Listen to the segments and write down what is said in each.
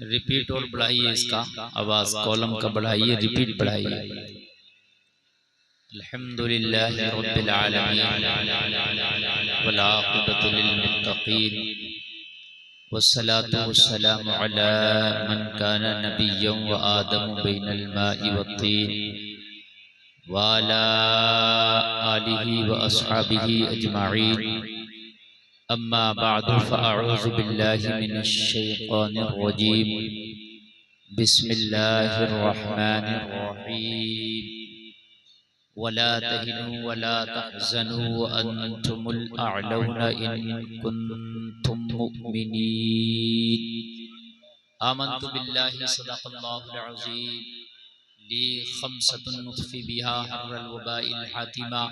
Repeat और बढ़ाइए इसका आवाज, कॉलम का बढ़ाइए, रिपीट बढ़ाइए। अल्हम्दुलिल्लाहि रब्बिल आलमीन वल आक़िबतु लिल मुत्तक़ीन वस्सलातु वस्सलामु अला मन काना नबिय्यन व आदमु बैनल माइ वत्तीन व अला आलिहि व अस्हाबिहि अजमाईन। अम्मा बअदु फ़अऊज़ु बिल्लाहि मिनश शैतानिर रजीम। बिस्मिल्लाहिर रहमानिर रहीम। वला तहिनु वला तहज़नु व अंतुमुल अअलौना इन कुन्तुम मुमिनीन। आमन्तु बिल्लाहि सदक़ल्लाहुल अज़ीम। ली खम्सतुन नुत्फ़ी बिहा हर्रल वबाइल हातिमा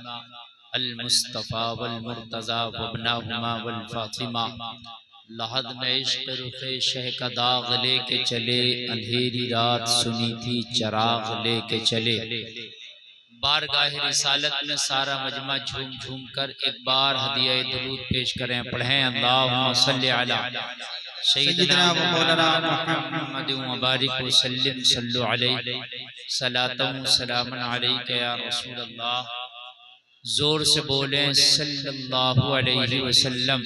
अल मुस्तफ़ा वल मुर्तज़ा वब्नाहुमा वल फ़ातिमा। लहद में इश्क़ रुख़े शह का दाग़ लेके चले, अंधेरी रात सुनी थी चराग़ लेके चले। बारगाह रिसालत में सारा मजमा झूम झूम कर एक बार हदिया दुरूद पेश करें। पढ़ें अल्लाहुम्मा सल्लि अला सय्यिदिना व मौलाना मुहम्मद व बारिक व सल्लिम सल्लु अलैहि सलातन सलामन अलैका या रसूल अल्लाह। जोर से बोलें सल्लल्लाहु अलैहि वसल्लम।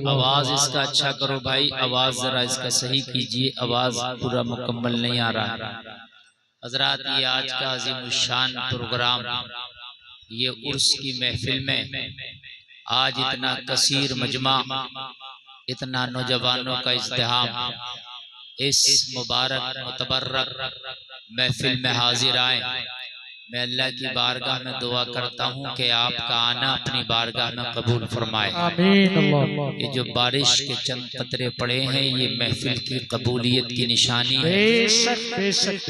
आवाज इसका अच्छा करो भाई, आवाज जरा इसका सही कीजिए, आवाज पूरा मुकम्मल नहीं आ रहा है। हजरात, ये आज का अज़ीमुश्शान प्रोग्राम, ये उर्स की महफिल में आज इतना कसीर मजमा, इतना नौजवानों का इज़्तिहाम, इस मुबारक मुतबर्रक महफिल में हाजिर आए। मैं अल्लाह की बारगाह में दुआ करता हूँ कि आपका आना अपनी बारगाह में कबूल फरमाए। ये जो बारिश के चंद कतरे पड़े हैं, ये महफिल की कबूलियत की निशानी है।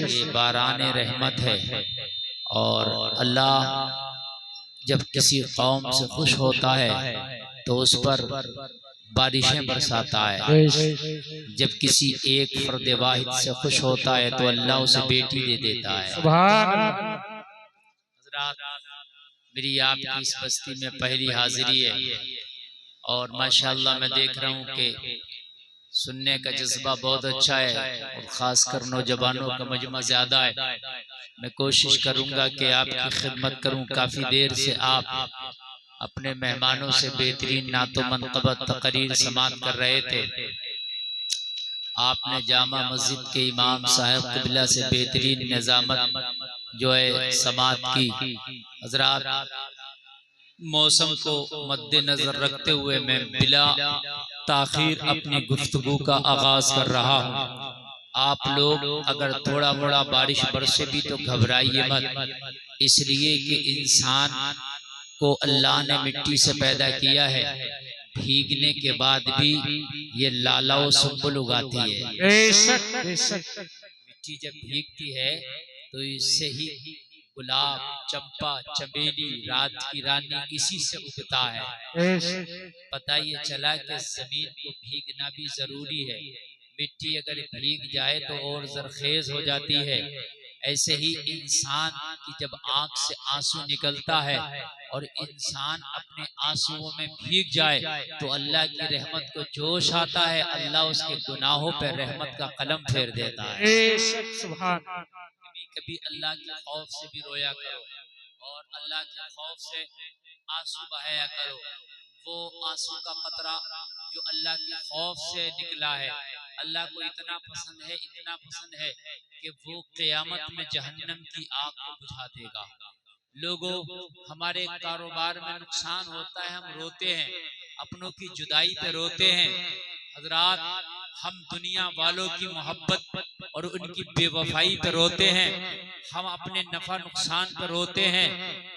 ये बारान रहमत है। और अल्लाह जब किसी कौम से खुश होता है तो उस पर बारिशें बरसाता है। जब किसी एक फर्द वाहिद से खुश होता है तो अल्लाह उसे बेटी दे देता है। मेरी आपकी इस बस्ती में पहली हाजिरी है और माशाअल्लाह मैं देख रहा हूँ कि सुनने का जज्बा बहुत अच्छा है और खासकर नौजवानों का मजमा ज्यादा है। मैं कोशिश करूंगा कि आपकी खिदमत करूं। काफी देर से आप अपने मेहमानों से बेहतरीन नातो मनक़बत तकरीर समात कर रहे थे। आपने जामा मस्जिद के इमाम साहब क़िबला से बेहतरीन निज़ामत जो है समात की। हज़रात, मौसम को मद्देनजर रखते हुए मैं बिला ताखीर अपनी गुफ्तगू का आगाज कर रहा हूँ। आप लोग अगर थोड़ा मोड़ा बारिश बरसे भी तो घबराइए मत, इसलिए कि इंसान को अल्लाह ने मिट्टी से पैदा किया है। भीगने के बाद भी ये लाला व सुंबुल उगाती है। मिट्टी जब भीगती है तो इससे ही गुलाब, चंपा, चमेली, रात की रानी इसी से उगता है। पता ये चला कि जमीन को भीगना भी जरूरी है। मिट्टी अगर भीग जाए तो और जरखेज हो जाती है। ऐसे ही इंसान की जब आंख से आंसू निकलता है और इंसान अपने आंसुओं में भीग जाए तो अल्लाह की रहमत को जोश आता है। अल्लाह उसके गुनाहों पर रहमत का कलम फेर देता है। कभी कभी अल्लाह के खौफ से भी रोया करो और अल्लाह के खौफ से आंसू बहाया करो। वो आंसू का कतरा जो अल्लाह के खौफ से निकला है, अल्लाह को इतना पसंद है, इतना पसंद है कि वो क़यामत में जहन्नम की आग को बुझा देगा। लोगों, हमारे कारोबार में नुकसान होता है, हम रोते हैं, अपनों की जुदाई पे रोते हैं। हजरात, हम दुनिया वालों की मोहब्बत और उनकी बेवफाई पे रोते हैं, हम अपने नफा नुकसान पर रोते हैं।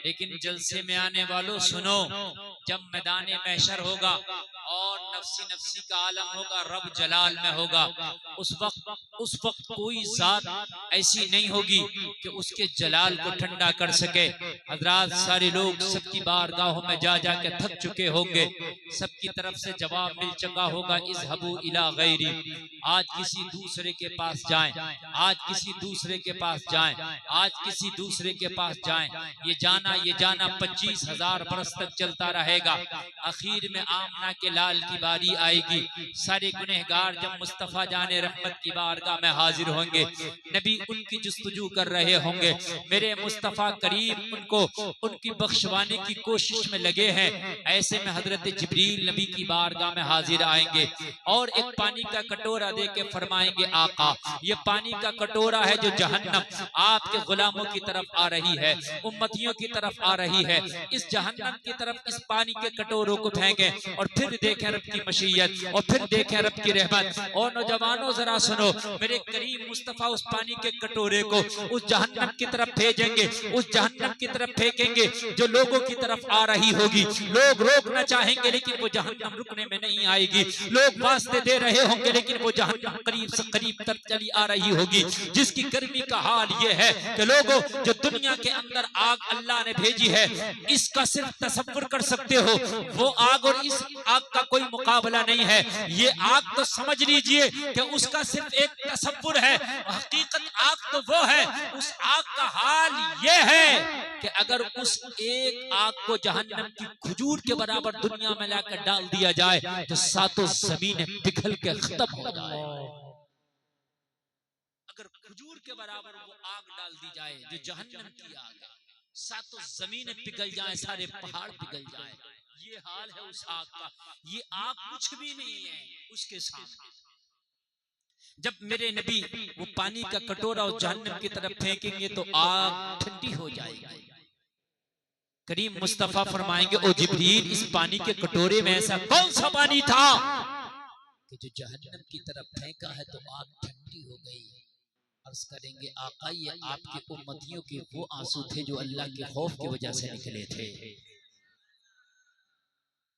लेकिन जलसे में आने वालों सुनो, जब मैदान महशर होगा और नफ्सी नफ्सी का आलम होगा, रब जलाल में होगा, उस वक्त कोई जात ऐसी नहीं होगी कि उसके जलाल को ठंडा कर सके। हजरात, सारे लोग सबकी बारगाहों में जा जाके थक चुके होंगे, सबकी तरफ से जवाब मिल चुका होगा, इज़हबू इला गैरी। आज किसी दूसरे के पास जाएं, आज किसी दूसरे के पास जाएं, आज किसी दूसरे के पास जाएं। ये जाना 25,000 बरस तक चलता रहेगा। आखिर में आमना के लाल की बारी आएगी, सारे गुनहगार जब मुस्तफ़ा जाने रहमत की बारगाह में हाजिर होंगे, नबी उनकी जुस्तजू कर रहे होंगे, मेरे मुस्तफ़ा करीम उनको उनकी बख्शवाने की कोशिश में लगे हैं। ऐसे में हजरत जिब्रील नबी की बारगाह में हाजिर आएंगे और एक पानी का कटोरा दे के फरमाएंगे, आका ये पानी का कटोरा है जो जहन्नम आपके गुलामों की तरफ आ रही है, उम्मतियों की तरफ आ रही है। इस जहन्नम की तरफ इस पानी के कटोरों को फेंके और फिर देखें रब की मशीयत और फिर देखें रब की रहमत। और नौजवानों जरा सुनो, मेरे करीम मुस्तफा उस पानी के कटोरे को उस जहन्नम की तरफ भेजेंगे, उस जहन्नम की तरफ फेंकेंगे जो लोगों की तरफ आ रही होगी। लोग रोकना चाहेंगे लेकिन वो जहन्नम रुकने में नहीं आएगी, लोग वास्ते दे रहे होंगे लेकिन वो जहन्नम करीब से करीब तक चली आ रही होगी। जिसकी गर्मी का हाल ये है कि लोगों, जो दुनिया के अंदर आग अल्लाह ने भेजी है, इसका सिर्फ तसव्वुर कर सकते हो, वो आग और इस आग का कोई मुकाबला नहीं है। ये आग तो समझ लीजिए कि उसका सिर्फ एक तसव्वुर है, हकीकत आग तो वो है। उस आग का हाल ये है कि अगर उस एक आग को जहन्नम की खजूर के बराबर दुनिया में लाकर डाल दिया जाए तो सातों जमीनें पिघल के खत्म हो जाए। अगर खजूर के बराबर वो आग डाल दी जाए जो जहन्नम की आग है, सातों जमीनें पिघल जाए, सारे पहाड़ पिघल जाए, ये हाल है उस आग का। ये आग कुछ भी नहीं है उसके सामने। जब मेरे नबी वो पानी का कटोरा उस जहन्नम की तरफ फेंकेंगे तो आग ठंडी हो जाएगी। करीम मुस्तफा फरमाएंगे, ओ जिब्रील, इस पानी के कटोरे में ऐसा कौन सा पानी था कि जो जहन्नम की तरफ फेंका है तो आग ठंडी हो गई। अर्ज करेंगे, आका ये आपके उम्मतियों के वो आंसू थे जो अल्लाह के खौफ की वजह से निकले थे।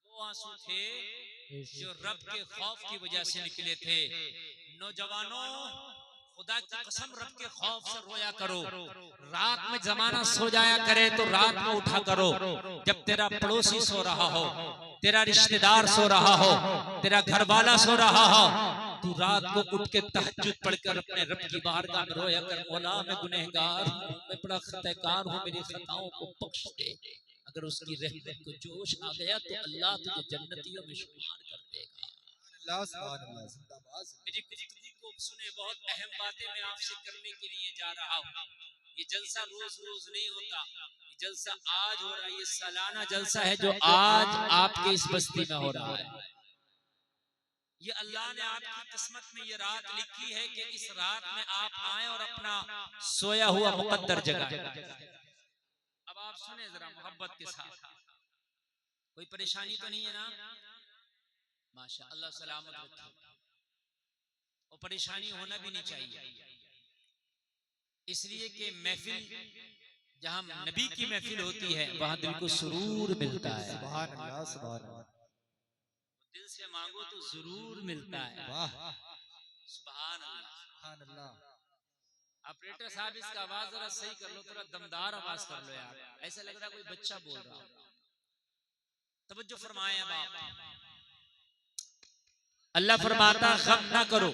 वो आंसू थे जो रब के खौफ की वजह से निकले थे। नौजवानों, खुदा की कसम रब के खौफ से रोया करो। रात में जमाना सो जाया करे तो रात में उठा करो। जब तेरा पड़ोसी सो रहा हो, तेरा रिश्तेदार सो रहा हो, तेरा घर वाला सो रहा हो, तू रात को उठ के तहज्जुद पढ़कर अपने रब की बारगाह में रोया कर, मौला मैं गुनहगार हूं, मैं बड़ा खताकार हूं, मेरी खताओं को बख्श दे। अगर उसकी रहमत को जोश आ गया तो अल्लाह तुझे जन्नतियों में शुमार कर देगा। मेरी गुफ्तगू को सुने, बहुत अहम बातें मैं आपसे करने के लिए जा रहा हूँ। ये जलसा रोज रोज नहीं होता, ये जलसा आज हो रहा है। ये सालाना जलसा है जो आज आपके इस बस्ती में हो रहा है। ये अल्लाह ने आपकी किस्मत में ये रात लिखी है कि इस रात में आप आए और अपना सोया हुआ मुकद्दर जगाएं। अब आप सुने जरा मोहब्बत के साथ, कोई परेशानी तो नहीं है ना? माशाअल्लाह, सलामत रखे। और परेशानी होना भी नहीं चाहिए, इसलिए कि महफिल जहां नबी की महफिल होती है वहां दिल को सुरूर मिलता है। सुभान अल्लाह, सुभान अल्लाह। दिल से मांगो तो जरूर मिलता है। सुभान अल्लाह। ऑपरेटर साहब, इसका आवाज जरा सही कर लो, थोड़ा दमदार आवाज कर लो यार, ऐसा लग रहा है कोई बच्चा बोल रहा हो। तवज्जो फरमाएं बाप। अल्लाह फरमाता गम ना करो।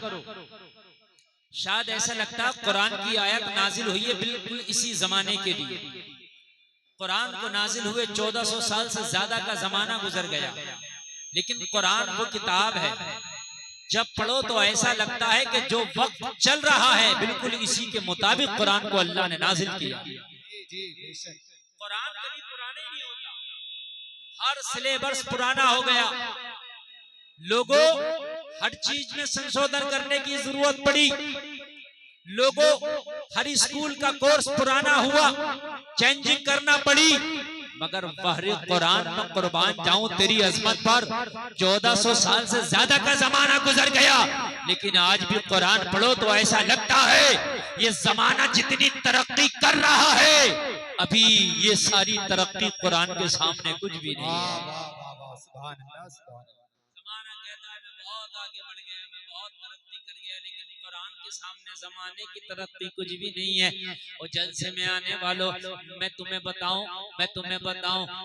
शायद ऐसा लगता कुरान की आयत नाजिल हुई है बिल्कुल इसी जमाने के लिए। कुरान को नाजिल हुए 1400 साल से ज्यादा का जमाना गुजर गया, लेकिन कुरान वो किताब है जब पढ़ो तो ऐसा लगता है कि जो वक्त चल रहा है बिल्कुल इसी के मुताबिक कुरान को अल्लाह ने नाजिल किया। कुरान कभी पुराना नहीं होता, हर सिलेबस पुराना हो गया। लोगों, हर चीज में संशोधन करने की जरूरत पड़ी। लोगों, हर स्कूल का कोर्स पुराना हुआ, चेंजिंग करना पड़ी। मगर बहरे कुरान में कुर्बान जाऊं तेरी अजमत पर 1400 साल से ज्यादा का जमाना गुजर गया, लेकिन आज भी कुरान पढ़ो तो ऐसा लगता है ये जमाना जितनी तरक्की कर रहा है अभी ये सारी तरक्की कुरान के सामने कुछ भी नहीं है। जमाना कहता है मैं बहुत आगे बढ़ गया, मैं बहुत तरक्की कर गया, लेकिन कुरान के सामने जमाने की तरक्की कुछ भी नहीं है। और जलसे में आने वालों, मैं तुम्हें बताऊं,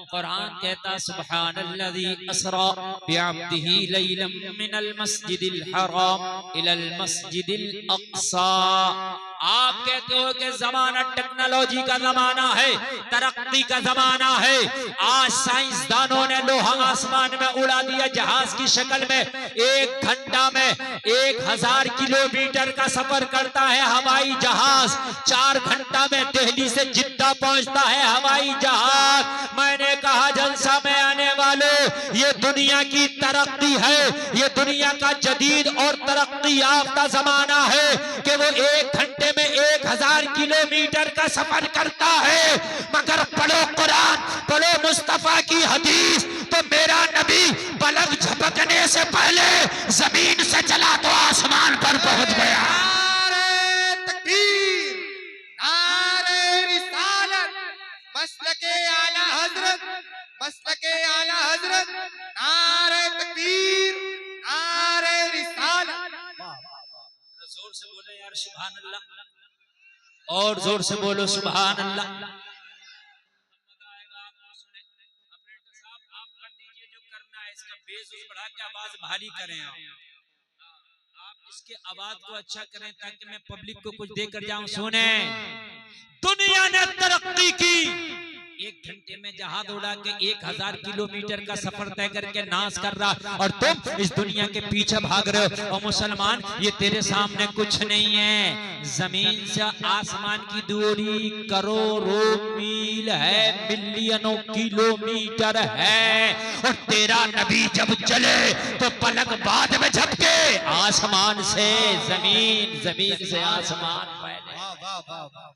कुरान कहता सुब्हानल्लज़ी अस्रा बिअब्दिही लैलन मिनल मस्जिदिल हराम इलल मस्जिदिल अक़सा। आप कहते हो कि जमाना टेक्नोलॉजी का जमाना है, तरक्की का जमाना है। आज साइंसदानों ने लोहा आसमान में उड़ा दिया जहाज की शक्ल में। 1 घंटा में 1000 किलोमीटर का सफर करता है हवाई जहाज। 4 घंटा में दिल्ली से जिद्दा पहुंचता है हवाई जहाज। मैंने कहा जलसा में आने वालों, ये दुनिया की तरक्की है, ये दुनिया का जदीद और तरक्की याफ्ता जमाना है कि वो 1 घंटे में 1000 किलोमीटर का सफर करता है। मगर पढ़ो कुरान, पढ़ो मुस्तफा की हदीस, तो मेरा नबी पलक झपकने से पहले जमीन से चला तो आसमान पर पहुंच गया। नारे तकबीर, नारे रिसालत, मसलके आला हजरत, मसलके आला हजरत, नारे तकबीर, नारे रिसालत। जोर से बोले यार सुभान अल्लाह, और जोर से बोलो सुभान अल्लाह। ऑपरेटर साहब आप कर दीजिए जो करना है, इसका बेस बढ़ा के आवाज भारी करें। आप इसके आवाज को अच्छा करें ताकि मैं पब्लिक को कुछ देकर जाऊं। सुने, दुनिया ने तरक्की की, 1 घंटे में जहाज उड़ा के 1000 किलोमीटर का सफर तय करके नाश कर रहा, और तुम इस दुनिया के पीछे भाग रहे हो। और मुसलमान, ये तेरे सामने कुछ नहीं है। जमीन से आसमान की दूरी करोड़ों मील है, मिलियनों किलोमीटर है। और तेरा नबी जब चले तो पलक बाद में झपके, आसमान से जमीन, जमीन से आसमान पहले। वाह वाह वाह।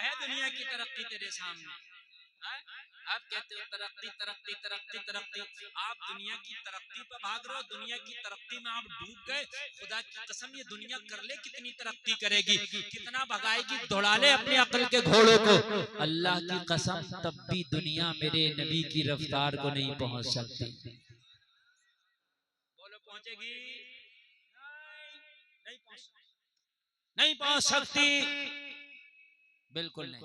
है दुनिया की तरक्की तेरे सामने। आप कहते हो तरक्की तरक्की तरक्की तरक्की, आप दुनिया की तरक्की पर भाग रहे हो, दुनिया की तरक्की में आप डूब गए। खुदा की कसम, ये दुनिया कर ले कितनी तरक्की करेगी, कितना भगाएगी, दौड़ा ले अपनी अक्ल के घोड़ों को। अल्लाह की कसम, तब भी दुनिया मेरे नबी की रफ्तार को नहीं पहुंच सकती। बोलो पहुंचेगी? नहीं पहुंच सकती, बिल्कुल नहीं।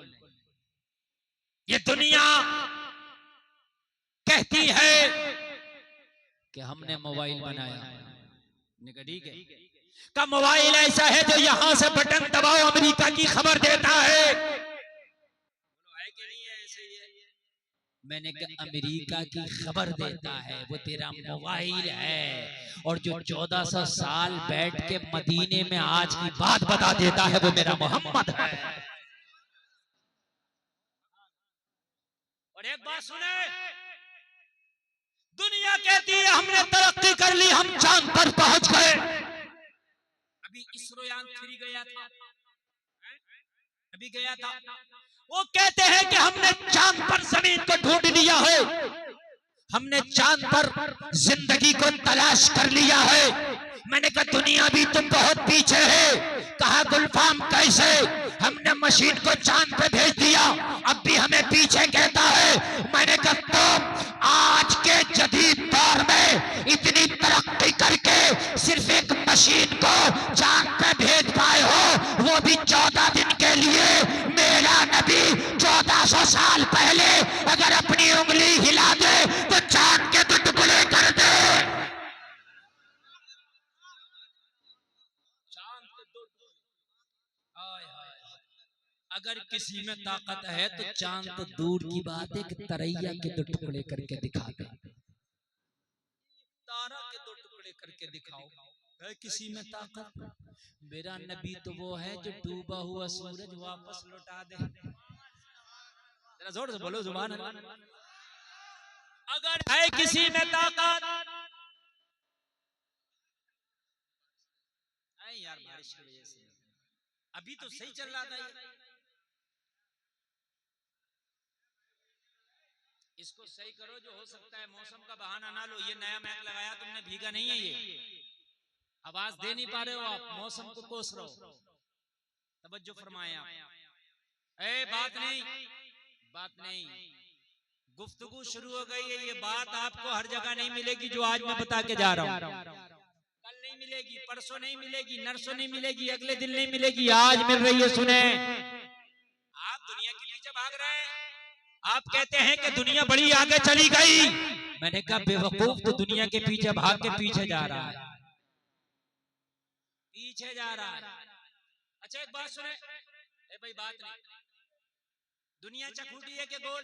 ये दुनिया कहती है कि हमने मोबाइल बनाया, ठीक है, का मोबाइल ऐसा है जो यहां से बटन दबाओ अमेरिका की खबर देता है। कि नहीं है ऐसे ही है? मैंने कहा अमेरिका की खबर देता है वो तेरा मोबाइल है, और जो 1400 साल बैठ के मदीने में आज की बात बता देता है वो मेरा मोहम्मद है। और एक बात सुने, दुनिया कहती है हमने तरक्की कर ली, हम चांद पर पहुंच गए। अभी इसरो यान 3 गया था, अभी गया था। वो कहते हैं कि हमने चांद पर जमीन को ढूंढ लिया है, हमने चांद पर जिंदगी को तलाश कर लिया है। मैंने कहा दुनिया भी तुम बहुत पीछे है। कहा गुलफाम कैसे? हमने मशीन को चांद पे भेज दिया, अब भी हमें पीछे कहता है। मैंने कहा तुम आज के जदीद दौर में इतनी तरक्की करके सिर्फ एक मशीन को चांद पे भेज पाए हो, वो भी 14 दिन के लिए। मेरा नबी 1400 साल पहले अगर अपनी उंगली हिला दे तो चांद के तो टुकड़े कर दे। अगर किसी में ताकत है तो चांद तो दूर की बात है कि तरैया के 2 टुकड़े करके दिखा दे, तारा के 2 टुकड़े करके दिखाओ। है किसी में ताकत? मेरा नबी तो वो है जो डूबा हुआ सूरज वापस लौटा दे। जरा जोर से बोलो सुभान अल्लाह। अगर है किसी में ताकत, यार बारिश की वजह से अभी तो सही चल रहा था। इसको सही करो जो हो सकता है, मौसम का बहाना ना लो। ये नया मैक लगाया तुमने, भीगा नहीं है, ये आवाज दे नहीं पा रहे हो आप, मौसम को कोस रहो। तवज्जो फरमाया। ए बात नहीं, बात नहीं, गुफ्तगू शुरू हो गई है। ये बात आपको हर जगह नहीं मिलेगी जो आज मैं बता के जा रहा हूँ। कल नहीं मिलेगी, परसों नहीं मिलेगी, नरसों नहीं मिलेगी, अगले दिन नहीं मिलेगी, आज मिल रही है। सुने, आप दुनिया के पीछे भाग रहे हैं, आप कहते हैं कि दुनिया बड़ी आगे चली गई। मैंने कहा बेवकूफ, तो दुनिया के पीछे भाग के पीछे जा रहा है, पीछे जा रहा है। अच्छा एक बात सुने, भाई बात नहीं, दुनिया चखूटी है कि गोल?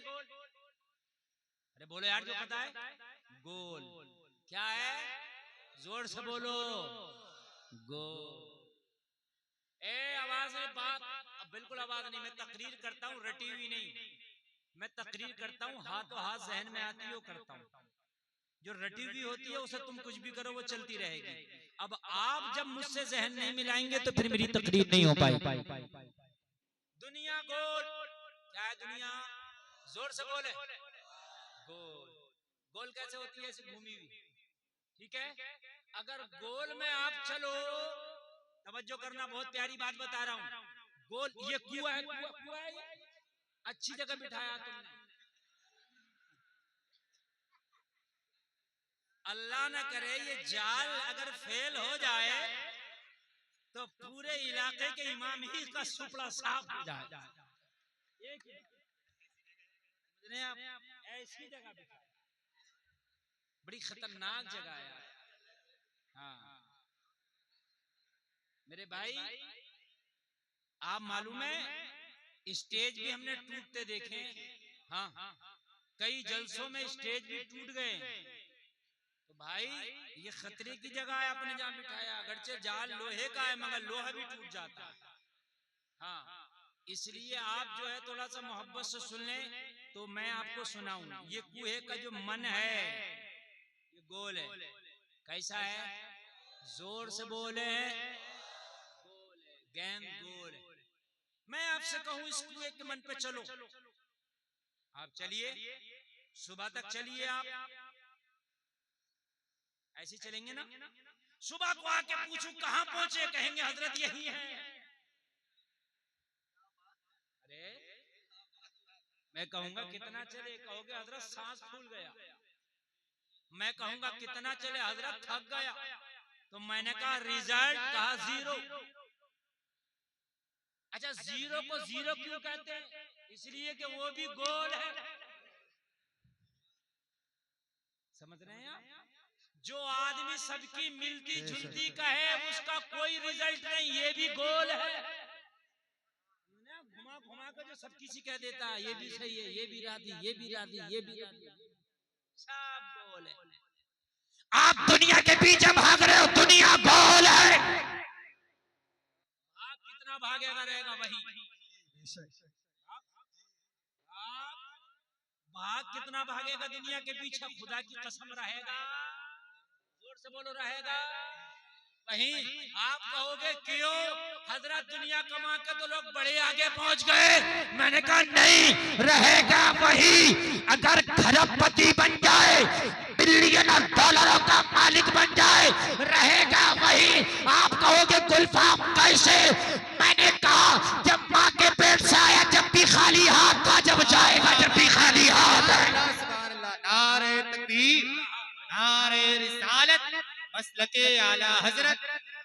अरे बोलो यार, जो पता है। गोल। क्या है? जोर से बोलो। गोल। आवाज है, बात बिल्कुल आवाज नहीं। मैं तकरीर करता हूँ, रटी हुई नहीं। मैं तकरीर करता हूँ, हाथों हाथ जहन में आती है वो करता हूँ। जो रटी हुई होती है उसे तुम कुछ भी करो वो चलती रहेगी। अब आप जब मुझसे जहन नहीं मिलाएंगे तो फिर मेरी तकरीर नहीं हो पाई। दुनिया गोल। क्या है दुनिया? जोर से बोले। गोल। गोल कैसे होती है? ऐसी घूमी हुई। ठीक है, अगर गोल में आप चलो, तवज्जो करना, बहुत प्यारी बात बता रहा हूं। गोल, ये कुआं है, कुआं है, अच्छी जगह बिठाया तुमने। अल्लाह न करे ये जाल अगर फेल हो जाए तो पूरे इलाके के इमाम ही का सुपड़ा साफ हो जाए। आप ऐसी जगह बिठाए, बड़ी खतरनाक जगह है यार। हाँ मेरे भाई, आप मालूम है स्टेज भी हमने टूटते देखे। हाँ, कई जलसों में स्टेज भी टूट गए। तो भाई ये खतरे की जगह है, आपने जहाँ बिठाया। अगरचे जाल लोहे का है मगर लोहा भी टूट जाता है। हाँ, इसलिए आप जो है थोड़ा सा मोहब्बत से सुन लें तो मैं आपको सुनाऊं। ये कुएं का जो मन है ये गोल है। कैसा है? जोर से बोले। गोल है, गेंद गोल है। मैं आपसे कहूं इस कुएं के मन पे चलो, आप चलिए, सुबह तक चलिए। आप ऐसे चलेंगे ना, सुबह को आके पूछूं कहां पहुंचे, कहेंगे हजरत यही है। अरे मैं कहूंगा कितना चले, कहोगे हजरत सांस फूल गया। मैं कहूंगा कितना चले, हजरत थक गया। तो मैंने कहा रिजल्ट, कहा जीरो। अच्छा जीरो को जीरो क्यों कहते हैं? इसलिए कि वो भी गोल है। समझ रहे हैं आप? जो आदमी सबकी मिलती जुलती का है उसका कोई रिजल्ट नहीं, ये भी गोल है। घुमा घुमा कर जो सब किसी कह देता है ये भी सही है, ये भी राधी, ये भी राधी, ये भी राधी, सब गोल है। आप दुनिया के पीछे भाग रहे हो, दुनिया गोल है। आप कितना भागेगा रहेगा वही। भाग कितना भागेगा दुनिया के पीछे, खुदा की कसम रहेगा। जोर से बोलो, रहेगा वहीं। आप कहोगे क्यों हजरत, दुनिया कमा के तो लोग बड़े आगे पहुंच गए। मैंने कहा नहीं, रहेगा वही। अगर खरबपति बन जाए, बिलियनर डॉलरों का मालिक बन जाए, रहेगा वही। आप कहोगे गुलफाम कैसे? मैंने कहा जब माँ के पेट से आया जब भी खाली हाथ था, जब जाएगा जब भी खाली हाथ है। नारे तकबीर, नारे रिसालत, मसलके आला हजरत,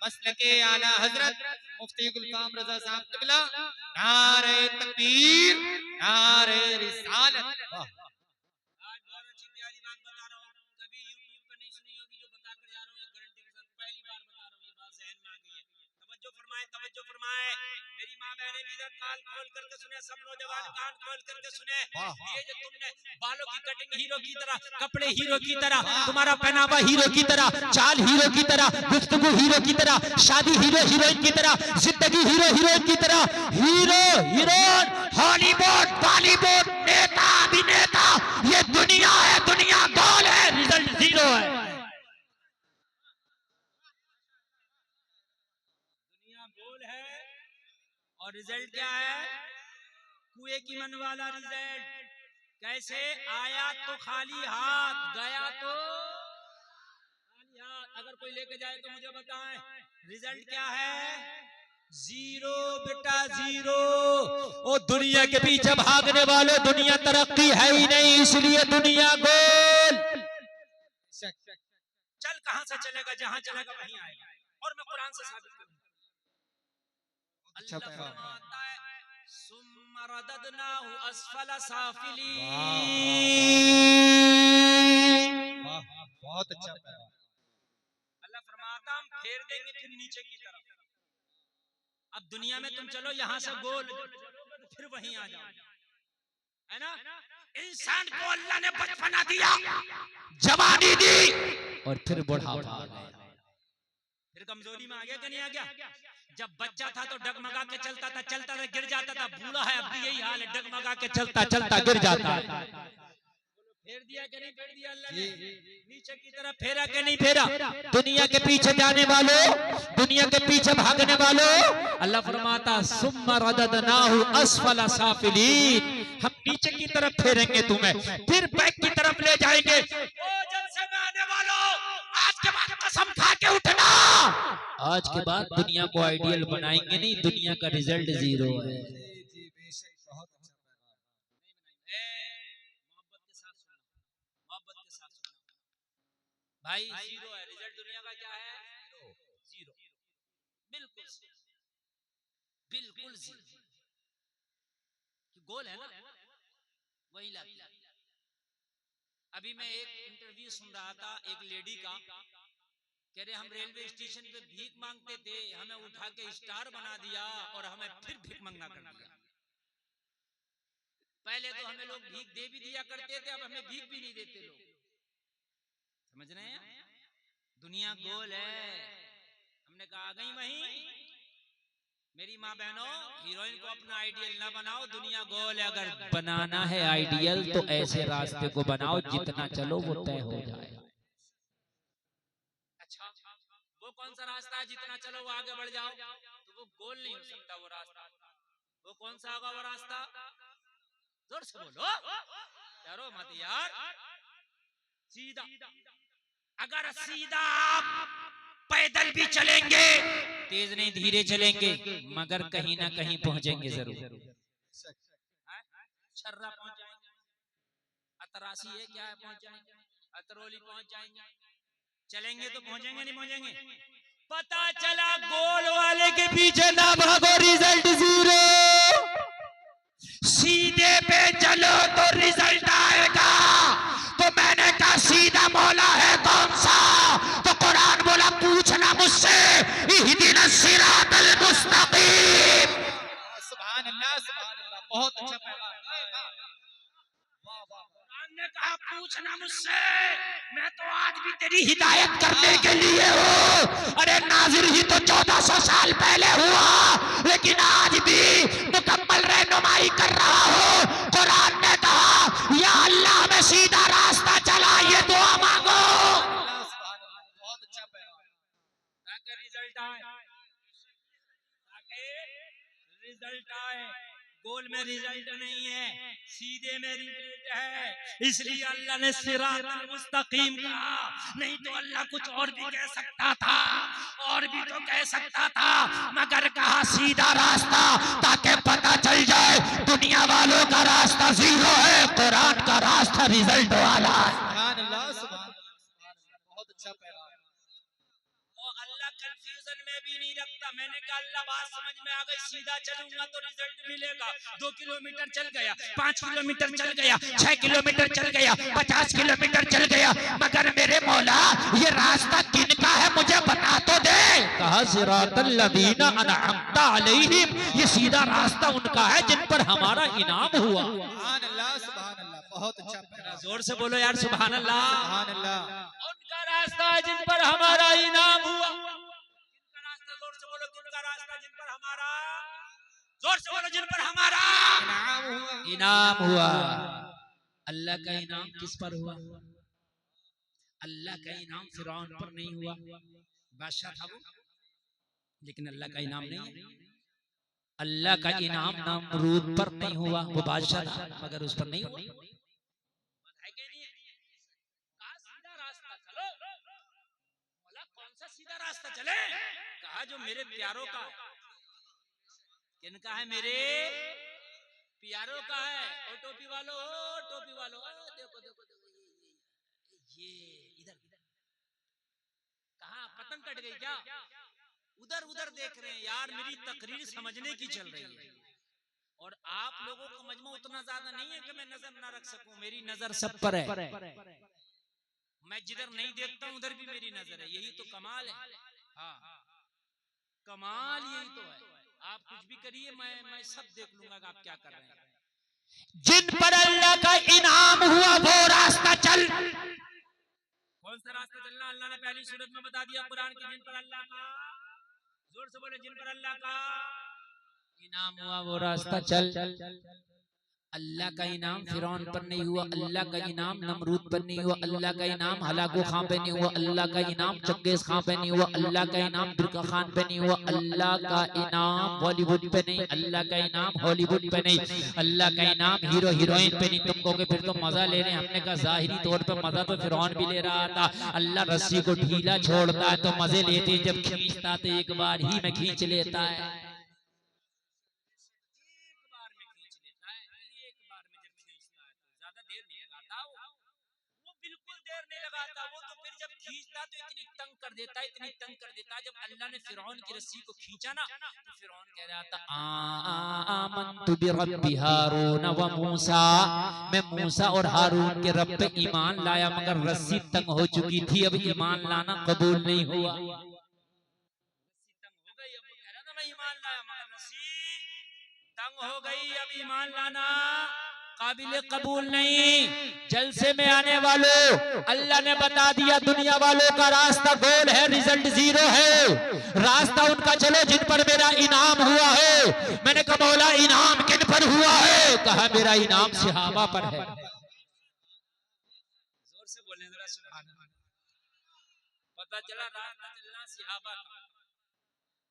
मसलके आला हजरत मुफ्ती गुलफाम रजा साहब क़िबला। नारे तकबीर, नारे रिसालत। वाह, आज बहुत अच्छी प्यारी बात बता रहा हूँ, कभी यूट्यूब पे नहीं सुनी होगी जो बता कर जा रहा हूँ, ये गारंटी के साथ पहली बार बता रहा हूँ, ये बात ज़हन में आ गई है। तवज्जो फरमाए, तवज्जो फरमाए। मेरी माँ बहनें भी इधर कान खोल करके सुने, सब नौजवान कान खोल करके सुने। ये जो तुमने बालों की कटिंग हीरो की तरह, कपड़े हीरो की तरह, तुम्हारा पहनावा हीरो की तरह, चाल हीरो की तरह, गुफ्तगू हीरो की तरह, शादी हीरो हीरोइन की तरह, जिंदगी हीरो हीरोइन की तरह, हीरो हीरोइन, हॉलीवुड बॉलीवुड, नेता अभिनेता, ये दुनिया है, दुनिया गोल है, रिजल्ट जीरो है। दुनिया गोल है और रिजल्ट क्या है? कुएं की मन वाला रिजल्ट। कैसे? आया तो खाली हाथ, गया तो खाली हाथ। अगर कोई लेके जाए तो मुझे बताएं रिजल्ट क्या है? जीरो बेटा, जीरो। ओ दुनिया के पीछे भागने वालों, दुनिया तरक्की है ही नहीं, इसलिए दुनिया गोल। चल कहां से चलेगा? जहां चलेगा वहीं आएगा, और मैं कुरान से साबित करूंगा। अल्लाह फरमाता है सुम्मा रददनाहु अस्फला साफिलीन। बहुत अच्छा। अल्लाह फरमाता हम फेर देंगे फिर नीचे की तरफ। अब दुनिया में तुम चलो यहाँ से गोल फिर वहीं आ जाओ, है ना। इंसान को अल्लाह ने बचपना दिया, जवानी दी, और फिर बुढ़ापा आ गया, फिर कमजोरी में आ गया कि नहीं आ गया। जब बच्चा था तो डगमगा के चलता था, गिर जाता था। बूढ़ा है अब भी यही हाल है, डगमगा के चलता गिर जाता है। फेर दिया कि नहीं फेर दिया अल्लाह ने, नीचे की तरफ फेरा कि नहीं फेरा। दुनिया के पीछे जाने वालों, दुनिया के पीछे भागने वालों, अल्लाह फरमाता सुम्मा रददनाहु असफला साफिलीन, हम नीचे की तरफ फेरेंगे तुम्हें, फिर बैक की तरफ ले जाएंगे। ओ जलसे में आने वालों, आज के बाद कसम खा के उठना, आज के बाद दुनिया को आइडियल बनाएंगे नहीं, दुनिया का रिजल्ट जीरो है। भाई जीरो है रिजल्ट, दुनिया का क्या है, जीरो, बिल्कुल बिल्कुल जीरो। गोल है ना वही लाती। अभी मैं एक इंटरव्यू सुन रहा था एक लेडी का, कह रहे हम रेलवे स्टेशन पे भीख मांगते थे, हमें उठा के स्टार बना दिया और हमें फिर भीख मांगना कर दिया। पहले तो हमें लोग भीख दे भी दिया करते थे, अब हमें भीख भी नहीं देते लोग। समझ रहे हैं, दुनिया गोल है। हमने कहा आ गई वहीं। मेरी माँ बहनों, हीरोइन को अपना आइडियल ना बनाओ, दुनिया गोल है। अगर बनाना है आइडियल तो ऐसे रास्ते को बनाओ जितना चलो वो तय हो जाए। अच्छा, वो कौन सा रास्ता है जितना चलो वो आगे बढ़ जाओ, तो वो गोल नहीं हो सकता वो रास्ता। वो कौन सा होगा वो रास्ता, जोर से बोलो, डरो मत यार। सीधा, अगर सीधा आप पैदल भी चलेंगे, तेज नहीं धीरे चलेंगे, मगर कहीं ना कहीं पहुंचेंगे जरूर। छर्रा पहुंच जाएंगे, अतरासी है क्या है पहुंच जाएंगे, अतरौली पहुंच जाएंगे। चलेंगे तो पहुंचेंगे नहीं पहुंचेंगे। पता चला गोल वाले के पीछे ना भागो, रिजल्ट जीरो। सीधे पे चलो तो रिजल्ट आएगा। तो मैंने कहा सीधा मौला है कौन सा, तो कुरान बोला पूछना मुझसे, इहदिना सिरातल मुस्तकीम। सुभान अल्लाह, सुभान अल्लाह, बहुत अच्छा पैगाम। कुरान ने कहा पूछना मुझसे, मैं तो आज भी तेरी हिदायत करने के लिए हूँ। अरे नाज़िर ही तो 1400 साल पहले हुआ, लेकिन आज भी मुकम्मल रहनुमाई कर रहा हूँ। कुरान ने कहा या अल्लाह में सीधा रास्ता चला, ये दुआ मांगो बहुत अच्छा पैगाम। ताकि रिजल्ट आए, ताकि रिजल्ट आए। गोल में रिजल्ट नहीं है, सीधे में रिजल्ट है। इसलिए अल्लाह ने सिरातल मुस्तकीम कहा, नहीं तो अल्लाह कुछ और भी कह सकता था, और भी तो कह सकता था, मगर कहा सीधा रास्ता, ताकि पता चल जाए दुनिया वालों का रास्ता जीरो है, कुरान का रास्ता रिजल्ट वाला है। सुभान अल्लाह, सुभान अल्लाह, बहुत अच्छा पैगाम। अल्लाह कंफ्यूजन में भी नहीं रखता। मैंने कहा अल्लाह बात समझ में आ गई, सीधा चलूंगा तो रिजल्ट मिलेगा। 2 किलोमीटर चल गया, 5 किलोमीटर चल गया, 6 किलोमीटर चल गया, 50 किलोमीटर चल गया, मगर मेरे मौला ये रास्ता किनका है मुझे बता तो दे। कहा सिरातल लदीना अनअमता अलैहिम, ये सीधा रास्ता उनका है जिन पर हमारा इनाम हुआ। सुभान अल्लाह, सुभान अल्लाह, बहुत अच्छा पैगाम। जोर से बोलो यार सुभान अल्लाह। सुभान अल्लाह। उनका रास्ता है जिन पर हमारा इनाम हुआ। किनका रास्ता, जोर से बोलो किनका रास्ता, जिन पर हमारा, जोर से बोलो जिन पर हमारा इनाम हुआ। अल्लाह का इनाम किस पर हुआ? अल्लाह का इनाम फिरौन पर नहीं हुआ, बादशाह था वो, लेकिन अल्लाह का इनाम नहीं है। अल्लाह का इनाम नमरूद पर नहीं हुआ, वो बादशाह था मगर उस पर नहीं हुआ। सीधा रास्ता चलो, बोला कौन सा सीधा रास्ता चले? कहा जो मेरे प्यारों का है। किनका है? मेरे प्यारों का है। ओ टोपी वालों, ओ टोपी वालों, देखो देखो देखो ये इधर इधर कहा पतंग कट गई क्या? उधर उधर देख रहे हैं यार, मेरी तकरीर समझने की चल रही है और आप लोगों का मजमा उतना ज्यादा नहीं है कि मैं नजर ना रख सकूं। मेरी नजर सब पर है, मैं जिधर नहीं देखता हूं उधर भी मेरी नजर है। यही तो कमाल है। हाँ, कमाल यही तो है। आप कुछ भी करिए, मैं सब देख लूंगा कि आप क्या कर रहे हैं। जिन पर अल्लाह का इनाम हुआ वो रास्ता चल। कौन सा रास्ता चलना? अल्लाह ने पहली सूरत में बता दिया कुरान की, जिन पर अल्लाह का, जोर से बोले, जिन पर अल्लाह का इनाम हुआ वो रास्ता चल। अल्लाह का इनाम फिरौन पर नहीं हुआ, अल्लाह का इनाम नमरूद पर नहीं हुआ, अल्लाह का इनाम हलाकू खां पे नहीं हुआ, अल्लाह का इनाम चंगेज खां पे नहीं हुआ, अल्लाह का इनाम बिरका खान पे नहीं हुआ, अल्लाह का इनाम बॉलीवुड पे नहीं, अल्लाह का इनाम हॉलीवुड पे नहीं, अल्लाह का इनाम हीरो हीरोइन पे नहीं। तुम कहोगे फिर तो मजा ले रहे हैं, हमने कहा जाहिरी तौर पर मजा तो फिरौन भी ले रहा था। अल्लाह रस्सी को ढीला छोड़ता है तो मजे लेते, जब खींचता तो एक बार ही में खींच लेता है। वो तो फिर जब खींचता तो इतनी तंग कर देता, इतनी तंग कर देता। जब अल्लाह ने फिरौन की रस्सी को खींचा ना, तो फिरौन कह रहा था आमनतु बिरब्बि हारून व मूसा, मैं मूसा और हारून के रब पे ईमान लाया, मगर रस्सी तंग हो चुकी थी, अब ईमान लाना कबूल नहीं हुआ। रस्सी तंग हो गई, अब वो कह रहा था मैं ईमान लाया, मगर रस्सी तंग हो गई, अब ईमान लाना काबिल कबूल नहीं। जलसे में आने वालों, अल्लाह ने बता दिया दुनिया वालों का रास्ता गोल है, रिजल्ट जीरो है। रास्ता उनका चलो जिन पर मेरा इनाम हुआ है। मैंने कहा मौला इनाम किन पर हुआ है? कहा मेरा इनाम सहाबा पर है। जोर से बोले जरा सुभान अल्लाह। पता चला रास्ता चलना सहाबा का,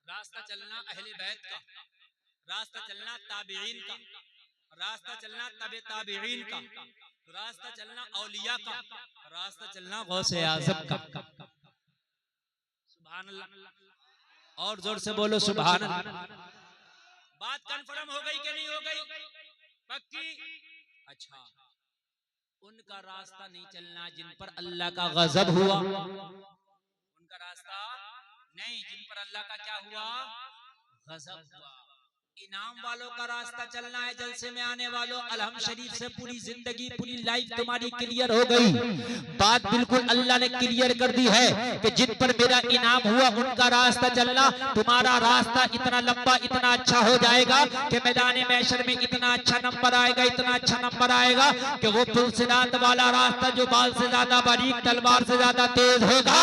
रास्ता चलना अहले बैत का, रास्ता चलना ताबीईन का, रास्ता चलना तबे ताबीईन का, रास्ता चलना औलिया का, रास्ता चलना गौसे आज़म का। सुभान अल्लाह। और जोर से बोलो सुभान अल्लाह। बात कंफर्म हो गई कि नहीं हो गई? पक्की? अच्छा, उनका रास्ता नहीं चलना जिन पर अल्लाह का गजब हुआ, उनका रास्ता नहीं जिन पर अल्लाह का क्या हुआ? गजब हुआ। इनाम वालों का रास्ता चलना है। जलसे में आने वालों, अलहम शरीफ से पूरी जिंदगी पूरी लाइफ तुम्हारी क्लियर हो गई। बात बिल्कुल अल्लाह ने क्लियर कर दी है कि जिन पर मेरा इनाम हुआ उनका रास्ता चलना। तुम्हारा रास्ता इतना लंबा इतना अच्छा हो जाएगा कि मैदान महशर में इतना अच्छा नंबर आएगा, इतना अच्छा नंबर आएगा कि वो पुलसिरात वाला रास्ता जो बाल से ज्यादा बारीक तलवार से ज्यादा तेज होगा,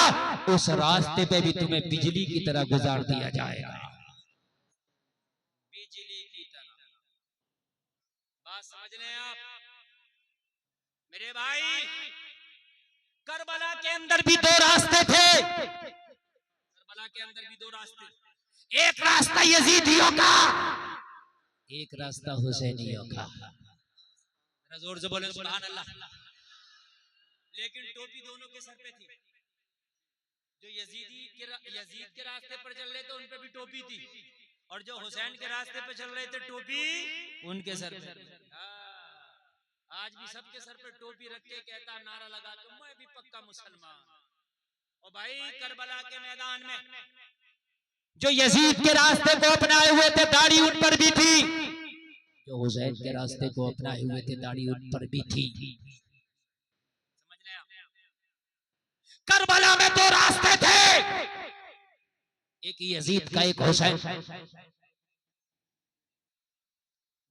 उस रास्ते पे भी तुम्हें बिजली की तरह गुजार दिया जाएगा, बिजली की तरह। बात समझ लें आप मेरे भाई। करबला के अंदर भी दो रास्ते थे, करबला के अंदर भी दो रास्ते। एक रास्ता यजीदियों का, एक रास्ता हुसैनियों का। जोर से बोले सुभान अल्लाह। लेकिन टोपी दोनों के सर पे थी। जो यजीद के रास्ते पर चल रहे थे उन पे भी टोपी थी, और जो हुसैन के रास्ते पे चल रहे थे टोपी उनके सर पे। आज भी सबके सर पे टोपी रख के कहता नारा लगा तो मैं भी पक्का मुसलमान। और भाई करबला के मैदान में जो यजीद के रास्ते को अपनाए हुए थे दाढ़ी उन पर भी थी, जो हुसैन के रास्ते को अपनाए हुए थे दाढ़ी उन पर भी थी। समझ लिया? करबला में दो रास्ते थे, एक यजीद का एक हुसैन।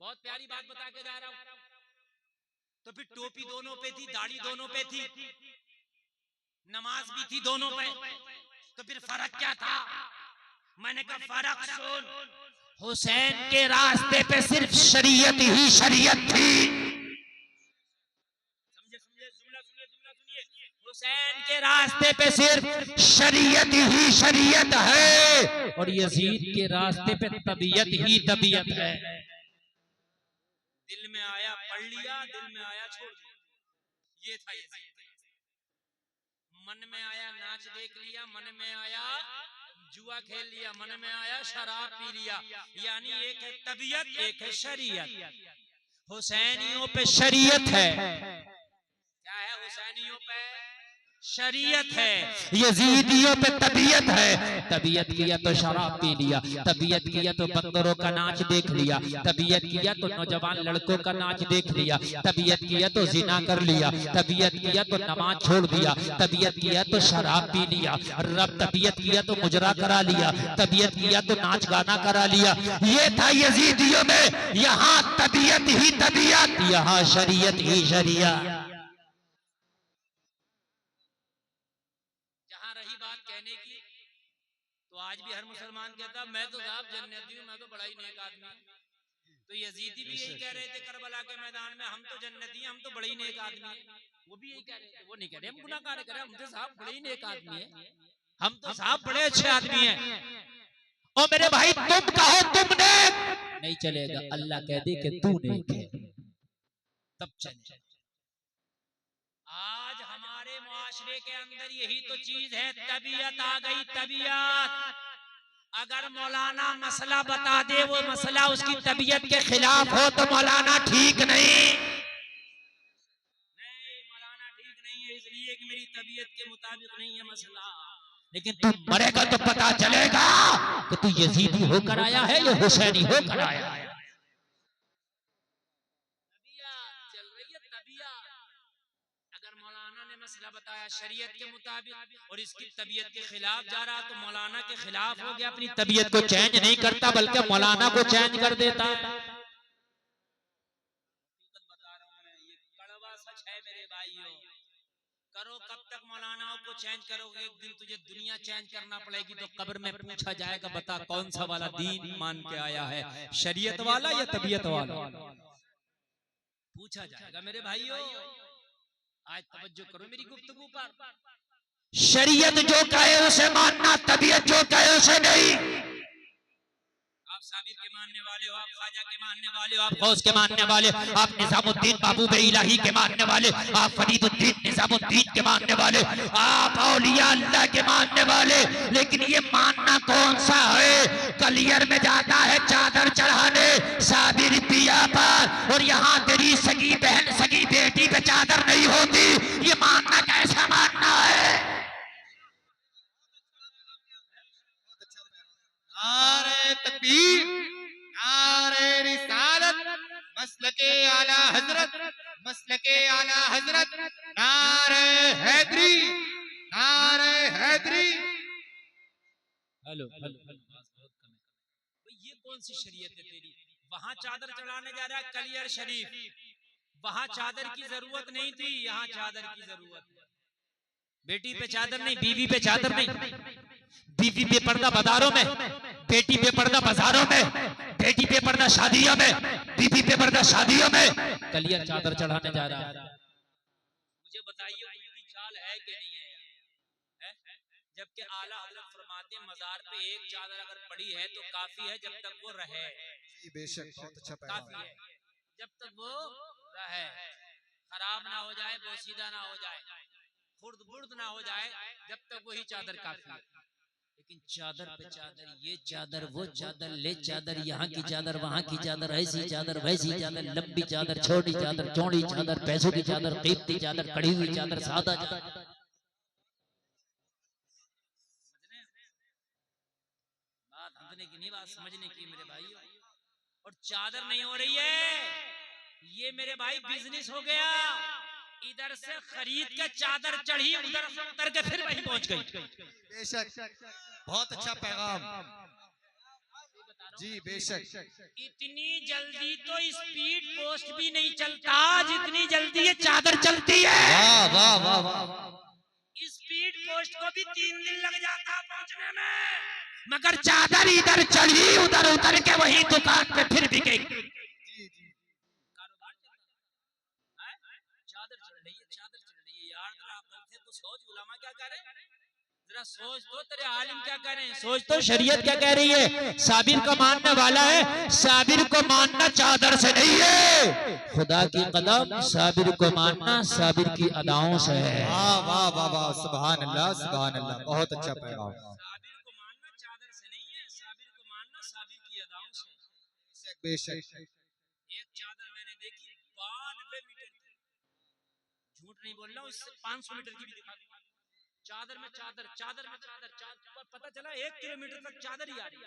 बहुत प्यारी बात बता के जा रहा हूं। तो फिर टोपी दोनों पे थी, दाढ़ी दोनों पे थी, नमाज भी थी दोनों पे, तो फिर फर्क क्या था? मैंने कहा फर्क सुन, हुसैन के रास्ते पे सिर्फ शरीयत ही शरीयत थी। समझे? जुमला सुनिए। हुसैन के रास्ते पे सिर्फ शरीयत ही शरीयत है, और यजीद के रास्ते पे तबीयत ही तबीयत है। दिल में आया पढ़ लिया, दिल में आया छोड़ दिया, ये था यजीद। मन में आया नाच देख लिया, मन में आया जुआ खेल लिया, मन में आया शराब पी लिया। यानी एक है तबीयत, एक है शरीयत। हुसैनियों पे शरीयत है। क्या है हुसैनियों पे? शरीयत है। यजीदियों पे तबीयत है, तबीयत किया तो शराब पी लिया, तबीयत किया तो बंदरों का नाच देख लिया, तबीयत किया तो नौजवान लड़कों का नाच देख लिया, तबीयत किया तो जिना कर लिया, तबीयत किया तो नमाज छोड़ दिया, तबीयत किया तो शराब पी लिया, रब तबीयत किया तो मुजरा करा लिया, तबीयत किया तो नाच गाना करा लिया। ये था यजीदियों में, यहाँ तबीयत ही तबीयत, यहाँ शरीयत ही शरीयत। रही बात कहने की, तो आज भी हर मुसलमान कहता मैं तो साहब जन्नती हूँ, मैं तो बड़ा ही नेक आदमी हूँ। तो यजीदी भी यही कह रहे थे करबला के मैदान में, हम तो जन्नती हैं, हम तो बड़े ही नेक आदमी हैं। वो भी यही कह रहे थे, वो नहीं कह रहे हम गुनाहगार कह रहे, हम तो साहब बड़े ही नेक आदमी हैं, हम तो साहब बड़े अच्छे आदमी हैं। ओ मेरे भाई तुम कहो तुम नेक नहीं चलेगा, अल्लाह कह दे कि तू नेक है तब चले। आज हमारे मुआशरे के अंदर यही तो चीज है, तबीयत आ गई, तबीयत। अगर मौलाना मसला बता दे, वो मसला उसकी तबीयत के खिलाफ हो तो मौलाना ठीक नहीं, मौलाना ठीक नहीं है, इसलिए कि मेरी तबीयत के मुताबिक नहीं है मसला। लेकिन तू मरेगा तो पता चलेगा कि तू यजीदी होकर आया है या हुसैनी होकर आया है। मसला बताया शरीयत के मुताबिक और इसकी तबीयत के खिलाफ जा रहा, तो मौलाना के खिलाफ हो गया, अपनी तबीयत को चेंज नहीं करता बल्कि मौलाना को चेंज कर देता। बता रहा हूं मैं, ये कड़वा सच है मेरे भाइयों। करो कब तक मौलानाओं को चेंज करोगे, एक दिन तुझे दुनिया चेंज करना पड़ेगी, तो कब्र में पूछा जाएगा बता कौन सा वाला दीन मान के आया है, शरीयत वाला या तबीयत वाला, पूछा जाएगा मेरे भाइयों। आज तवज्जो करो मेरी गुफ्तगू पर। शरीयत जो कहे उसे मानना, तबीयत जो कहे उसे नहीं। आप साबिर के मानने वाले हो, आप ख्वाजा के मानने वाले हो, आप गौस के मानने वाले, आप निजामुद्दीन महबूब इलाही के मानने वाले, आप फरीदुद्दीन निजामुद्दीन के मानने वाले, आप औलिया अल्लाह के मानने वाले, लेकिन ये मानना कौन सा है? कलियर में जाता है चादर चढ़ाने साबिर पिया पर, और यहाँ तेरी सगी बहन सगी बेटी पे चादर नहीं होती, ये मानना कैसा मानना है? नारे तकबीर, नारे रिसालत, मसलके आला हजरत, मसलके आला हजरत, नारे हैदरी, नारे हैदरी। हेलो ये कौन सी शरीयत है तेरी? वहां चादर चढ़ाने जा रहा है कलियर शरीफ, वहां चादर की जरूरत नहीं थी, यहाँ चादर की जरूरत है। बेटी पे चादर नहीं, बीवी पे चादर नहीं, बीवी बेपर्दा बाजारों में, बेटी बेपर्दा बाजारों में, बेटी बेपर्दा शादियों में, बीवी बेपर्दा शादियों में, कलियर चादर चढ़ाने जा रहा है। मुझे बताइए उल्टी चाल है कि नहीं है? जबकि आला हजरत फरमाते हैं मजार पे एक चादर अगर पड़ी है तो काफी है जब तक वो रहे। बेशक बहुत अच्छा काफी है जब तक वो रहे, खराब ना हो जाए, बोसीदा ना हो जाए, खुर्द बुर्द ना हो जाए, जब तक वही चादर काफी है। लेकिन चादर पे चादर, ये चादर वो चादर, ले चादर यहाँ की चादर वहाँ की चादर, ऐसी चादर वैसी चादर, लंबी चादर छोटी चादर चौड़ी चादर, पैसों की चादर कीमती चादर, कड़ी हुई चादर, सादा चादर। बात समझने की नहीं, बात समझने की मेरे भाई। और चादर नहीं हो रही है, ये मेरे भाई बिजनेस हो गया। इधर से खरीद के चादर चढ़ी, उधर से उतर के फिर वहीं पहुंच गई। बेशक बहुत अच्छा पैगाम जी, बेशक। इतनी जल्दी तो स्पीड पोस्ट भी नहीं चलता जितनी जल्दी ये चादर चलती है। वाह वाह वाह वाह। स्पीड पोस्ट को भी 3 दिन लग जाता पहुंचने में, मगर चादर इधर चढ़ी उधर उतर के वही दुकान पे फिर बिकेगी। चादर चढ़ रही है, चादर चढ़ रही है यार, जरा अकल से तो सोच, उलमा क्या कह रहे हैं, जरा सोच तो, तेरे आलिम क्या कह रहे हैं, सोच तो, शरीयत क्या कह रही है? साबिर को मानने वाला है, साबिर को मानना चादर से नहीं है, खुदा की कदम साबिर को मानना साबिर की अदाओं से है। वाह वाह वाह वाह, सुभान अल्लाह सुभान अल्लाह, बहुत अच्छा पैगाम। साबिर को मानना चादर से नहीं है, साबिर को मानना साबिर की अदाओं से। बेशक। एक चादर मैंने देखी 92 मीटर की, झूठ नहीं बोल रहा हूँ, इससे 500 मीटर की भी दिखा दूंगा। चादर में चादर, चादर में चादर, चादर पता चला 1 किलोमीटर तक चादर ही आ रही है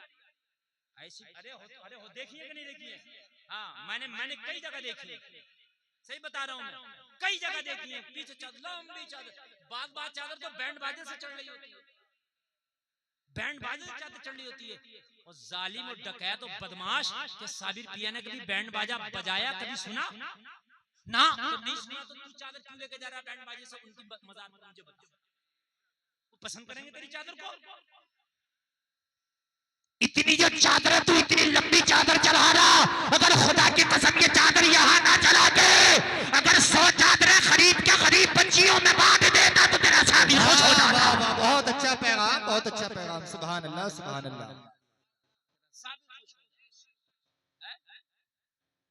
ऐसी। अरे हो देखिए कि नहीं देखिए? हाँ, मैंने कई जगह देखी है, सही बता रहा हूँ मैं, कई जगह देखी है। पीछे चादर, लंबी चादर, बात चादर तो बैंड बाजे से चढ़ रही होती है, बैंड बाजे से चादर चढ़ रही होती है। और जालिम और डकैत और बदमाश के साबिर पिया ने कभी बैंड बाजा बजाया, कभी सुना ना? तो नहीं सुना तो तू चादर क्यों लेके जा रहा है बैंड बाजे से उनकी मजाक में? मुझे बता, वो पसंद करेंगे तेरी चादर को? इतनी जो चादर है, तू इतनी लंबी चादर चढ़ा रहा, अगर खुदा की कसम ये चादर यहाँ ना चलाते, अगर 100 चादरें खरीद के गरीब बच्चियों में बांट देता तो तेरा शादी खुश हो जाता। बहुत अच्छा पैगाम, बहुत अच्छा पैगाम। सुभान अल्लाह, सुभान अल्लाह।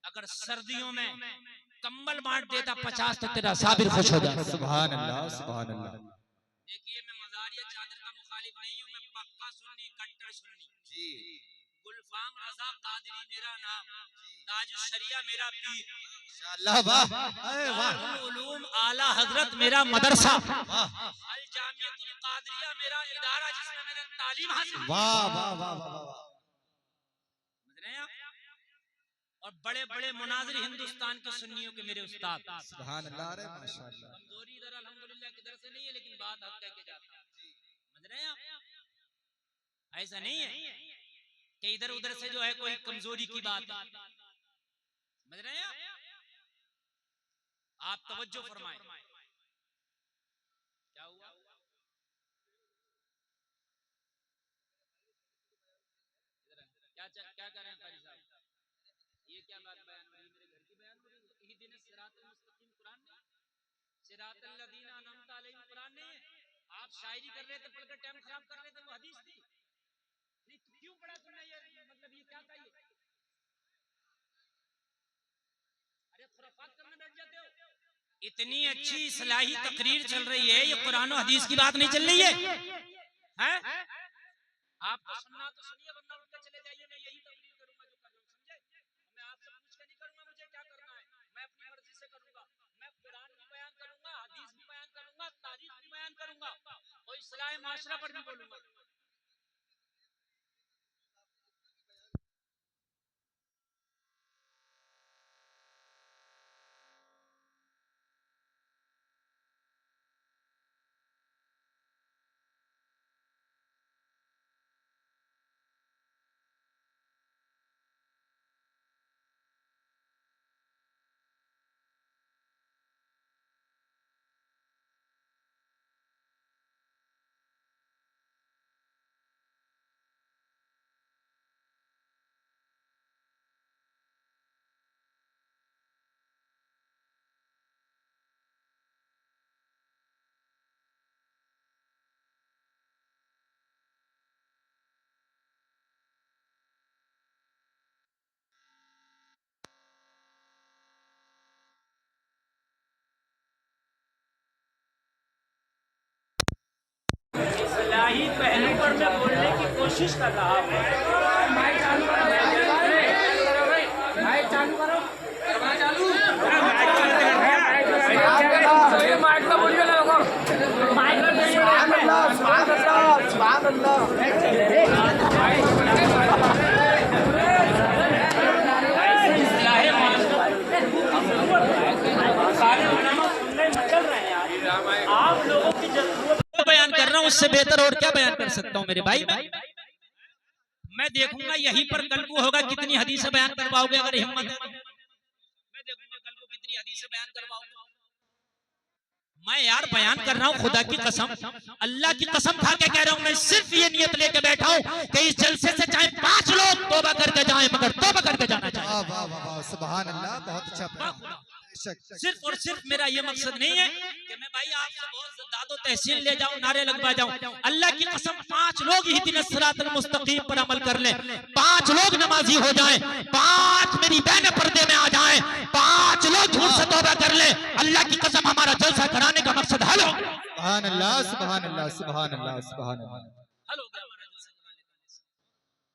अगर सर्दियों में कंबल बांट देता 50 तो तेरा साबिर खुश हो जाता। सुभान अल्लाह, सुभान अल्लाह। देखिए, मैं मजारिया चादर का मुखालिफ नहीं हूँ, मैं पक्का सुन्नी, कट्टर सुन्नी जी। गुलफाम रजा कादरी मेरा नाम, ताजुश शरिया मेरा पीर, इंशाअल्लाह। वाह, उलूम आला हजरत मेरा मदरसा, अल जामियतुल कादरिया मेरा इदारा जिसमें मैंने तालीम हासिल। वाह वाह वाह वाह। समझ रहे हैं आप? और बड़े बड़े मुनाजिर हिंदुस्तान के सुन्नियों के मेरे उस्ताद। सुभान अल्लाह। अरे माशाअल्लाह। कमजोरी इधर अल्हम्दुलिल्लाह किधर से नहीं है, लेकिन बात हक कह के जाता है। समझ रहे हैं आप? ऐसा नहीं है कि इधर उधर से जो है कोई कमजोरी की बात है। समझ रहे हैं आप तवज्जो फरमाएं। क्या हुआ? क्या कर रहे हैं कारी साहब? ये क्या बात बयान हो रही है? मेरे घर की बयान हो रही है? यही दिन सिरातुल मुस्तकीम कुरान नहीं, सिरातल लदीना अनअमता अलैहिम कुरान नहीं है? आप शायरी कर रहे थे, पढ़कर टाइम खराब कर रहे थे, वो हदीस थी नहीं? तो क्यों पढ़ा तुमने? ये मतलब ये क्या था? ये अरे खुराफात करने बैठ जाते हो। इतनी अच्छी इस्लाही तकरीर चल रही है, ये कुरान और हदीस की बात नहीं चल रही है, हैं? आपको सुनना तो सुनिए, वरना उठ के चले जाइए। मैं यही तकरीर करूंगा जो कर रहा हूं, समझे? मैं आपसे पूछ के नहीं करूंगा मुझे क्या करना है, मैं अपनी मर्जी से करूंगा। मैं कुरान भी बयान करूंगा, हदीस भी बयान करूंगा, तारीख भी बयान करूंगा, और इस्लाही माशरा पर भी बोलूंगा। इस्लाही पहलू पर मैं बोलने की कोशिश कर रहा हूँ। माइक चालू करो, माइक चालू करो, माइक का बोलिए ना लोगों, माइक का बोलिए। आप लोगों की जरूरत बयान कर रहा हूँ, उससे बेहतर और क्या बयान कर सकता हूँ मेरे भाई? मैं देखूंगा यहीं पर कल को होगा कितनी हदीसें बयान करवाओगे, अगर हिम्मत है। मैं देखूंगा कल को कितनी हदीसें बयान करवाओगे। मैं यार बयान कर रहा हूँ खुदा की कसम, अल्लाह की कसम खा के कह रहा हूँ, मैं सिर्फ ये नियत लेके बैठा हूँ कि इस जलसे से चाहे 5 लोग तौबा करके जाएं, मगर तौबा करके जाना चाहिए। वाह वाह वाह, सुभान अल्लाह। बहुत अच्छा पैगाम। सिर्फ और सिर्फ मेरा ये मकसद नहीं है कि मैं भाई आपसे बहुत दादो तहसीन ले जाऊं, नारे लगवा जाऊं। अल्लाह की कसम 5 लोग ही दिन सिरातल मुस्तकीम पर अमल कर लें, 5 लोग नमाजी हो जाएं, 5 मेरी बहनें पर्दे में आ जाएं, 5 लोग झूठ से तौबा कर लें, अल्लाह की कसम हमारा जलसा कराने का मकसद हल हो गया। सुभान अल्लाह, सुभान अल्लाह, सुभान अल्लाह, सुभान अल्लाह। हल हो गया हमारा जलसा कराने का मकसद,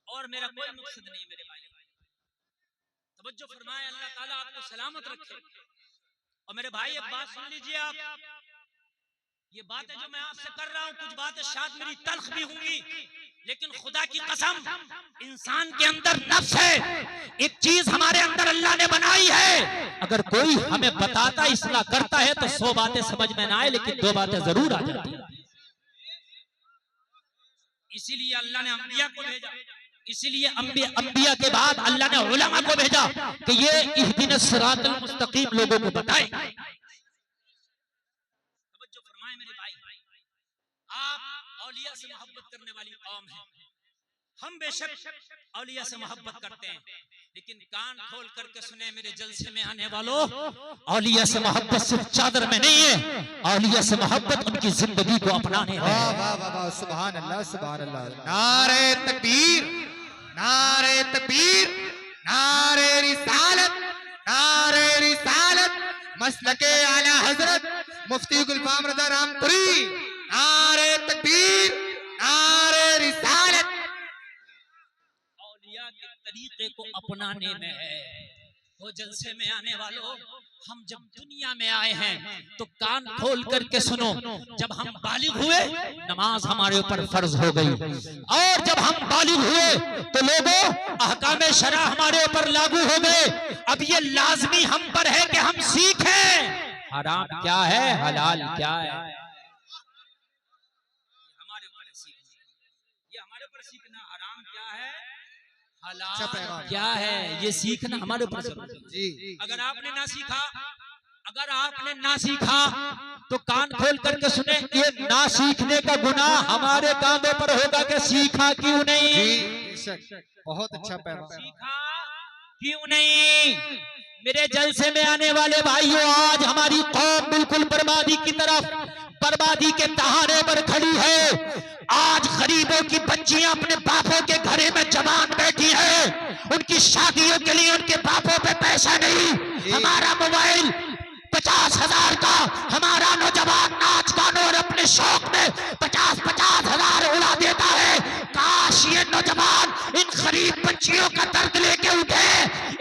और मेरा कोई मकसद नहीं मेरे भाई। तवज्जो फरमाए, अल्लाह ताला आपको सलामत रखे। और मेरे भाई एक बात सुन लीजिए आप, ये बातें जो मैं आपसे कर रहा हूँ, कुछ बातें शायद मेरी तल्ख भी होंगी, लेकिन खुदा की कसम इंसान के अंदर नफ्स है, एक चीज हमारे अंदर अल्लाह ने बनाई है। अगर कोई हमें बताता इस्लाह करता है तो 100 बातें समझ में ना आए, लेकिन 2 बातें जरूर आ जाती है। इसीलिए अल्लाह ने अंबिया को भेजा, इसीलिए अंबिया के बाद अल्लाह ने उलमा को भेजा कि ये इहदिनस सिरातल मुस्तकीम लोगों को बताए। तवज्जो फरमाए मेरे भाई, आप औलिया से मोहब्बत करने वाली कौम है, हम बेशक औलिया से मोहब्बत करते हैं, लेकिन कान खोल करके सुने मेरे जलसे में आने वालों, औलिया से मोहब्बत सिर्फ चादर में नहीं है, औलिया से मोहब्बत उनकी जिंदगी को अपनाने है। वाह वाह वाह वाह, सुभान अल्लाह सुभान अल्लाह। नारे तकबीर, नारे तकबीर, नारे रिसालत, नारे रिसालत, मसलके आला हजरत मुफ्ती गुलफाम रज़ा रामपुरी। नारे तकबीर, नारे रिसालत। औलिया के तरीके को अपनाने में है। वो जलसे में आने वालों, हम जब दुनिया में आए हैं तो कान खोल करके सुनो, जब हम बालिग हुए नमाज हमारे ऊपर फर्ज हो गई, और जब हम बालिग हुए तो लोगों अहकाम शरा हमारे ऊपर लागू हो गए। अब ये लाजमी हम पर है कि हम सीखें हराम क्या है, हलाल क्या है। हमारे ऊपर सीखना, ये हमारे ऊपर सीखना, हराम क्या है, अच्छा हलाल पैगाम। क्या है, ये सीखना हमारे ऊपर जरूरी है। जी अगर आपने ना सीखा, अगर आपने ना ना सीखा तो कान खोल करके सुने, ये ना सीखने का गुनाह हमारे कांधों पर होगा कि सीखा क्यों जी नहीं, बेशक, बहुत अच्छा पैगाम। सीखा क्यों नहीं। मेरे जलसे में आने वाले भाइयों, आज हमारी कौम बिल्कुल बर्बादी की तरफ, बर्बादी के तहारे पर खड़ी है। आज गरीबों की बच्चियां अपने बापों के घरे में जवान बैठी है, उनकी शादियों के लिए उनके बापों पे पैसा नहीं। हमारा मोबाइल 50,000 का, हमारा नौजवान नाच गानों और अपने शौक में 50-50 हजार उड़ा देता है। काश ये नौजवान इन गरीब बच्चियों का दर्द लेके उठे,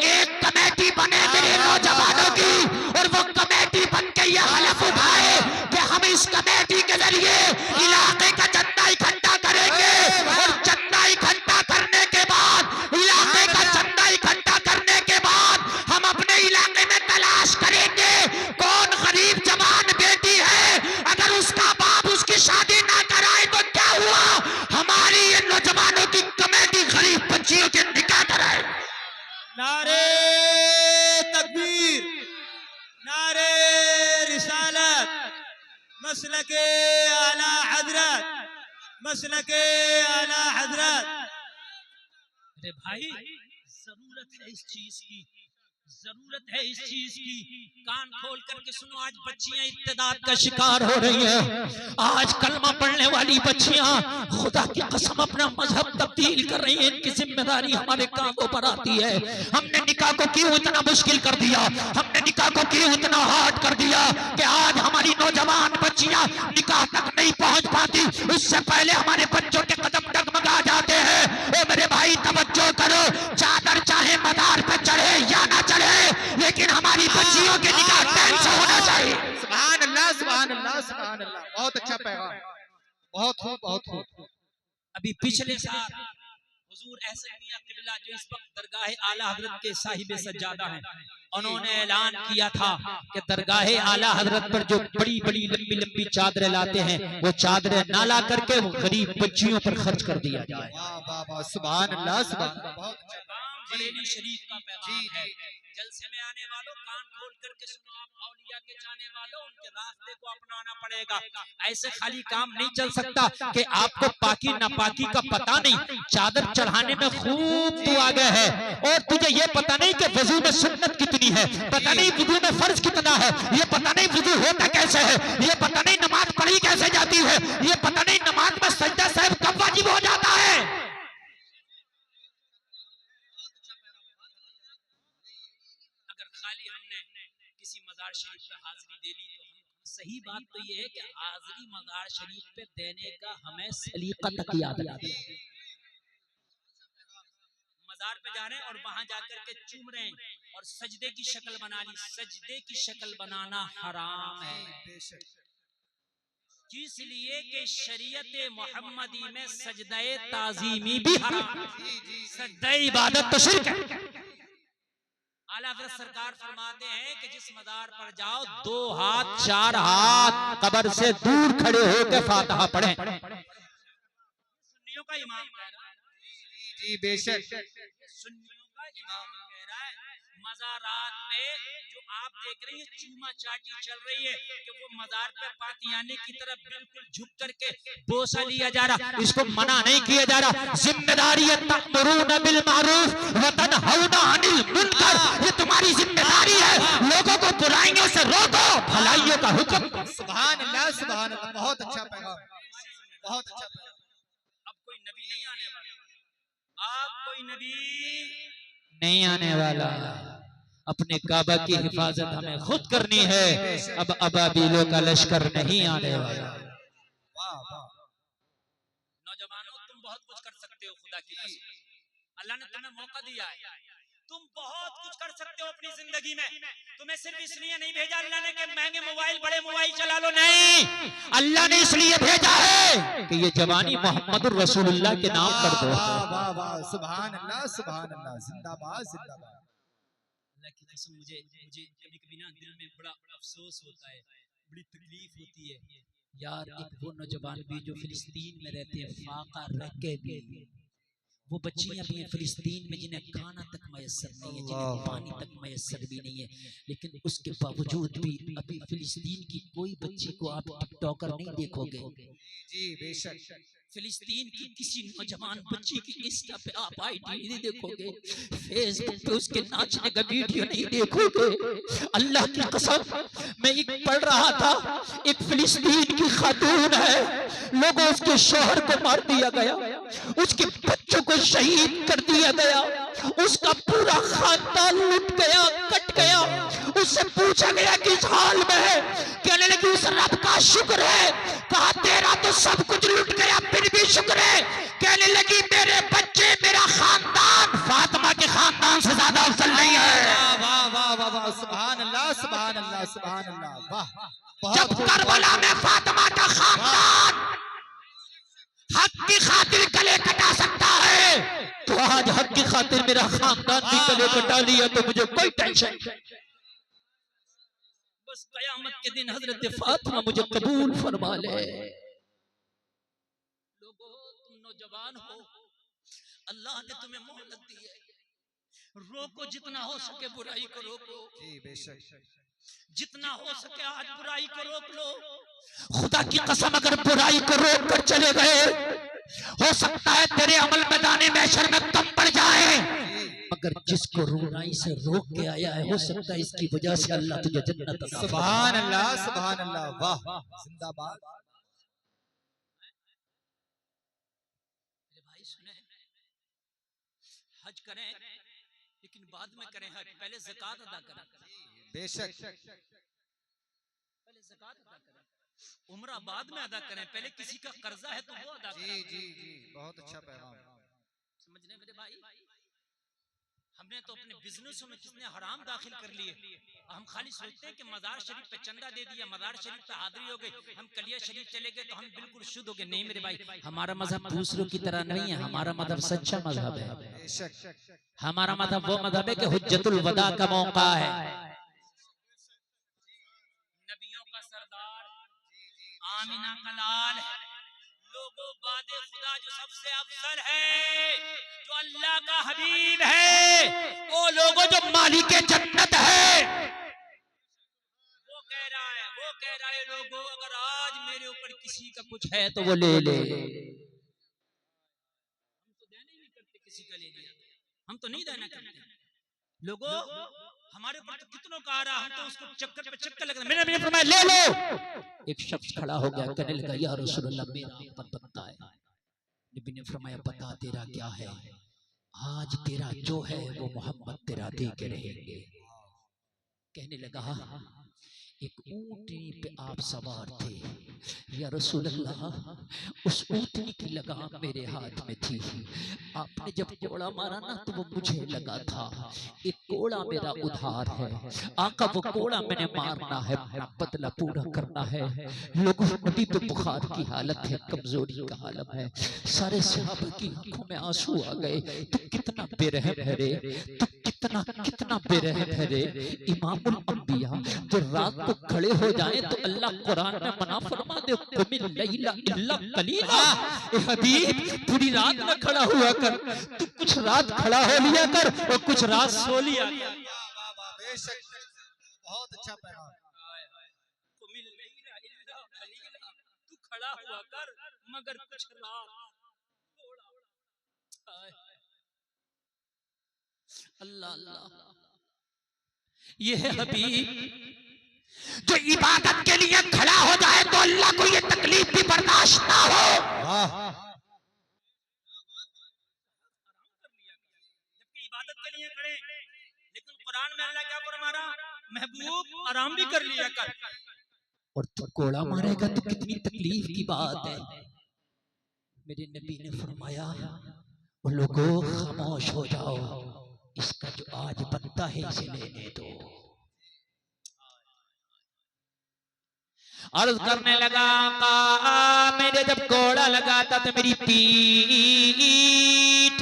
एक कमेटी बने मेरे नौजवानों की, और वो कमेटी बन के ये हलफ उठाए कि हम इस कमेटी के जरिए इलाके का चंदा इकट्ठा करेंगे, और चंदा इकट्ठा करने के बाद, इलाके का चंदा इकट्ठा करने के बाद हम अपने इलाके में तलाश करेंगे कौन गरीब जवान बेटी है, अगर उसका बाप उसकी शादी ना कराए तो क्या हुआ, हमारी ये नौजवानों की कमेटी गरीब बच्चियों के निकाह कराए। नारे तकबीर, नारे रिसालत, मसलके आला हजरत, मसलके आला हजरत। अरे भाई, जरूरत है इस चीज की, जरूरत है इस चीज की। कान खोल करके सुनो, आज बच्चियां इत्तेदाद का शिकार हो रही हैं। आज कलमा पढ़ने वाली बच्चियां खुदा की कसम अपना मजहब तब्दील कर रही हैं। इनकी जिम्मेदारी हमारे कांधों पर आती है। हमने निकाह को क्यों इतना मुश्किल कर दिया, हमने निकाह को क्यों इतना हार्ड कर दिया कि आज हमारी नौजवान बच्चियां निकाह तक नहीं पहुंच पाती, उससे पहले हमारे बच्चों के कदम डगमगा जाते हैं। ए मेरे भाई तवज्जो करो, चादर चाहे मदार पे चढ़े या ना चढ़े, लेकिन हमारी बच्चियों के निकाह टाइम से होना चाहिए। सुभान अल्लाह सुभान अल्लाह सुभान अल्लाह, बहुत अच्छा पैगाम, बहुत खूब बहुत खूब। अभी पिछले साल हुजूर एहसन मियां किबला, जो इस वक्त दरगाह आला हजरत के साहिब सज्जादा हैं, उन्होंने ऐलान किया था कि दरगाह आला हजरत पर जो बड़ी बड़ी लंबी लंबी चादरें लाते हैं, वो चादरें ना ला करके वो गरीब बच्चियों पर खर्च कर दिया जाए। वाह वाह वाह, सुभान अल्लाह सुभान अल्लाह, बहुत अच्छा। पैगाम बरेली शरीफ का पैगाम है। जलसे में आने वालों, कान खोल करके सुनो, आप औलिया के जाने वालों, उनके रास्ते को अपनाना पड़ेगा। ऐसे खाली काम नहीं चल सकता कि आपको पाकी नापाकी का पता नहीं, चादर चढ़ाने में खूब तू आगे है, और तुझे ये पता नहीं कि वजू में सुन्नत कितनी है, पता नहीं वजू में फर्ज कितना है, ये पता नहीं वजू होता कैसे है, ये पता नहीं नमाज पढ़ी कैसे जाती है, ये पता नहीं नमाज में सजदा साहब कब वाजिब हो जाता है। खाली हमने किसी मजार शरीफ पे हाजिरी दे ली तो हम, सही बात तो ये है कि हाजिरी मजार शरीफ पे देने का हमें सलीका तक याद आ गया। मजार पे जा रहे हैं और वहां जाकर के चूम रहे हैं और सजदे की शक्ल बना ली, सजदे की शक्ल बनाना हराम है। इसलिए कि शरीयत मोहम्मदी में सजदे ताजीमी भी हराम, सजदे इबादत तो शिर्क है। आला हज़रत सरकार फरमाते हैं कि जिस मज़ार पर जाओ 2 हाथ 4 हाथ कब्र से दूर खड़े होकर फातिहा पढ़ें। सुन्नियों का इमाम कह रहा है, जी बेशक, सुन्नियों का इमाम कह रहा है मज़ारात पे जो आप देख रही हैं चूमा चाटी चल रही है कि वो मज़ार पे पातियाने की तरफ बिल्कुल झुक करके बोसा लिया जा रहा, इसको मना नहीं किया जा रहा। जिम्मेदारी है तअमुरूना बिल मारूफ व तनहौना अनिल मुनकर, ये तुम्हारी जिम्मेदारी है, लोगों को बुराइयों से रोको, भलाइयों का हुक्म करो। सुभान अल्लाह, सुभान अल्लाह, बहुत अच्छा पैगाम, बहुत अच्छा पैगाम। अब कोई नबी नहीं आने वाला, अब कोई नबी नहीं आने वाला। अपने काबा की हिफाजत हमें खुद करनी है। अब अबाबीलों का लश्कर नहीं आने वाला। वाह वाह, नौजवानों तुम बहुत कुछ कर सकते हो, खुदा की कसम अल्लाह ने तुम्हें मौका दिया है, तुम बहुत कुछ कर सकते हो अपनी जिंदगी में। तुम्हें सिर्फ इसलिए नहीं भेजा अल्लाह ने कि महंगे मोबाइल बड़े मोबाइल चला लो, नहीं, अल्लाह ने इसलिए भेजा है कि ये जवानी मोहम्मद रसूलुल्लाह के नाम कर दो। वाह वाह वाह, सुभान अल्लाह, सुभान अल्लाह, जिंदाबाद जिंदाबाद। अल्लाह की कसम मुझे कभी कभी ना दिल में बड़ा अफसोस होता है, बड़ी तकलीफ होती है यार, एक वो नौजवान भी जो फिलिस्तीन में रहते हैं, फाका रह के भी, वो बच्चियां भी हैं फिलिस्तीन में जिन्हें खाना तक मैसर नहीं है, जिन्हें पानी तक मैसर भी नहीं है, लेकिन उसके बावजूद भी अभी फिलिस्तीन की कोई बच्ची को आप टिकटॉकर नहीं देखोगे। जी बेशक, फिलिस्तीन की किसी नौजवान बच्ची की इंस्टा पे आप आईडी नहीं देखोगे, फेसबुक पे उसके नाचने का वीडियो नहीं देखोगे। अल्लाह की कसम, मैं एक पढ़ रहा था, एक फिलिस्तीन की खातून है, लोगों उसके शोहर को मार दिया गया, उसके बच्चों को शहीद कर दिया गया, उसका पूरा खानदान लुट गया, कट गया। उससे पूछा गया किस हाल में है, कहने लगी उस रब का शुक्र है। कहा तेरा तो सब कुछ लुट गया फिर भी शुक्र है। कहने लगी मेरे बच्चे, मेरा खानदान फातिमा के खानदान से ज्यादा अफजल नहीं है। वाह वाह वाह वाह, सुभान अल्लाह, सुभान अल्लाह, सुभान अल्लाह, वाह। जब करबला में फातिमा का खानदान हक की खातिर गले कटा सकता है, तो आज हक की खातिर मेरा खानदान भी गले कटा लिया तो मुझे कोई टेंशन नहीं। बस कयामत के दिन हजरत फातिमा मुझे कबूल फरमा ले। लोगों, तुम नौजवान हो, अल्लाह ने तुम्हें मोहलत दी है, रोको जितना हो सके बुराई को रोको। जी बेशक, जितना हो सके आज बुराई को रोक लो। खुदा की कसम, अगर बुराई को रोक कर चले गए, हो सकता है तेरे अमल मैदाने महशर में कम पड़ जाए, मगर जिसको रुनाई से रोक के आया है, हो सकता है इसकी वजह से अल्लाह तुझे जन्नत अता फरमाए। सुभान अल्लाह, सुभान अल्लाह, वाह, जिंदाबाद। मेरे भाई सुने, हज करें लेकिन बाद में करें हज, पहले ज़कात अदा करें। बेशक, पहले ज़कात अदा करें, उम्रा बाद में अदा करें, पहले किसी का कर्जा है तो वो अदा जी करें। जी जी, बहुत अच्छा पैगाम। समझ रहे मेरे भाई, हमने तो अपने बिजनेसों में कितने हराम दाखिल कर लिए। हम खाली सोचते हैं कि मज़ार शरीफ पे चंदा दे दिया, मज़ार शरीफ पे हाजिरी हो गई, हम कलिया शरीफ चले गए तो हम बिल्कुल शुद्ध हो गए। नहीं मेरे भाई, हमारा मजहब दूसरों की तरह नहीं है, हमारा मजहब सच्चा मजहब है। बेशक, हमारा मजहब वो मजहब है कि हुज्जतुल वदा का मौका है। नबियों का सरदार, आमिना का लाल है, लोगों वादे खुदा जो सबसे अफजल है, जो अल्लाह का हबीब है, वो लोगों जो मालिक जन्नत है, वो कह रहा है लोगों, अगर आज मेरे ऊपर किसी का कुछ है तो वो ले ले। हम तो देना ही नहीं करते, किसी का ले लिया हम तो नहीं देना करते। लोगों, हमारे ऊपर तो कितनों का आ रहा, हम तो उसको चक्कर पे चक्कर लग रहा। मेरे नबी ने फरमाया ले लो। एक शख्स खड़ा हो गया, कहने लगा या रसूलल्लाह मेरा ऊपर पता है। नबी ने फरमाया पता तेरा क्या है? आज तेरा जो है वो मोहम्मद तेरा दे के रहेंगे। कहने लगा एक ऊंटनी पे आप सवार थे, या रसूल अल्लाह, उस ऊंटनी की लगाम मेरे हाथ में थी। आपने जब कोड़ा मारा ना तो वो मुझे लगा था एक कोड़ा मेरा उधार है, आका वो कोड़ा मैंने मारना है, बदला पूरा करना है। लोगों नबी पे बुखार की हालत है, कमजोरी का आलम है, सारे सहाबा की आंखों में आंसू आ गए। तो कितना बेरहम है रे, तो कितना कितना बेरहम है रे। इमामुल अंबिया जो रात को खड़े हो जाए तो अल्लाह कुरान में मना फरमा दे, कुमिल लैला इल्ला कलीला। ए हबीब, पूरी रात न खड़ा हुआ कर, तू कुछ रात खड़ा हो लिया कर और कुछ रात सो लिया कर। बेशक, बहुत अच्छा पैगाम। कुमिल लैला इल्ला कलीला, तू खड़ा हुआ कर मगर कुछ रात थोड़ा। अल्लाह अल्लाह, ये है हबीब जो इबादत के लिए खड़ा हो जाए तो अल्लाह को ये तकलीफ भी बर्दाश्त ना हो। जबकि इबादत के लिए खड़े, लेकिन कुरान में अल्लाह क्या फरमा रहा, महबूब आराम भी कर लिया कर। और तू कोड़ा मारेगा तो कितनी तकलीफ की बात है। मेरे नबी ने फरमाया, वो लोगों खामोश हो जाओ, इसका जो आज बनता है इसे लेने दो। अर्ज करने लगा, आका मेरे जब कोड़ा लगा था तो मेरी पीठ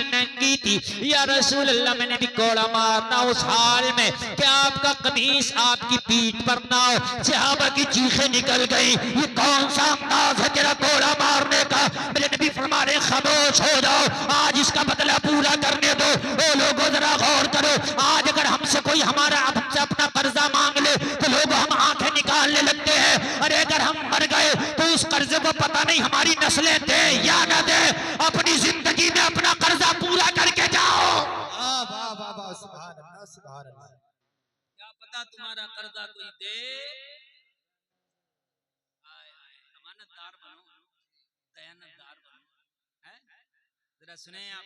नंगी थी, या रसूल अल्लाह मैंने भी कोड़ा मारना उस हाल में कि आपका कमीज आपकी पीठ पर ना हो। सहाबा की चीखें निकल गई, ये कौन सा अंदाज है तेरा कोड़ा मारने का। मेरे नबी फरमा रहे, खामोश हो जाओ, आज इसका बदला पूरा करने दो। ओ लोगों जरा गौर करो, आज अगर हमसे कोई हमसे अपना कर्जा मांग ले तो लोग हम आंखें निकालने लगते हैं। अरे अगर हम मर गए तो उस कर्जे को पता नहीं हमारी नस्लें दे या न दे, अपनी जिंदगी में अपना कर्जा पूरा करके जाओ। वाह वाह वाह वाह, सुभान अल्लाह सुभान अल्लाह। क्या पता तुम्हारा कर्जा कोई दे। अमानतदार बनो, दयानतदार बनो। जरा सुने आप,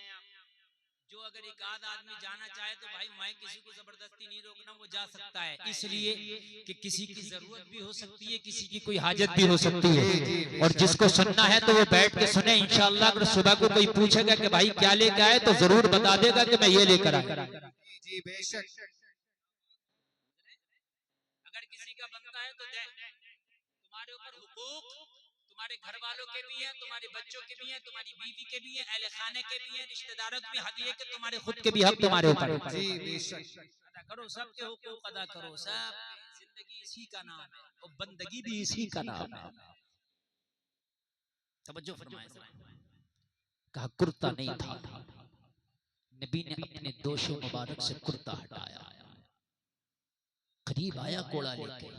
जो अगर एक आध आदमी जाना चाहे तो भाई मैं किसी को जबरदस्ती नहीं रोकना, वो जा सकता है, इसलिए कि किसी की जरूरत भी हो सकती है, किसी की कोई हाजत भी हो सकती है। और जिसको सुनना है तो वो बैठ के सुने, इंशाअल्लाह। अगर सुबह को कोई पूछेगा कि भाई क्या लेकर आए तो जरूर बता देगा कि मैं ये लेकर आया। जी बेशक। अगर किसी का बनता है तो दे, तुम्हारे ऊपर हुकूक तुम्हारे घर वालों के भी हैं, तुम्हारे बच्चों के भी हैं, तुम्हारी बीवी के भी हैं, अहले खाने के भी हैं, रिश्तेदारों के भी हक है कि तुम्हारे खुद के भी हक तुम्हारे ऊपर। जी बेशक। अदा करो, सबके हुकूक अदा करो। सब जिंदगी इसी का नाम है और बंदगी भी इसी का नाम है। तवज्जो फरमाएं। कहा कुर्ता नहीं था, नबी ने अपने दोषों मुबारक से कुर्ता हटाया, करीब आया कोड़ा लेके।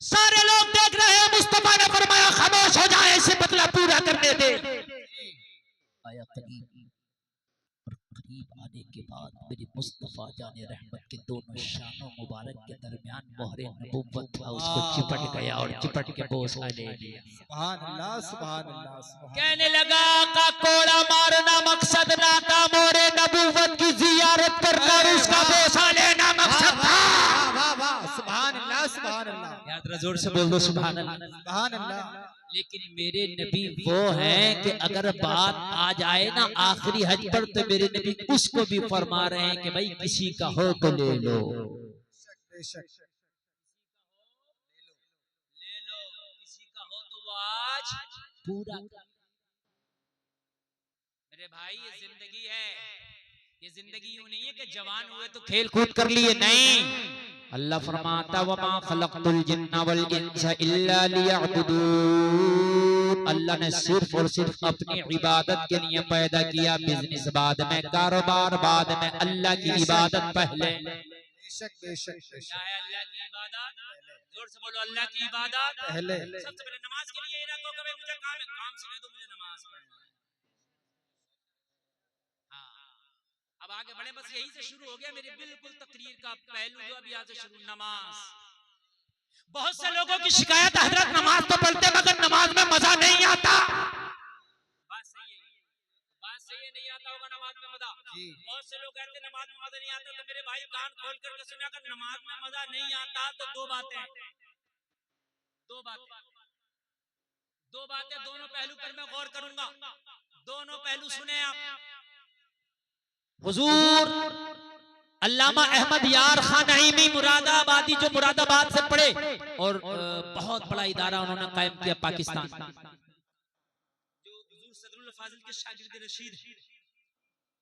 सारे लोग देख रहे हैं, मुस्तफा ने फरमाया खामोश हो जाए, इसे बदला पूरा करने दे। आया करीब, और करीब आने के बाद मेरे मुस्तफा जाने रहमत के दोनों शानों मुबारक के दरमियान मोहरे नबुव्वत था, उसको चिपट गया और चिपट के बोसा ले लिया। सुभान अल्लाह सुभान अल्लाह सुभान। कहने लगा का कोड़ा मारना मकसद ना था, मोहरे नबुव्वत की जियारत करना और उसका बोसा लेना मकसद था। वाह वाह, सुभान अल्लाह सुभान अल्लाह। याद रहा, जोर से बोल दो सुभान अल्लाह। सुभान अल्लाह। लेकिन मेरे नबी वो हैं कि अगर बात आ जाए ना आखिरी हज पर तो मेरे नबी उसको भी फरमा रहे हैं कि भाई किसी का हो तो ले लो, बेशक ले लो, किसी का हो तो वो आज पूरा। मेरे भाई ये जिंदगी है, ये जिंदगी यूं नहीं है कि जवान हुए तो खेल कूद कर लिए, नहीं। अल्लाह फरमाता वमा खलक़तुल जिन्ना वल इंसा इल्ला लियअबुदून। अल्लाह ने सिर्फ और सिर्फ अपनी इबादत के लिए पैदा किया। बिजनेस बाद में, कारोबार बाद में, अल्लाह की इबादत पहले। बेशक बेशक बेशक। क्या है अल्लाह की इबादत? जोर से बोलो, अल्लाह की इबादत पहले। सबसे पहले नमाज के लिए ये रखो कि भाई मुझे काम है, काम से दे दो, मुझे नमाज पढ़ना है। अब आगे बढ़े, बस यही से शुरू हो गया मेरी बिल्कुल तकरीर का पहलू, जो अभी यहाँ से शुरू, नमाज। बहुत से लोगों की शिकायत, हजरत नमाज तो पढ़ते मगर नमाज में मजा नहीं आता। बात सही है, बात सही है, नहीं आता होगा नमाज में मजा। जी। बहुत से लोग कहते हैं नमाज में मजा नहीं आता, तो मेरे भाई कान खोल करके सुना, अगर नमाज में मजा नहीं आता तो दो बातें, दोनों पहलू पर मैं गौर करूंगा। दोनों पहलू सुने आप। हुजूर अल्लामा अहमद यार खान नईमी मुरादाबादी, जो मुरादाबाद से पढ़े और बहुत बड़ा इदारा उन्होंने कायम किया पाकिस्तान, जो हुजूर सदरुल फाजिल के शागिर्द रशीद,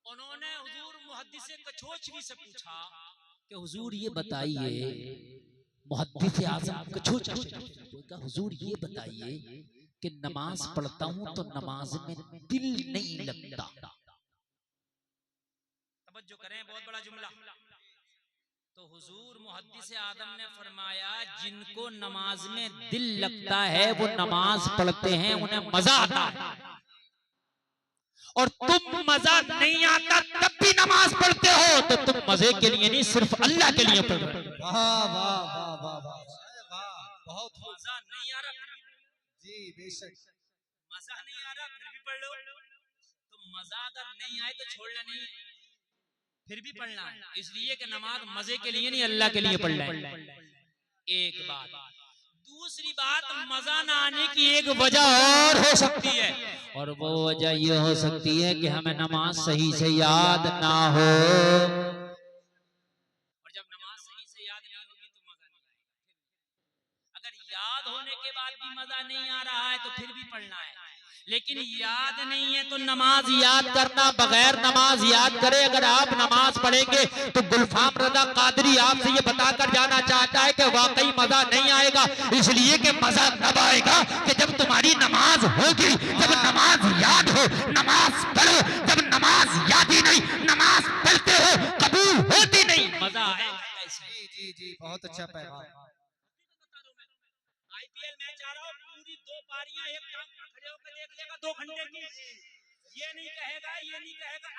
उन्होंने हुजूर मुहद्दिस कछोचवी से पूछा कि हुजूर ये बताइए, मुहद्दिस आज़म कछोचवी का हुजूर ये बताइए कि नमाज पढ़ता हूं तो नमाज में दिल नहीं लगता। तवज्जो करें, बहुत बड़ा जुमला। तो हुजूर मुहद्दिस आदम ने फरमाया, जिनको नमाज में दिल लगता है वो नमाज पढ़ते हैं, उन्हें मजा आता है, और तुम मजा नहीं आता तब भी नमाज पढ़ते हो, तो तुम मजे के लिए नहीं, सिर्फ अल्लाह के लिए पढ़ रहे हो। वाह वाह वाह वाह वाह वाह, बहुत मजा नहीं आ रहा जी, बेशक। मजा नहीं आ रहा फिर भी पढ़ लो, तो मजा अगर नहीं आए तो छोड़ना नहीं, फिर भी पढ़ना है, इसलिए कि नमाज मजे के लिए नहीं, अल्लाह के लिए पढ़ना है। एक बात। दूसरी बात, मजा ना आने की एक वजह और हो सकती है, और वो वजह ये हो सकती है कि हमें नमाज सही से याद ना हो, और जब नमाज सही से याद नहीं होगी तो मजा नहीं आएगा। अगर याद होने के बाद भी मजा नहीं आ रहा है तो फिर भी पढ़ना है, लेकिन याद नहीं है तो नमाज याद करना, बगैर नमाज याद करे अगर आप नमाज पढ़ेंगे तो गुलफाम रजा कादरी आपसे ये बताकर जाना चाहता है कि वाकई मजा नहीं आएगा, इसलिए कि मजा तब आएगा कि जब तुम्हारी नमाज होगी, जब नमाज याद हो, नमाज पढ़ो, जब नमाज याद ही नहीं, नमाज पढ़ते हो, कबूल होती नहीं, मजा आएगा कैसे? जी जी जी, बहुत अच्छा पैगाम। आईपीएल मैच आ रहा हो, पूरी दो पारियां एक टांग पर खड़े होकर देख लेगा 2 घंटे की, ये नहीं कहेगा,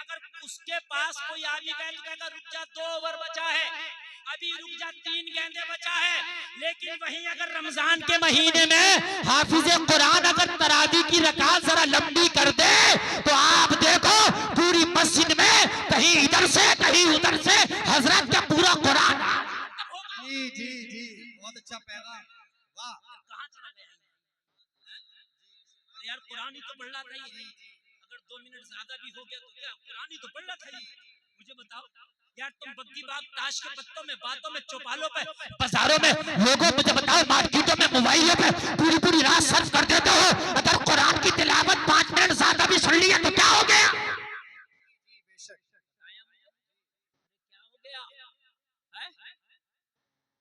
अगर उसके पास कोई आ भी गए तो कहेगा रुक जा, 2 ओवर बचा है, अभी रुक जा, 3 गेंदें बचा है। लेकिन वहीं अगर रमजान के महीने में हाफिज कुरान अगर तरावी की रकात जरा लंबी कर दे तो आप देखो पूरी मस्जिद में कहीं इधर से कहीं उधर से हजरत का पूरा कुरान। जी जी जी, बहुत अच्छा पैगाम। वाह, कहाँ चला गया यार, कुरान ही तो पढ़ना था ये, अगर 2 मिनट ज्यादा भी हो गया तो क्या, कुरान ही तो पढ़ना था ये। मुझे बताओ यार, तुम बग्गी बाग ताश के पत्तों में, बातों में, चौपालों पे, बाजारों में, लोगों मुझे बताओ मार्केटों में, मोबाइलों पे पूरी रात सर्फ कर देते हो, अगर कुरान की तिलावत 5 मिनट ज्यादा भी सुन लिया तो क्या हो गया? क्या हो गया?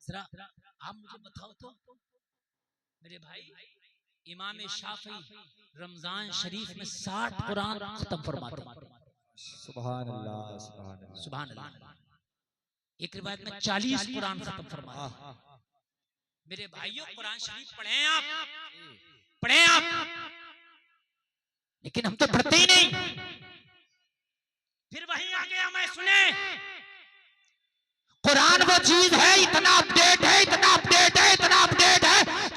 जरा आप मुझे बताओ तो मेरे भाई, इमाम शाफी रमजान शरीफ में 60 कुरान खत्म फरमाते हैं। सुभान अल्लाह, सुभान अल्लाह, सुभान अल्लाह। एक रिवायत में 40 कुरान खत्म फरमाते हैं। मेरे भाइयों, कुरान शरीफ पढ़ें आप, लेकिन हम तो पढ़ते ही नहीं। फिर वहीं आ गया, मैं सुने कुरान वो चीज है, इतना अपडेट है,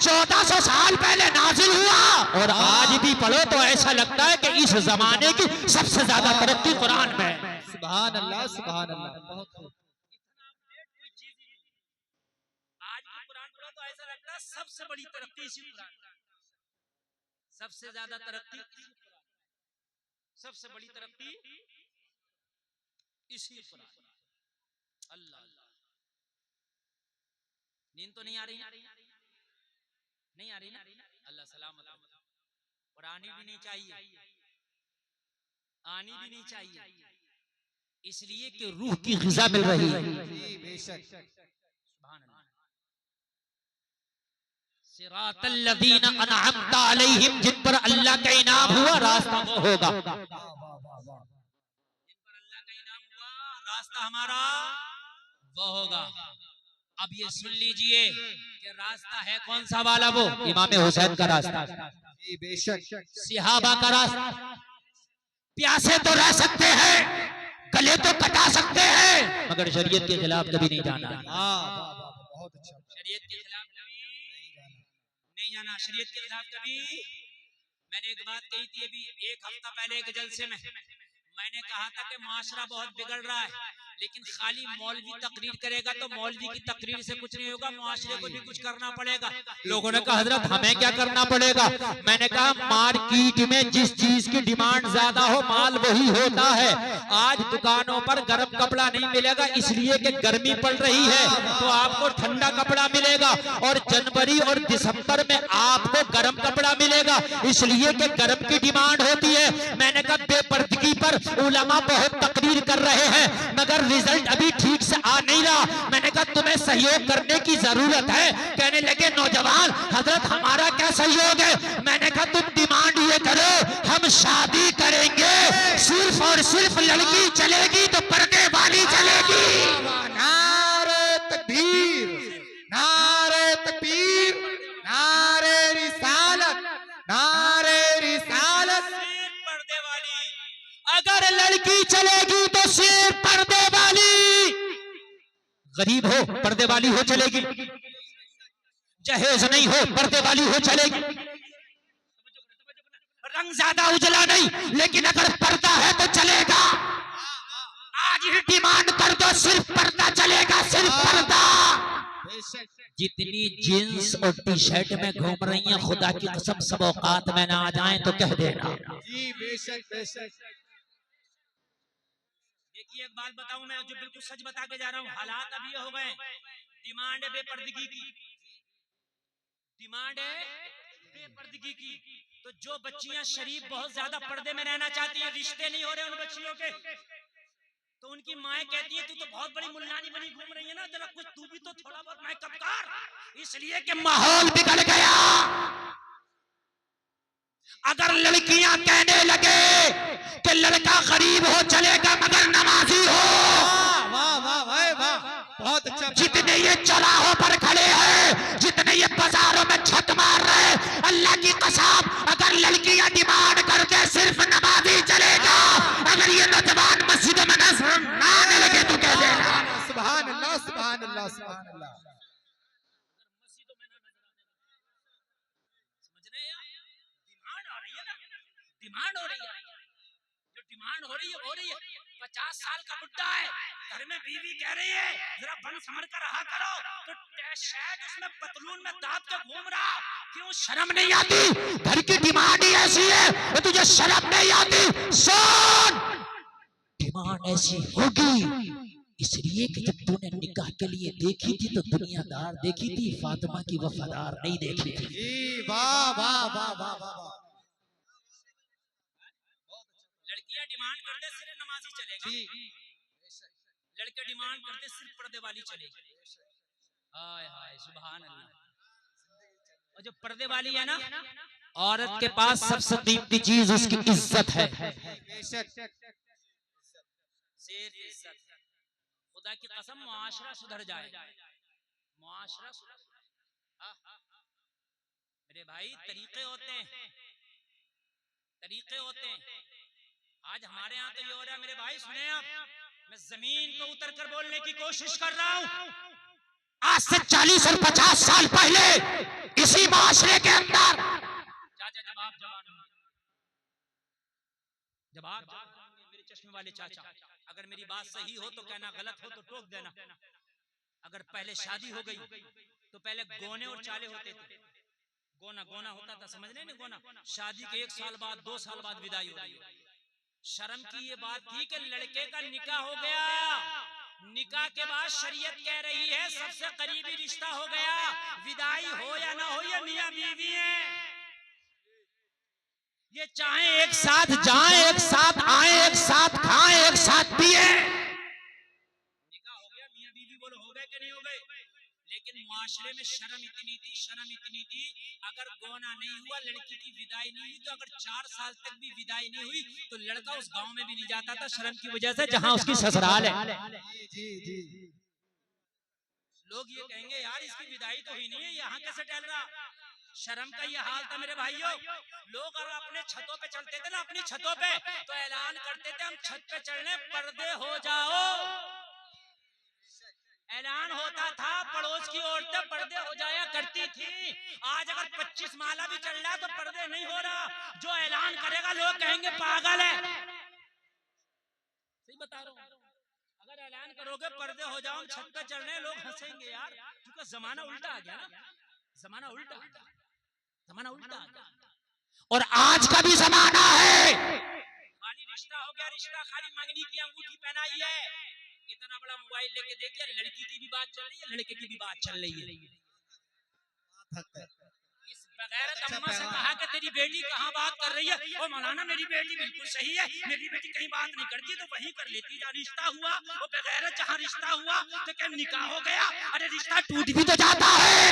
1400 साल पहले नाजिल हुआ, और आज भी पढ़ो तो ऐसा लगता है कि इस जमाने की सबसे ज्यादा तरक्की कुरान में। सुभान अल्लाह, सुभान अल्लाह, बहुत खूब। आज भी कुरान पढ़ो तो ऐसा लगता है सबसे बड़ी तरक्की इसी कुरान में, सबसे ज्यादा तरक्की, सबसे बड़ी तरक्की इसी कुरान। अल्लाह, नींद तो नहीं आ रही ना? अल्लाह सलामत। और आनी भी नहीं चाहिए, आनी भी नहीं चाहिए, इसलिए कि रूह की ग़िज़ा मिल रही है। जी बेशक। सुभान अल्लाह। सिरातल लज़ीना अनअमता अलैहिम, जिन पर अल्लाह का इनाम हुआ रास्ता वो होगा, जिन पर अल्लाह का इनाम हुआ रास्ता हमारा वो होगा। अब ये सुन लीजिए कि रास्ता है कौन सा वाला, वो इमाम हुसैन का रास्ता, जी बेशक। सहाबा का रास्ता। प्यासे तो रह सकते हैं, गले तो कटा सकते हैं, मगर शरीयत के खिलाफ कभी नहीं जाना। बहुत अच्छा। शरीयत के खिलाफ कभी नहीं जाना, शरीयत के खिलाफ कभी। मैंने एक बात कही थी अभी 1 हफ्ता पहले एक जलसे में, मैंने कहा था कि माशरा बहुत बिगड़ रहा है, लेकिन खाली मौलवी तकरीर करेगा तो मौलवी की तकरीर से कुछ नहीं होगा, मुआशरे को भी कुछ करना पड़ेगा। लोगों ने कहा हजरत हमें क्या करना पड़ेगा? मैंने कहा मार्केट में जिस चीज की डिमांड ज्यादा हो माल वही होता है। आज दुकानों पर गर्म कपड़ा नहीं मिलेगा इसलिए कि गर्मी पड़ रही है, तो आपको ठंडा कपड़ा मिलेगा, और जनवरी और दिसंबर में आपको गर्म कपड़ा मिलेगा इसलिए कि गर्म की डिमांड होती है। मैंने कहा बेपर्दगी पर उलमा बहुत तकरीर कर रहे हैं मगर रिजल्ट अभी ठीक से आ नहीं रहा। मैंने कहा तुम्हें सहयोग करने की जरूरत है। कहने लगे नौजवान हजरत हमारा क्या सहयोग है? मैंने कहा तुम डिमांड ये करो हम शादी करेंगे, सिर्फ और सिर्फ लड़की चलेगी तो पर्दे वाली चलेगी। नारे तकबीर, नारे तकबीर, नारे रिसालत, नारे रिसालत। सिर्फ पर्दे वाली, अगर लड़की चलेगी तो सिर्फ पर्दे वाली, गरीब हो पर्दे वाली हो चलेगी, जहेज नहीं हो पर्दे वाली हो चलेगी, रंग ज्यादा उजला नहीं लेकिन अगर पर्दा है तो चलेगा। आज ही डिमांड कर दो सिर्फ पर्दा चलेगा, सिर्फ पर्दा। जितनी जींस और टी शर्ट में घूम रही हैं खुदा की कसम सब औकात में ना आ जाएं तो कह देना। जी बेशक बेशक। देखिए एक बात बताऊं, मैं जो बिल्कुल सच बता के जा रहा हूँ, हालात अभी हो गए, डिमांड है बेपर्दगी की, डिमांड है बेपर्दगी की। तो जो बच्चियां शरीफ बहुत ज्यादा पर्दे में रहना चाहती हैं, रिश्ते नहीं हो रहे उन बच्चियों के, तो उनकी माएं कहती है तू तो बहुत बड़ी मुल्लानी बनी घूम रही है ना, जरा कुछ तू भी तो थोड़ा बहुत मेकअप कर, इसलिए कि माहौल बिगड़ गया। अगर लड़कियां कहने लगे कि लड़का गरीब हो चलेगा मगर नमाजी हो, वाह वाह वाह वाह, बहुत अच्छा। जितने ये चौराहों पर खड़े हैं, जितने ये बाजारों में छत मार रहे हैं, अल्लाह की कसम अगर लड़कियां डिमांड करके सिर्फ नमाजी चलेगा, अगर ये नौजवान मस्जिद में नजर ना आने लगे तो कह देना सुभान अल्लाह सुभान अल्लाह सुभान अल्लाह। डिमांड हो रही है, जो डिमांड हो रही है 50 साल का बुड्ढा है, घर में बीवी कह रही है जरा बन समझ कर रहा करो, तो शायद उसमें पतलून में दाब के घूम रहा, क्यों शर्म नहीं आती? घर की डिमांड ही ऐसी है तो तुझे शर्म नहीं आती? सुन, डिमांड ऐसी होगी इसलिए कि जब तूने निकाह के लिए देखी थी तो दुनियादार देखी थी, फातिमा की वफादार नहीं देखी थी। जी वाह वाह वाह वाह वाह। लड़कियां डिमांड करते सिर्फ नमाजी चलेगा, लड़के डिमांड करते सिर्फ पर्दे वाली चलेगी। हाय हाय सुभान अल्लाह। और जो पर्दे वाली है ना, औरत के पास सबसे कीमती चीज उसकी इज्जत है। बेशक सिर्फ इज्जत। खुदा की कसम मुआशरा सुधर जाए, मुआशरा सुधर। मेरे भाई तरीके होते हैं, तरीके होते हैं। आज हमारे यहाँ तो ये हो रहा है मेरे भाई, सुने आप, मैं जमीन पे उतर कर बोलने की कोशिश कर रहा हूँ। आज से 40 और 50 साल पहले इसी माशरे के अंदर चाचा जवाब मेरे चश्मे वाले चाचा, अगर मेरी बात सही हो तो कहना, गलत हो तो टोक देना। अगर पहले शादी हो गई तो पहले गोने और चाले होते थे, गोना गोना होता था, समझ रहे ना, गोना शादी के 1 साल बाद 2 साल बाद विदाई हो गई। शर्म की ये बात थी कि लड़के का निकाह हो गया, निकाह के बाद शरीयत कह रही है सबसे करीबी रिश्ता हो गया, विदाई हो या ना हो ये मियां बीवी है, ये चाहे एक साथ जाएं, एक साथ आए, एक साथ खाएं, एक साथ पिए। निकाह हो गया, मियां बीवी बोलो हो गए कि नहीं हो गए? लेकिन मुआशरे में शर्म इतनी थी, शर्म इतनी थी, अगर गोना नहीं हुआ, लड़की की विदाई नहीं हुई, तो अगर 4 साल तक भी विदाई नहीं हुई तो लड़का उस गांव में भी नहीं जाता था शर्म की वजह से जहां उसकी ससुराल है। जी जी। लोग ये कहेंगे यार इसकी विदाई तो हुई नहीं है, यहाँ कैसे टहल रहा? शर्म का ये हाल था मेरे भाइयों। लोग अगर अपने छतों पे चलते थे ना, अपनी छतों पे, तो ऐलान करते थे हम छत पे चढ़ने, पर्दे हो जाओ। ऐलान होता था, पड़ोस की औरतें पर्दे हो जाया करती थी। आज अगर 25 माला भी चल रहा तो पर्दे नहीं हो रहा। जो ऐलान करेगा लोग कहेंगे पागल है। बता रहा हूँ, अगर ऐलान करोगे पर्दे हो जाओ, छत पे चल रहे हैं, लोग हंसेंगे यार, क्योंकि जमाना उल्टा आ गया ना, जमाना उल्टा आ गया, जमाना उल्टा आ गया। और आज का भी जमाना है। खाली रिश्ता हो गया, रिश्ता खाली मंगनी की अंगूठी पहनाई है, इतना बड़ा मोबाइल लेके देखिए, लड़की की भी बात चल रही है, लड़के की भी बात चल रही है। इस बगैरत अम्मा से कहा कि तेरी बेटी कहाँ बात कर रही है, ओ मौलाना मेरी बेटी बिल्कुल सही है, मेरी बेटी कहीं बात नहीं करती तो वहीं कर लेती, जहाँ रिश्ता हुआ वो बगैरत, जहाँ रिश्ता हुआ तो क्या निकाह हो गया, अरे रिश्ता टूट भी तो जाता है।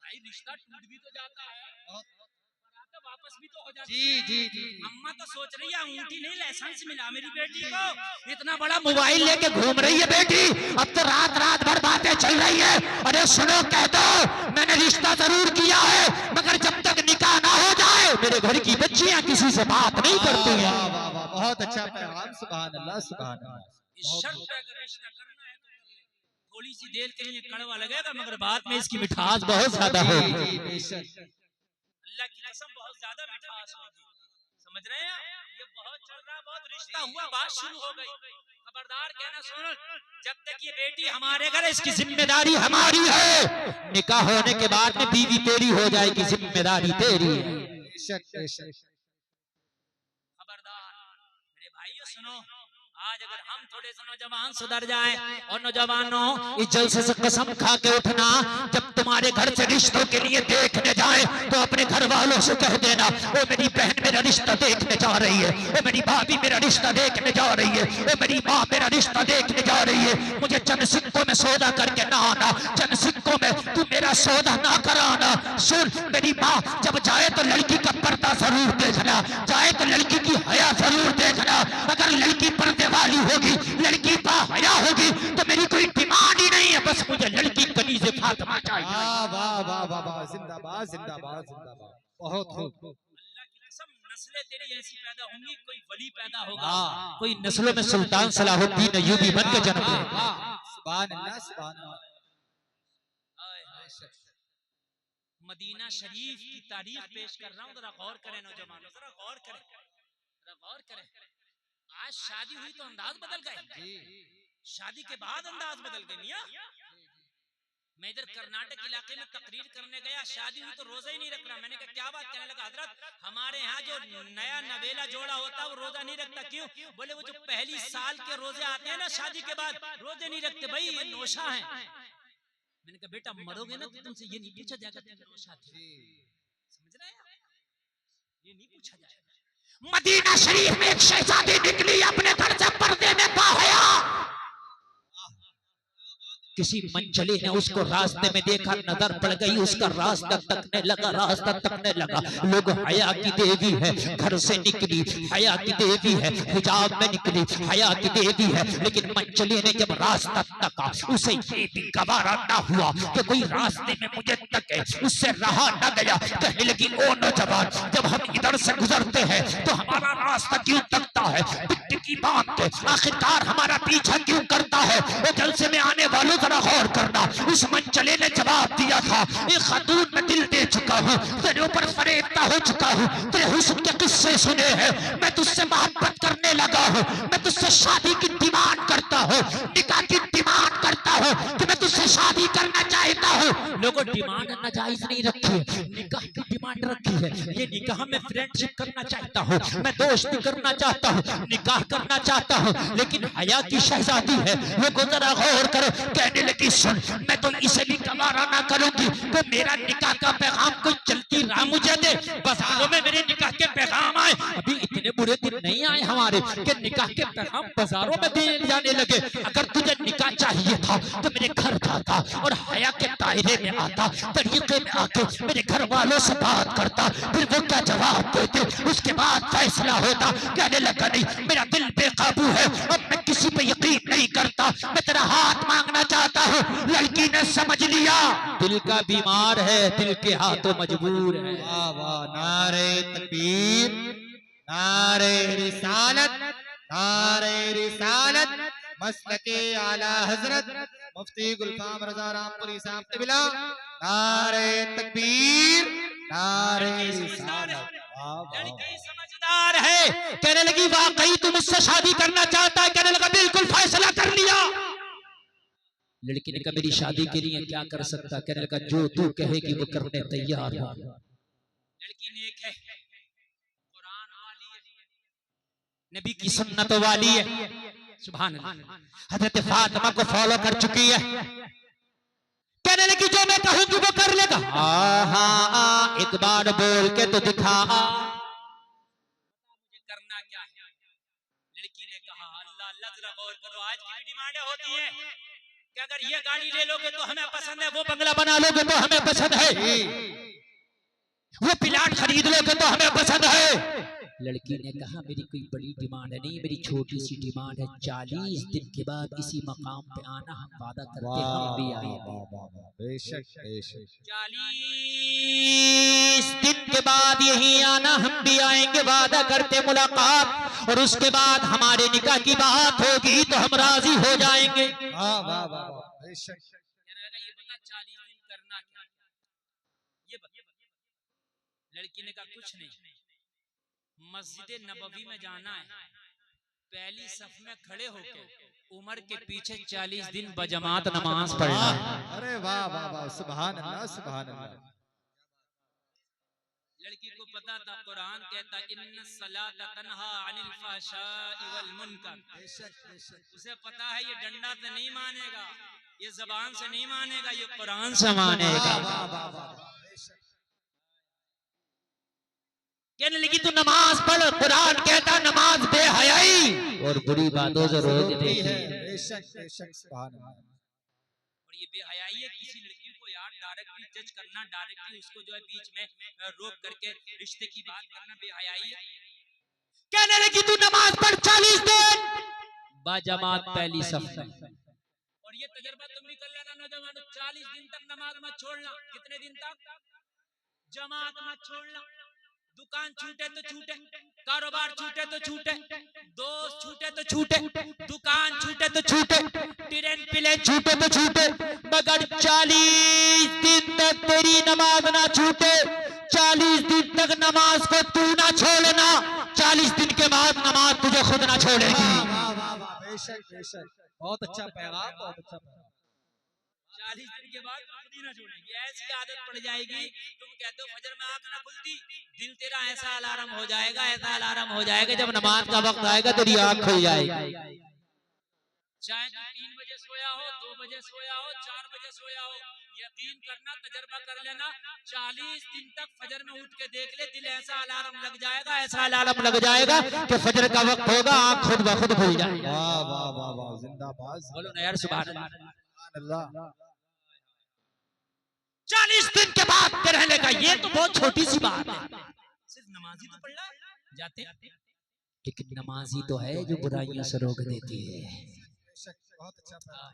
भाई, रिश्ता टूट भी तो जाता है, वापस भी तो हो जाती जी है। जी जी। अम्मा तो सोच रही है अंगूठी नहीं लाइसेंस मिला मेरी बेटी को, इतना बड़ा मोबाइल लेके घूम रही है बेटी, अब तो रात रात भर बातें चल रही है। अरे सुनो, कह दो मैंने रिश्ता जरूर किया है, मगर जब तक निकाह ना हो जाए मेरे घर की बच्चियां किसी से बात नहीं करती हैं। वाह वाह वाह, बहुत अच्छा पैगाम, सुभान अल्लाह सुभान अल्लाह। इस शर्त पे अगर रिश्ता करना है तो थोड़ी सी देर के लिए कड़वा लगेगा, मगर बाद में इसकी मिठास बहुत ज्यादा जी होगी। जी बेशक। अल्लाह की कसम बहुत ज्यादा मिठास होगी, समझ रहे हैं? ये बहुत चल रहा, बहुत रिश्ता हुआ, बात शुरू हो गई। खबरदार कहना सुनो, जब तक ये बेटी हमारे घर, इसकी जिम्मेदारी हमारी है, निकाह होने के बाद में बीवी तेरी हो जाएगी, जिम्मेदारी तेरी है। बेशक बेशक। खबरदार मेरे भाइयों सुनो, आज अगर हम थोड़े से नौजवान सुधर जाएं, और नौजवानों इस जलसे से कसम खा के उठना, जब तुम्हारे घर से रिश्तों के लिए देखने जाए तो अपने घर वालों से कह देना, ओ मेरी बहन मेरा रिश्ता देखने जा रही है, ओ मेरी भाभी मेरा रिश्ता देखने जा रही है, ओ मेरी माँ मेरा रिश्ता देखने जा रही है, मुझे चंद सिक्कों में सौदा करके ना आना, चंद सिक्कों में तू मेरा सौदा ना कराना। सुन मेरी माँ, जब जाए तो लड़की का पर्दा जरूर देखना, जाए तो लड़की की हया जरूर देखना, अगर लड़की पर्दे वाली होगी, लड़की बाहया होगी तो मेरी कोई डिमांड ही नहीं है, बस मुझे लड़की कनीज़े फातिमा चाहिए। वाह वाह वाह वाह वाह, जिंदाबाद जिंदाबाद जिंदाबाद, बहुत खूब। अल्लाह की कसम, नस्लें तेरी ऐसी पैदा होंगी, कोई वली पैदा होगा, कोई नस्लों में सुल्तान सलाहुद्दीन अय्यूबी बन के जन्म ले। सुभान अल्लाह सुभान अल्लाह। मदीना शरीफ की तारीफ पेश कर रहा हूँ, जरा गौर करें नौजवानों, जरा गौर करें, जरा गौर करें। आज शादी हुई तो अंदाज बदल गए, शादी के बाद अंदाज बदल गए मियां। मैं इधर कर्नाटक इलाके में तकरीर करने गया, शादी हुई तो रोजा ही नहीं रख रहा। मैंने कहा क्या बात? कहने लगा हजरत हमारे यहाँ जो नया नवेला जोड़ा होता है वो रोजा नहीं रखता। क्यों? बोले वो जो पहली साल के रोजे आते हैं ना शादी के बाद, रोजे नहीं रखते भाई, ये नौशा है। मैंने कहा बेटा मरोगे ना तो तुमसे ये नहीं पूछा जाएगा तुम नौशा थे, समझ रहे हैं? ये नहीं पूछा जाएगा। मदीना शरीफ में एक शहजादी निकली, अपने घर से पर्दे में बाहया, किसी मंचले ने उसको रास्ते में देखा, नजर पड़ गई, उसका रास्ता तकने लगा, रास्ता तकने लगा। लोग हया की देवी है, घर से निकली, हया की देवी है, हिजाब में निकली, हया की देवी है, लेकिन मंचले ने जब रास्ता तका, उसे ये भी गवारा न हुआ कि कोई रास्ते में मुझे तके, उससे रहा न गया। कहने लगी ओ नौजवान, जब हम इधर से गुजरते हैं तो हमारा रास्ता क्यों तकता है? पिट्टी की बात के आखिरकार हमारा पीछा क्यों करता है? वो जलसे में आने वालों जरा गौर करना। उस मंचले ने जवाब दिया था, एक खातून में दिल दे चुका हूँ, तेरे ऊपर फरेबता हो चुका हूँ, तेरे हुस्न के किस्से सुने हैं, मैं तुझसे मोहब्बत करने लगा हूँ, मैं तुझसे शादी की डिमांड करता हूँ, निकाह की डिमांड करता हूँ कि मैं तुझसे शादी करना चाहता हूँ। लोगों डिमांड नाजायज नहीं रखी, निकाह की डिमांड रखी है। ये निकाह में फ्रेंडशिप करना चाहता हूँ, मैं दोस्ती करना चाहता हूँ, निकाह करना चाहता हूँ, लेकिन हया की शहजादी है। लोगों जरा गौर करो। कहने लगी सुन, मैं तो इसे भी गवारा ना करूंगी कि मेरा निकाह का पैगाम कोई चलती राह मुझे दे, बाजारों में मेरे निकाह के पैगाम आए। अभी इतने बुरे दिन नहीं आए हमारे कि निकाह के पैगाम बाजारों में दिए जाने लगे। अगर तुझे निकाह चाहिए था तो मेरे घर जाता और हया के दायरे में आता, तरीके में आके मेरे घर वालों से बात करता, फिर वो क्या जवाब देते, उसके बाद फैसला होता। कहने लगा नहीं, मेरा दिल बेकाबू है, अब मैं किसी पे यकीन नहीं करता, मैं तेरा हाथ मांगना चाहता हूँ। लड़की ने समझ लिया दिल का बीमार है, दिल के हाथों मजबूर है। वाह वाह, नारे तकबीर, नारे रिसालत, नारे रिसालत, मसलके आला हजरत मुफ्ती गुलफाम रजा रामपुरी साहब तबिला, नारे तकबीर, नारे रिसालत। वाह वाह, लड़की समझदार तैयार है। कहने लगी वाकई तुम मुझसे शादी करना चाहता है? कहने लगा बिल्कुल फैसला कर लिया। लड़की ने कहा मेरी शादी के लिए क्या कर सकता? कहने लगा जो तू कहेगी वो करने तैयार है। लड़की नेक है, कुरान वाली है, नबी की सुन्नत वाली है। सुभान अल्लाह। हजरत फातिमा को फॉलो कर चुकी है। कहने लगी जो मैं कहूंगी वो कर लेगा। हाँ एक बार बोल के तो दिखा। मुझे करना क्या है? लड़की ने कहा अल्लाह अल्लाह जरा गौर करो, आज की भी डिमांडें होती हैं कि अगर ये गाड़ी ले लोगे तो हमें पसंद है, वो बंगला बना लोगे तो हमें पसंद है, वो प्लाट खरीद लोगे तो हमें पसंद है। लड़की ने कहा मेरी कोई बड़ी डिमांड नहीं, मेरी छोटी सी डिमांड है। 40 दिन के बाद इसी मकाम पे आना, हम वादा करते हम भी आएंगे। 40 दिन के बाद यही आना, हम भी आएंगे, वादा करते मुलाकात, और उसके बाद हमारे निकाह की बात होगी तो हम राजी हो जाएंगे। ये बता 40 दिन करना क्या? ये बता। लड़की ने कहा कुछ नहीं, मस्जिद नबवी में जाना है, पहली सफ में खड़े होकर उमर के पीछे 40 दिन बजमात नमाज पढ़ना है। अरे वाह वाह वाह, सुभान अल्लाह सुभान अल्लाह। लड़की को पता था कुरान कहता इन्न सलात तन्हा अनिल फहशाई वल मुनकर। उसे पता है ये डंडा से नहीं मानेगा, ये जबान से नहीं मानेगा, ये कुरान से मानेगा। कहने लगी तू नमाज पढ़, कुरान कहता नमाज बेहयाई और बुरी बातों से रोक देती है। और ये बेहयाई है किसी लड़की को यार डायरेक्टली जज करना, डायरेक्टली उसको जो है बीच में रोक करके रिश्ते की बात करना बेहयाई है। कहने लगी तू नमाज पढ़ 40 दिन बाजमात पहली सफ में। और ये तजर्बा तुम भी कर लेना नौजवानों, 40 दिन तक नमाज मत छोड़ना। कितने दिन तक? जमात मत छोड़ना। दुकान छूटे तो छूटे, कारोबार छूटे तो छूटे, दोस्त छूटे तो छूटे, दुकान छूटे तो छूटे, ट्रेन प्लेन छूटे तो छूटे, मगर 40 दिन तक तेरी नमाज ना छूटे। 40 दिन तक नमाज को तू ना छोड़ना, 40 दिन के बाद नमाज तुझे खुद ना छोड़ेगी। बेशक बेशक, बहुत अच्छा पैगाम, बहुत अच्छा पैगाम। 40 दिन के बाद खुद ही ना छोड़ेगी। ऐसी आदत पड़ जाएगी, तुम कहते हो फजर में आंख ना खुलती, दिल तेरा ऐसा अलार्म हो जाएगा, ऐसा अलार्म हो जाएगा, जब नमाज का वक्त आएगा तेरी आंख खुल जाएगी। चाहे तुम 3 बजे सोया हो, 2 बजे सोया हो, 4 बजे सोया हो, यकीन करना, तजर्बा कर लेना, 40 दिन तक फजर में उठ के देख ले, दिल ऐसा अलार्म लग जाएगा, ऐसा अलार्म लग जाएगा कि फजर का वक्त होगा, आंख खुद ब खुद खुल जाएगी। वाह वाह वाह वाह, जिंदाबाद। बोलो ना यार सुभान अल्लाह। 40 दिन के बाद रहने का, ये तो बहुत छोटी सी बात है। सिर्फ नमाजी तो पढ़ रहा है, जाते लेकिन नमाजी तो है जो बुराइयों से रोक देती है। बहुत अच्छा पैगाम।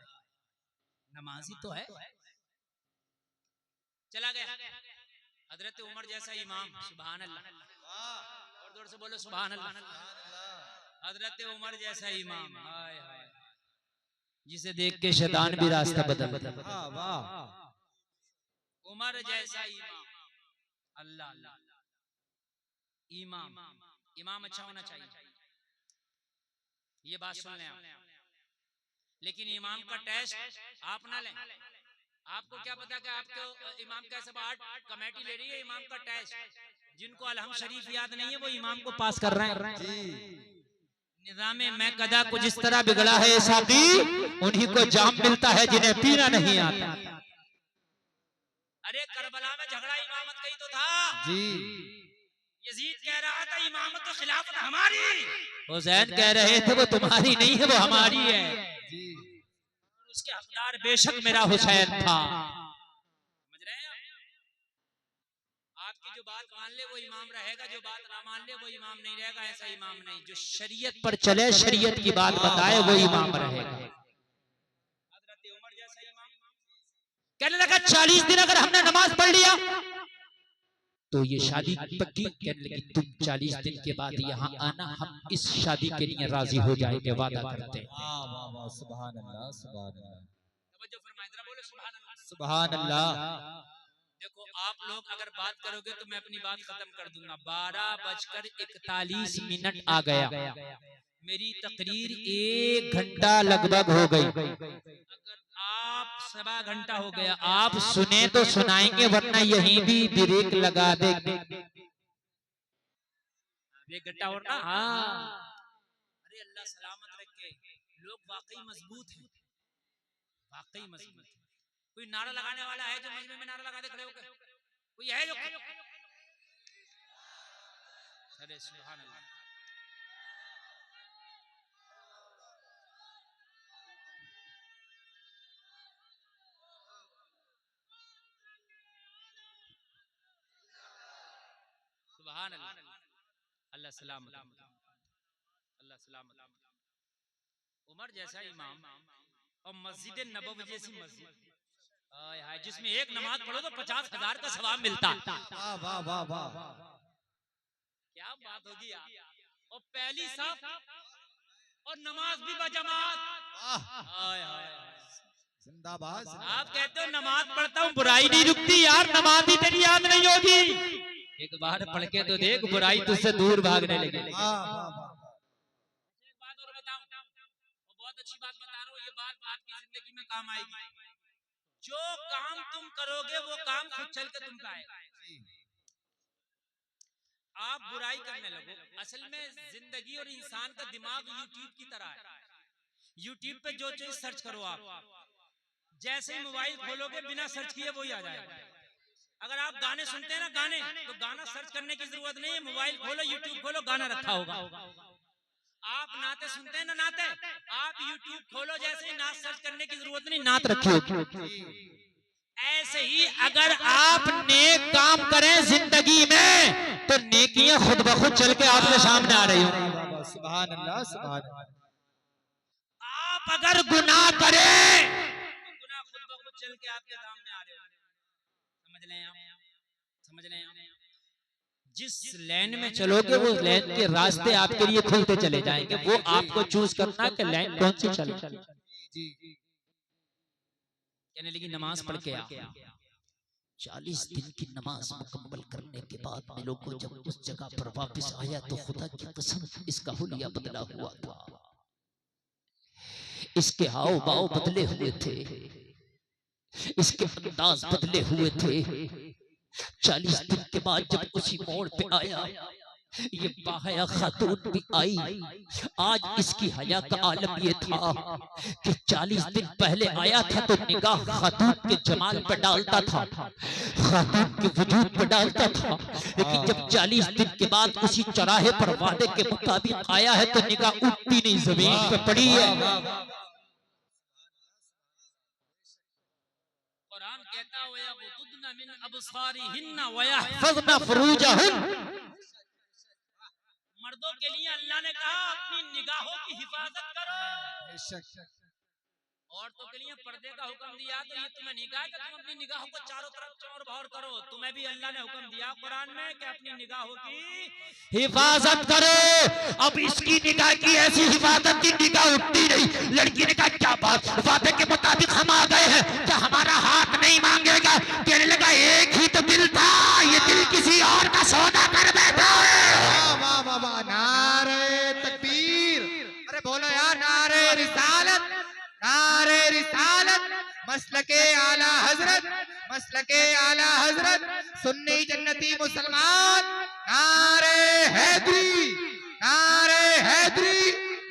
नमाजी तो है। चला गया हजरत उमर जैसा इमाम, सुभान अल्लाह, और जोर से बोलो सुभान अल्लाह। हजरत उमर जैसा इमाम, हाय हाय, जिसे देख के शैतान भी रास्ता बदल। वाह, उमर जैसा इमाम, अल्लाह अल्लाह, इमाम इमाम अच्छा होना चाहिए, ये बात सुन लें आप। लेकिन इमाम का टेस्ट आप ना लें। आपको क्या पता कि आपको इमाम कैसे बात कमेटी ले रही है इमाम का टेस्ट। जिनको अलहम शरीफ याद नहीं है वो इमाम को पास कर रहे हैं। निज़ामे मैं कदा को जिस तरह बिगड़ा है साथी, उन्हीं को जाम मिलता है जिन्हें पीना नहीं आता। अरे करबला में झगड़ा इमामत का ही तो था जी। यजीद कह रहा था इमामत तो खिलाफत हमारी, हुसैन कह रहे थे वो तुम्हारी नहीं है वो हमारी है। उसके हकदार बेशक मेरा हुसैन था। समझ रहे हैं आपकी जो बात मान ले वो इमाम रहेगा, जो बात ना मान ले वो इमाम नहीं रहेगा। ऐसा इमाम नहीं, जो शरीयत पर चले, शरीयत की बात बताए, वो इमाम रहेगा। हजरत उमर जैसा इमाम कहने लगा 40 दिन अगर हमने नमाज पढ़ लिया तो ये शादी पक्की। कहने लगी तुम 40 दिन के बाद यहाँ आना, हम इस शादी के लिए राजी हो जाएंगे, वादा करते हैं। सुभान अल्लाह सुभान अल्लाह तवज्जो फरमाएं, जरा बोलो सुभान अल्लाह। सुभान अल्लाह। देखो आप लोग अगर बात करोगे तो मैं अपनी बात खत्म कर दूंगा। 12:41 आ गया, मेरी तकरीर 1 घंटा लगभग हो गई। अगर आप 1.25 घंटा हो गया, आप सुने तो सुनाएंगे, वरना यहीं भी ब्रेक लगा देंगे। 1 घंटा और ना। हाँ, अरे अल्लाह सलामत रखे। लोग वाकई मजबूत हैं, वाकई मजबूत हैं। कोई नारा लगाने वाला है जो मजमे में नारा लगा दे खड़े होकर? कोई है जो? अरे सुभान अल्लाह। सुभान अल्लाह। अल्लाह सलामत, अल्लाह सलामत। उमर जैसा इमाम और मस्जिद नबवी जैसी मस्जिद, जिसमें एक नमाज पढ़ो तो 50,000 का सवाब मिलता। वाह वाह वाह वाह, क्या बात होगी यार। और पहली साफ और नमाज भी बजमात। जिंदाबाद। आप कहते हो नमाज पढ़ता हूँ बुराई नहीं रुकती, यार नमाज ही तेरी याद नहीं होगी। एक बार पढ़ के तो देख, बुराई तुझसे दूर भागने लगे। एक बात और बताऊं, बहुत अच्छी बात बता रहा हूँ, ये बात आपकी जिंदगी में काम आएगी। जो काम तुम करोगे वो काम खुद चल के तुम आएगा। आप बुराई करने लगो। असल में जिंदगी और इंसान का दिमाग यूट्यूब की तरह है। यूट्यूब पे जो चीज सर्च करो आप, जैसे ही मोबाइल खोलोगे बिना सर्च किए वही आ जाएगा। अगर आप गाने सुनते हैं ना, गाने, तो गाना सर्च करने की जरूरत नहीं है। मोबाइल खोलो, यूट्यूब खोलो, गाना रखा होगा। आप नाते सुनते हैं ना, नाते, आप यूट्यूब खोलो, जैसे ही नात सर्च करने की जरूरत नहीं, नात रखी होगी। ऐसे ही अगर आप नेक काम करें जिंदगी में तो नेकियां खुद ब खुद चल के आपके सामने आ रही हो। सुभान अल्लाह सुभान अल्लाह। आप अगर गुनाह करें तो गुनाह खुद ब खुद चल के आपके सामने आ रहे हो। समझ लें आप, समझ लें आप। जिस लाइन में चलोगे वो लाइन के रास्ते आपके लिए खुलते चले जाएंगे। वो आपको चूज करना कि लाइन कौन सी चले। कहने लगी नमाज पढ़ के आ। 40 दिन की नमाज मुकम्मल करने के बाद में लोगों जब उस जगह पर वापस आया तो खुदा की कसम इसका हुलिया बदला हुआ था, इसके हाव भाव बदले हुए थे, इसके अंदाज बदले हुए थे। 40 दिन के बाद जब उसी मोड़ पे आया, ये बाहया खातून भी आई। आज इसकी हया का आलम ये था कि 40 दिन पहले आया था तो निगाह खातून के जमाल पर डालता था, खातून के वजूद पर डालता था। लेकिन जब 40 दिन के बाद उसी चौराहे पर वादे के मुताबिक आया है तो निगाह उठती नहीं, जमीन पे पड़ी है। कुरान कहता है वयगुद्दुना मिन अबसारिहिन्ना वयहफज़ना फुरूजहुन। मर्दों के लिए अल्लाह ने कहा अपनी निगाहों की हिफाजत करो। औरतों के लिए पर्दे का हुक्म दिया तो ये तुम्हें नहीं कहा कि तुम अपनी निगाहों को चारों तरफ चौर बौर करो। तुम्हें भी अल्लाह ने हुक्म दिया कुरान में कि अपनी निगाहों की हिफाजत करो। अब इसकी निगाह की ऐसी हिफाजत की निगाह उठती नहीं। लड़की ने कहा क्या बात, वादे के मुताबिक हम आ गए हैं, क्या हमारा हाथ नहीं मांगेगा? कहने लगा एक ही तो दिल था, ये दिल किसी और का सौदा कर बैठा है। नारे तकबीर, अरे बोलो यार नारे रिसालत, नारे रिसालत, मसलके आला हजरत, मसलके आला हजरत, सुन्नी जन्नती मुसलमान, नारे हैदरी, नारे हैदरी,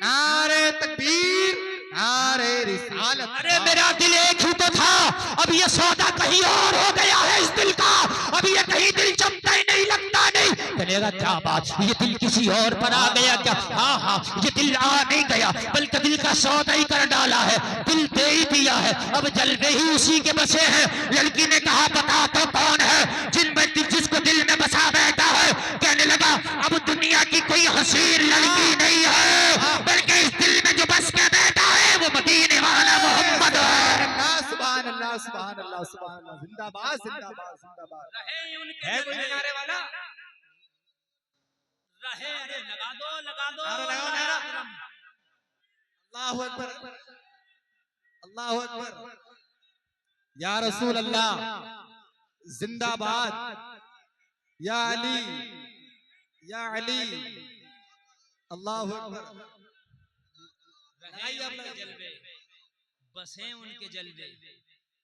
नारे तकबीर, नारे रिसालत। अरे मेरा दिल एक ही तो था, अब ये सौदा कहीं और हो गया है इस दिल का। अब ये कहीं दिल जमता ही नहीं, लगता नहीं। कहेगा क्या बात, ये दिल किसी और पर आ गया क्या? हाँ हाँ, ये दिल आ नहीं गया बल्कि दिल का सौदा ही कर डाला है, दिल दे ही दिया है, अब जलवे ही उसी के बसे हैं। लड़की ने कहा बता तो कौन है जिसको दिल में बसा बैठा है? कहने लगा अब दुनिया की कोई हसीन लड़की नहीं है, बल्कि इस दिल में जो बस के बैठा है वो मदीने वाला मोहम्मद है। सुभान अल्लाह सुभान अल्लाह सुभान अल्लाह, जिंदाबाद जिंदाबाद जिंदाबाद। है कोई नारे वाला? रहे, अरे लगा दो लगा दो, नारा लगाओ नारा। अल्लाहु अकबर, अल्लाहु अकबर, या रसूल अल्लाह, जिंदाबाद या अली या अली। अल्लाह अकबर। रहे उनके जलवे, बसे उनके जलवे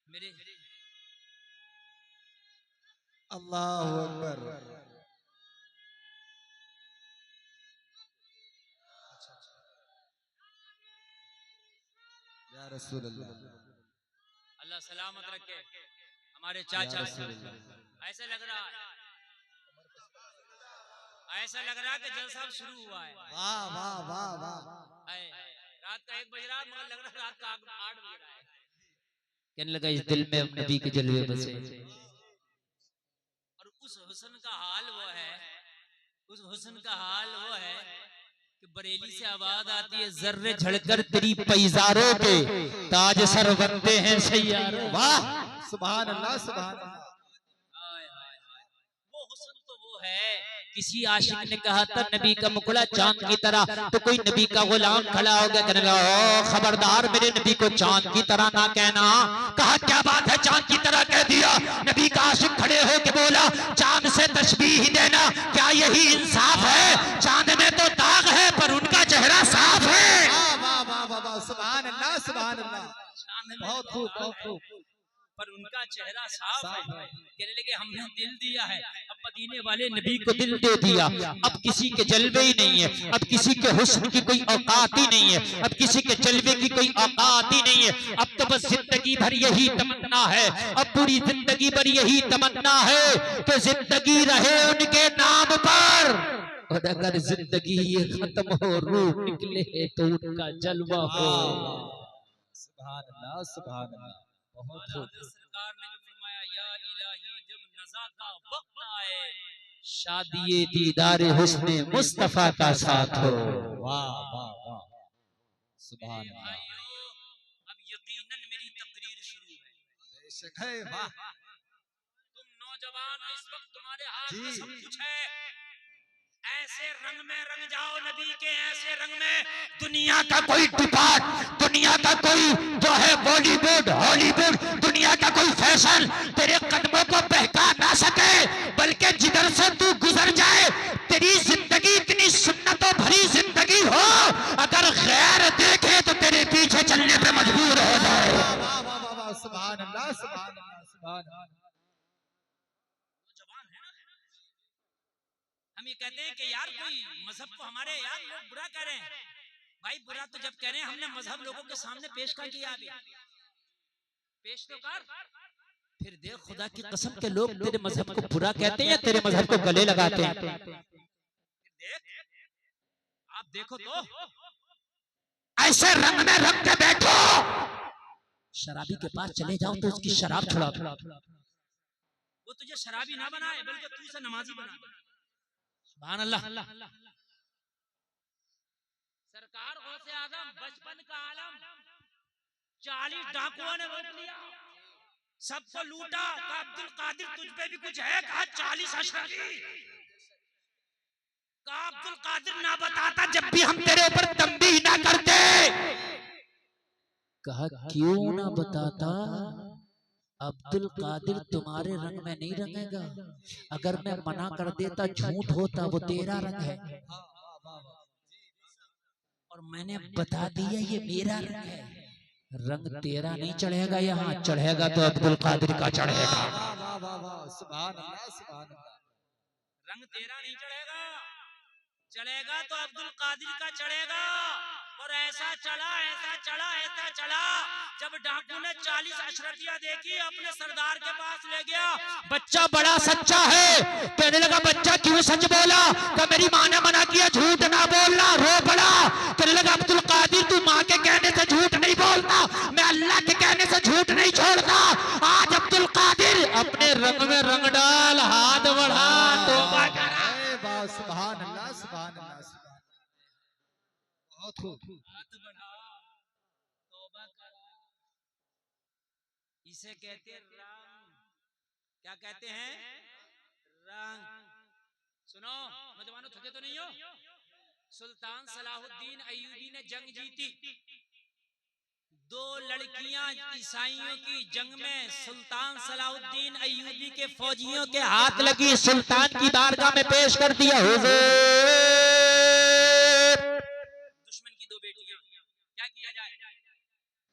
मेरे। अल्लाह अकबर। या रसूल अल्लाह। अल्लाह सलामत रखे हमारे चाचा। ऐसा लग रहा है, ऐसा लग रहा है कि जलसा शुरू हुआ है। वाह वाह वाह वाह। रात का 1 बज रहा, मगर लग रहा है रात का 8 बज रहा है। कहने लगा इस दिल में नबी के जलवे बसे। और उस हुस्न का हाल वो है, उस हुस्न का हाल वो है कि बरेली से आवाज आती है, जर्रे झड़कर तेरी पैजारों पे ताज सर बनते हैं सैयारों। वाह सुभान अल्लाह सुभान अल्लाह। वो हुस्न तो वो है। किसी आशिक ने कहा था नबी का मुखड़ा चांद की तरह, तो कोई नबी का गुलाम खड़ा हो गया, कहने लगा ओ खबरदार मेरे नबी को चांद की तरह ना कहना। कहा क्या बात है, चांद की तरह कह दिया। नबी का आशिक खड़े हो के बोला चांद से तशबीह देना क्या यही इंसाफ है? चांद में तो दाग है पर उनका चेहरा साफ है। वाह वाह वाह वाह वाह सुभान अल्लाह सुभान अल्लाह। बहुत खूब बहुत खूब। पर उनका चेहरा साफ है। कहने लगे हमने दिल दिया है, अब मदीने वाले नबी को दिल दे दिया। अब किसी के जलवे ही नहीं है, अब किसी के हुस्न की कोई औकात ही नहीं है, अब किसी के जलवे की कोई औकात ही नहीं है। अब तो बस जिंदगी भर यही तमन्ना है, अब पूरी जिंदगी भर यही तमन्ना है कि जिंदगी रहे उनके नाम पर, और अगर जिंदगी ये खत्म हो रूह निकले तो उनका जलवा हो। सुभान अल्लाह सुभान अल्लाह। बहुत खूब। सरकार ने जो फरमाया या इलाही जब नज़ा का वक्त आए, शादी दीदार हुस्ने मुस्तफा का साथ हो। वाह वाह वाह सुभान अल्लाह। भाइयों अब यकीनन मेरी तकरीर शुरू है। बेशक है। वाह तुम नौजवान हो, इस वक्त तुम्हारे हाथ में जी। सब कुछ है। ऐसे रंग में रंग जाओ नबी के, ऐसे रंग में दुनिया का कोई डिपार्ट, दुनिया का कोई जो है बॉलीवुड हॉलीवुड, दुनिया का कोई फैशन तेरे कदमों को बहका ना सके, बल्कि जिधर से तू गुजर जाए तेरी जिंदगी इतनी सुन्नतों भरी जिंदगी हो, अगर गैर देखे तो तेरे पीछे चलने पे मजबूर हो जाए। वाह वाह वाह वाह सुभान अल्लाह सुभान अल्लाह सुभान अल्लाह। नौजवान है ना, हम ये कहते हैं कि यार कोई मजहब को हमारे यार लोग बुरा कह रहे हैं। भाई बुरा तो जब कह रहे हैं, हमने मजहब लोगों के सामने पेश कर किया, अभी पेश तो कर। फिर देख खुदा की कसम के लोग तेरे मजहब को बुरा कहते हैं या तेरे मजहब को गले लगाते हैं। देख आप देखो तो ऐसे रंग में रंग के बैठो। शराबी के पास चले जाओ तो उसकी शराब छुड़ा दो। वो तुझे शराबी ना बनाए, बल्कि तू उसे नमाजी बना। सुभान अल्लाह। सरकार गौसे आजम बचपन का आलम 40 डाकुओं ने लूट लिया, सबको लूटा। कहा अब्दुल कादिर तुझ पे भी कुछ है? कहा 40 अशरफी। कहा अब्दुल कादिर ना बताता जब भी हम तेरे ऊपर तंबीह ना करते। कहा क्यों ना बताता, अब्दुल कादिर तुम्हारे रंग में नहीं रंगेगा। अगर मैं मना कर देता झूठ होता, वो तेरा रंग है, और मैंने बता दिया ये मेरा रंग है। रंग तेरा नहीं चढ़ेगा, यहाँ चढ़ेगा तो अब्दुल कादिर का चढ़ेगा। सुभान अल्लाह सुभान अल्लाह। रंग तेरा नहीं चढ़ेगा, चढ़ेगा तो अब्दुल कादिर का चढ़ेगा। और ऐसा चला ऐसा चला ऐसा चला, जब डाकू ने 40 अशरफियां देखी, अपने सरदार के पास ले गया। बच्चा बड़ा सच्चा है। कहने लगा बच्चा क्यों सच बोला? कि मेरी माँ ने मना किया झूठ ना बोलना। रो पड़ा। कहने लगा अब्दुल कादिर तू माँ के कहने से झूठ नहीं बोलता, मैं अल्लाह के कहने से झूठ नहीं छोड़ता। आज अब्दुल कादिर अपने रंग में रंग डाल, हाथ बढ़ा, तौबा कर। सुभान अल्लाह सुभान अल्लाह। बहुत खूब। हाथ बढ़ा, तौबा कर। इसे कहते हैं रंग। क्या कहते हैं? रंग। सुनो नौजवानों, थके तो नहीं हो? सुल्तान सलाहुद्दीन अय्यूबी ने जंग जीती, दो लड़कियां ईसाइयों की जंग में सुल्तान सलाहुद्दीन अय्यूबी के फौजियों के हाथ लगी, सुल्तान की बारगाह में पेश कर दिया। दुश्मन की दो बेटियां, क्या किया जाए?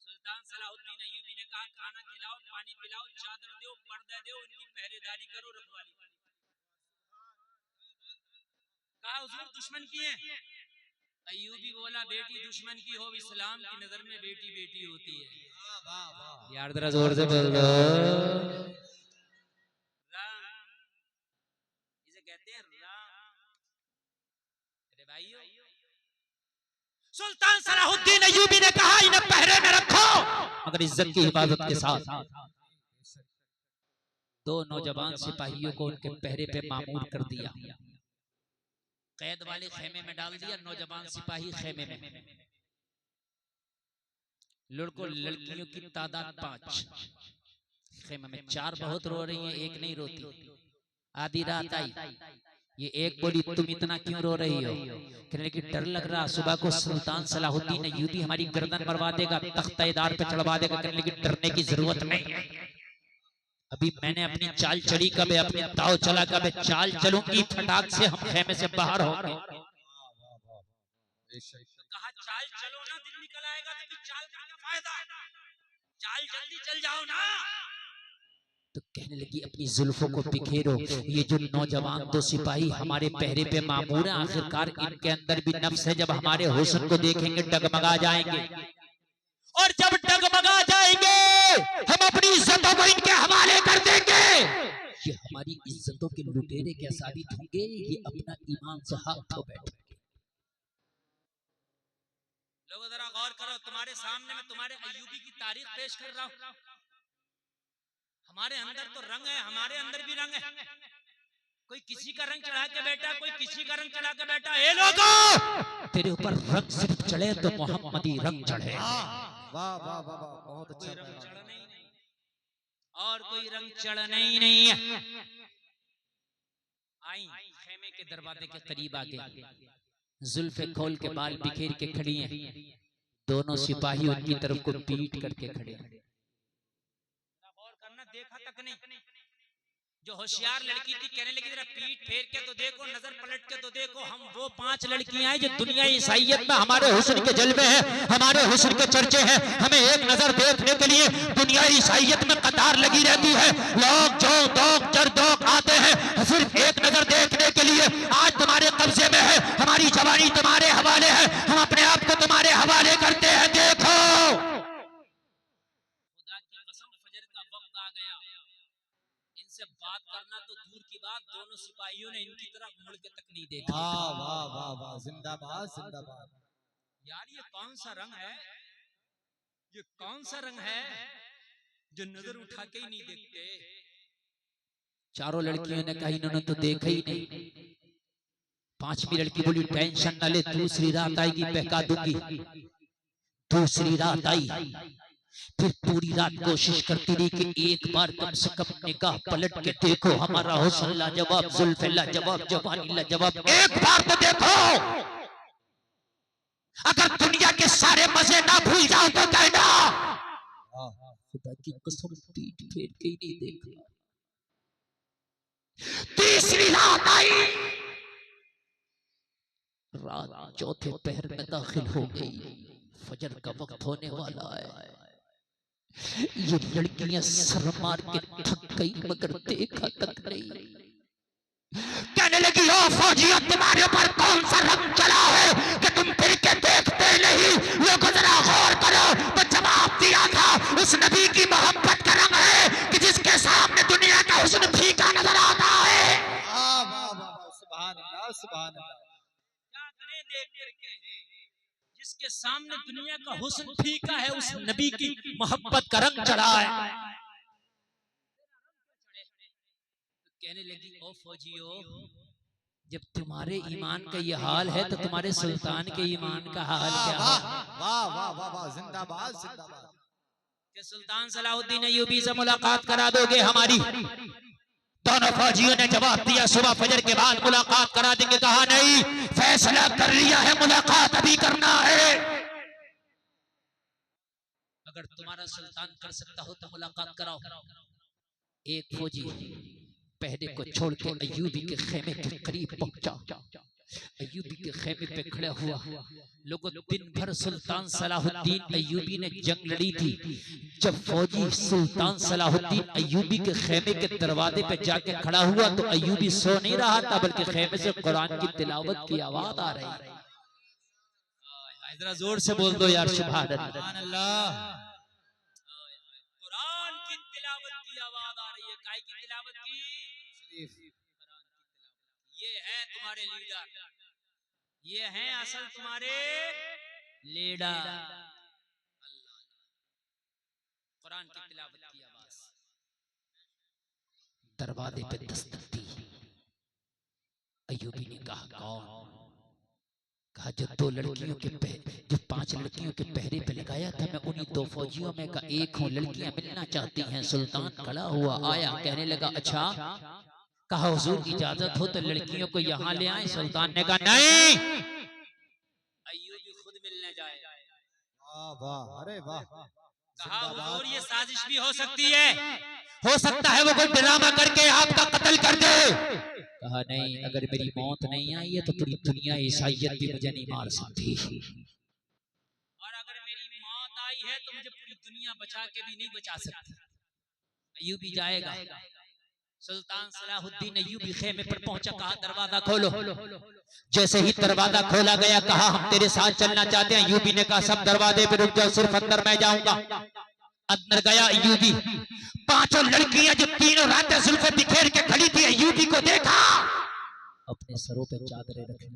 सुल्तान सलाहुद्दीन अय्यूबी ने कहा खाना खिलाओ, पानी पिलाओ, चादर दो, पर्दा दो, इनकी पहरेदारी करो, रखवाली। कहा हुजूर दुश्मन की है। अय्यूबी बोला बेटी दुश्मन की हो, इस्लाम की नजर में बेटी बेटी होती है। यार जरा जोर से बोल दो। राम, इसे कहते हैं राम। अरे भाइयों, सुल्तान सलाहुद्दीन अय्यूबी ने कहा इन्हें पहरे में रखो, मगर इज्जत की हिफाजत के साथ। दो नौजवान सिपाहियों को उनके पहरे पे मामूर कर दिया, कैद वाले खेमे में डाल दिया, नौजवान सिपाही खेमे में। लड़कों लड़कियों की तादाद 5, खेमे में 4 बहुत रो रही हैं, एक नहीं रोती। आधी रात आई, ये एक बोली तुम इतना क्यों रो रही हो? कहने लगी डर लग रहा, सुबह को सुल्तान सलाहुद्दीन अय्यूबी हमारी गर्दन मरवा देगा, तख्ता-ए-दार पे चढ़वा देगा। कहने लगी डरने की जरूरत नहीं है, अभी मैंने अपनी चाल चली कब है, अपनी दाव चला कब है, चाल चलूंगी फटाक से हम खेमे से बाहर होंगे। कहा चाल चलो ना, दिन निकल आएगा तो फिर चाल का क्या फायदा? चाल जल्दी चल जाओ ना। तो कहने लगी अपनी जुल्फों को बिखेरो, ये जो नौजवान दो सिपाही हमारे पहरे पे मामूर हैं, आखिरकार इनके अंदर भी नफ्स है, जब हमारे हुस्न को देखेंगे डगमगा जाएंगे, और जब डगमगा जाएंगे हम अपनी इज्जतों को इनके हवाले कर देंगे। ये हमारी इज्जतों के लुटेरे क्या साबित होंगे, ये अपना ईमान से हाथ धो बैठेंगे। लोगों जरा गौर करो, तुम्हारे सामने मैं तुम्हारे अय्यूबी की तारीख पेश कर रहा हूं। हमारे अंदर तो रंग है, हमारे अंदर भी रंग है। कोई किसी का रंग चढ़ा के बैठा, कोई किसी का रंग चढ़ा के बैठा। ए लोगों, तेरे ऊपर रंग सिर्फ चढ़े तो मोहम्मदी रंग चढ़े। वाह वाह वाह, बहुत अच्छा। और कोई रंग चढ़ना ही नहीं है। आई खेमे के दरवाजे के करीब आके जुल्फे खोल के बाल बिखेर के खड़ी हैं, दोनों सिपाही उनकी तरफ को पीट करके खड़े हैं। गौर करना, देखा तक नहीं। जो होशियार लड़की थी कहने लगी जरा पीठ फेर के तो देखो, नजर पलट के तो देखो, हम वो 5 लड़कियां हैं जो दुनिया ईसाइयत में हमारे हुस्न के जलवे हैं, हमारे हुस्न के चर्चे हैं। हमें एक नजर देखने के लिए दुनिया ईसाइयत में कतार लगी रहती है। लोग जो दोग चर दोग आते हैं सिर्फ एक नजर देखने के लिए। आज तुम्हारे कब्जे में है, हमारी जवानी तुम्हारे हवाले है, हम अपने आप को तुम्हारे हवाले करते हैं। देखो खुदा की कसम, फजर का वक्त आ गया, इनसे बात करना तो दूर की बात, दोनों सिपाहियों ने इनकी तरफ मुड़ के तक नहीं देखा। वाह वाह वाह वाह, जिंदाबाद जिंदाबाद। यार ये कौन सा रंग है, ये कौन सा रंग है जो नजर उठा के ही नहीं देखते? चारों लड़कियों ने कहा इन्होंने तो देखा ही नहीं। 5वीं लड़की बोली टेंशन न ले, दूसरी रात आएगी बहका दूंगी। दूसरी रात आई, फिर पूरी रात कोशिश करती रही कि एक बार कम से कम निगाह पलट के देखो, हमारा हुस्न लाजवाब, जुल्फे लाजवाब, जवानी लाजवाब, एक बार तो देखो। अगर दुनिया के सारे मजे ना भूल जाओ तो कहना खुदा की कसम पीठ फेर के ही नहीं देखा। तीसरी रात आई, रात चौथे पहर में दाखिल हो गई, फजर का वक्त होने वाला है। ये लड़कियां सर मार के थक गई मगर देखा तक नहीं। कहने लगी ओ फौजियों, तुम्हारे ऊपर कौन सा रंग चला है कि तुम फिर के देखते नहीं? लोगों जरा गौर करो। तो जवाब दिया था उस नबी की मोहब्बत का रंग है कि जिसके सामने दुनिया का हुस्न फीका नजर आता है। वाह वाह वाह, सुभान अल्लाह सुभान अल्लाह। क्या करें देख करके, जिसके सामने दुनिया का हुस्न फीका है, उस नबी की मोहब्बत का रंग चढ़ा है। कहने लगी ओ फौजियों, जब तुम्हारे ईमान का ये हाल है तो तुम्हारे सुल्तान के ईमान का हाल क्या है? वाह वाह वाह वाह, जिंदाबाद जिंदाबाद। कि सुल्तान सलाहुद्दीन अय्यूबी से मुलाकात करा दोगे हमारी? दोनों फौजियों ने जवाब दिया सुबह फजर के बाद मुलाकात करा देंगे। कहा नहीं, फैसला कर लिया है, मुलाकात अभी करना है। अगर तुम्हारा सुल्तान कर सकता हो तो मुलाकात कराओ। एक फौजी पहरे को छोड़ के अय्यूबी के खेमे के करीब पहुंचा। अय्यूबी के खेमे पे खड़ा हुआ। लोगों दिन भर सुल्तान सलाहुद्दीन अय्यूबी ने जंग लड़ी थी। जब फौजी सुल्तान सलाहुद्दीन अय्यूबी के खेमे के दरवाजे पे जाके खड़ा हुआ तो अय्यूबी सो नहीं रहा था, बल्कि खेमे से कुरान की तिलावत की आवाज आ रही। जरा जोर से बोल दो यार, सुभान अल्लाह। कुरान की तिलावत की आवाज आ रही है। काय की तिलावत की? ये है तुम्हारे लीडर, ये हैं असल तुम्हारे लीडर। कुरान की तिलावत की आवाज। दरवाजे पे दस्तक दी। अय्यूबी ने कहा कौन? कहा जो 2 लड़कियों के जो 5 लड़कियों के पहरे पे लगाया था, मैं उन्हीं 2 फौजियों में का एक हूँ। लड़कियां मिलना चाहती हैं। सुल्तान खड़ा हुआ, आया, कहने लगा अच्छा। कहा हुजूर की इजाजत हो तो लड़कियों को यहाँ ले आए। सुल्तान ने कहा नहीं, अय्यूबी खुद मिलने जाए। वाह वाह, अरे वाह। कहा हुजूर ये साजिश भी हो सकती है, हो सकता है वो कोई ड्रामा करके आपका कत्ल कर दे। कहा नहीं, अगर मेरी मौत नहीं आई है तो पूरी दुनिया ईसाइयत भी मुझे नहीं मार सकती, और अगर मेरी मौत आई है तो मुझे पूरी दुनिया बचा के भी नहीं बचा सकती। अय्यूबी जाएगा। सुल्तान सलाहुद्दीन अय्यूबी खेमे पर पहुंचा। कहा दरवाजा खोलो। जैसे ही दरवाजा खोला गया, कहा हम तेरे साथ चलना चाहते हैं। अय्यूबी ने कहा सब दरवाजे पे रुक जाओ, सिर्फ अंदर मैं जाऊंगा। अंदर गया अय्यूबी। 5 लड़कियां जो 3 रातें जुल्फे बिखेर के खड़ी थी, अय्यूबी को देखा। अपने सरों पे चादरें रखी।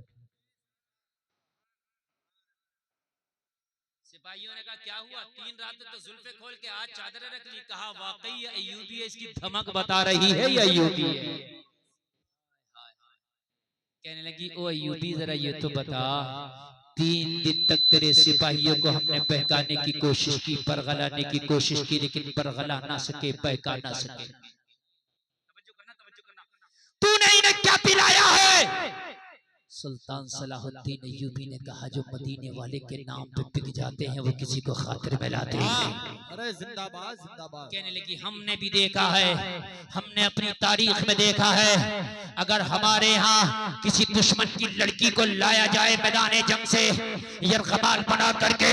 सिपाहियों ने कहा क्या हुआ? 3 रातें तो जुल्फे खोल के आज चादरें रख ली। कहा वाकई अय्यूबी है, इसकी धमक बता रही है ये अय्यूबी है। कहने लगी ओ अय्यूबी जरा ये तो बता, 3 दिन तक तेरे सिपाहियों को हमने बहकाने की कोशिश की, परगलाने की कोशिश की, लेकिन परगला ना सके, बहका ना सके। तूने इन्हें क्या पिलाया है? सुल्तान सलाहुद्दीन अय्यूबी ने कहा जो मदीने वाले के नाम पे बिक जाते हैं वो किसी को खातिर में लाते हैं। अरे जिंदाबाद जिंदाबाद। कहने लगी हमने भी देखा है, हमने अपनी तारीख में देखा है, अगर हमारे यहाँ किसी दुश्मन की लड़की को लाया जाए मैदान जंग से यरगमाल बना करके,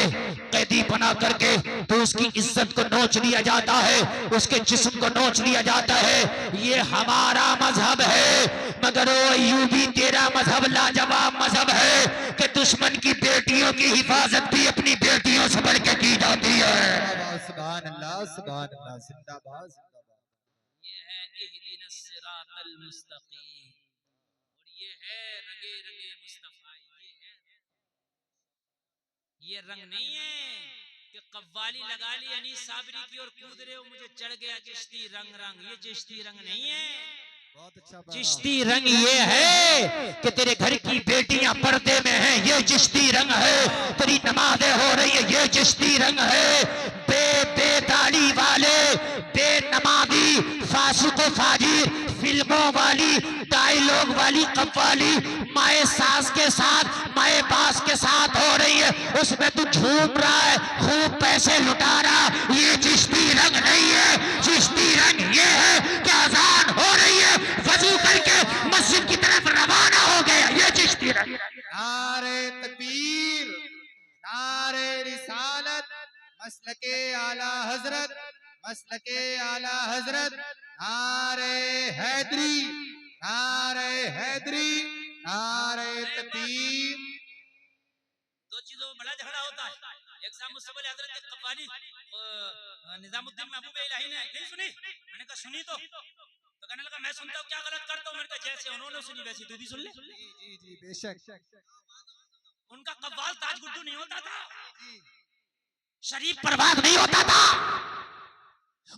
कैदी बना करके, तो उसकी इज्जत को नोच लिया जाता है, उसके जिस्म को नोच लिया जाता है। ये हमारा मजहब है। मगर ओ अय्यूबी तेरा मजहब लाजवाब मजहब है कि दुश्मन की बेटियों की हिफाजत भी अपनी बेटियों से बढ़ के की जाती है। सुभान अल्लाह सुभान अल्लाह, जिंदाबाद जिंदाबाद। ये है इहदिनस सिरातल मुस्तकीम, और ये है रंगे रंगे मुस्तफा। ये रंग नहीं है कि कव्वाली लगा ली अनीस साबरी की और कूद रहे हो मुझे चढ़ गया चिश्ती रंग। रंग ये चिश्ती रंग नहीं है। बहुत अच्छा। चिश्ती रंग ये है कि तेरे घर की बेटियां पर्दे में हैं, ये चिश्ती रंग है। तेरी नमाजें हो रही है, ये चिश्ती रंग है। बेदाढ़ी वाले, बेनमाजी, फासिक फाजिर, फिल्मों वाली, डायलॉग वाली कव्वाली माए सास के साथ, माए बास के साथ हो रही है, उसमें तू झूम रहा है, खूब पैसे लुटा रहा। ये चिश्ती रंग नहीं है। चिश्ती रंग ये है कि अजान हो रही है, वजू करके मस्जिद की तरफ रवाना हो गया, ये चिश्ती रंग। नारे तकबीर, नारे रिसालत, मसलके आला हजरत, मसलके आला हजरत, नारे हैदरी, नारे हैदरी, नारे तकबीर। 2 चीजों में बड़ा झगड़ा होता है। एक साहब मुझसे बोले हजरत की कव्वाली निजामुद्दीन महबूब इलाही ने नहीं सुनी। मैंने कहा सुनी तो कहने लगा मैं सुनता हूँ क्या गलत करता हूँ। मैंने कहा जैसे उन्होंने सुनी वैसी तू भी सुन ले। जी जी बेशक। उनका कव्वाल ताज गुड्डू नहीं होता था, शरीफ परवाज नहीं होता था,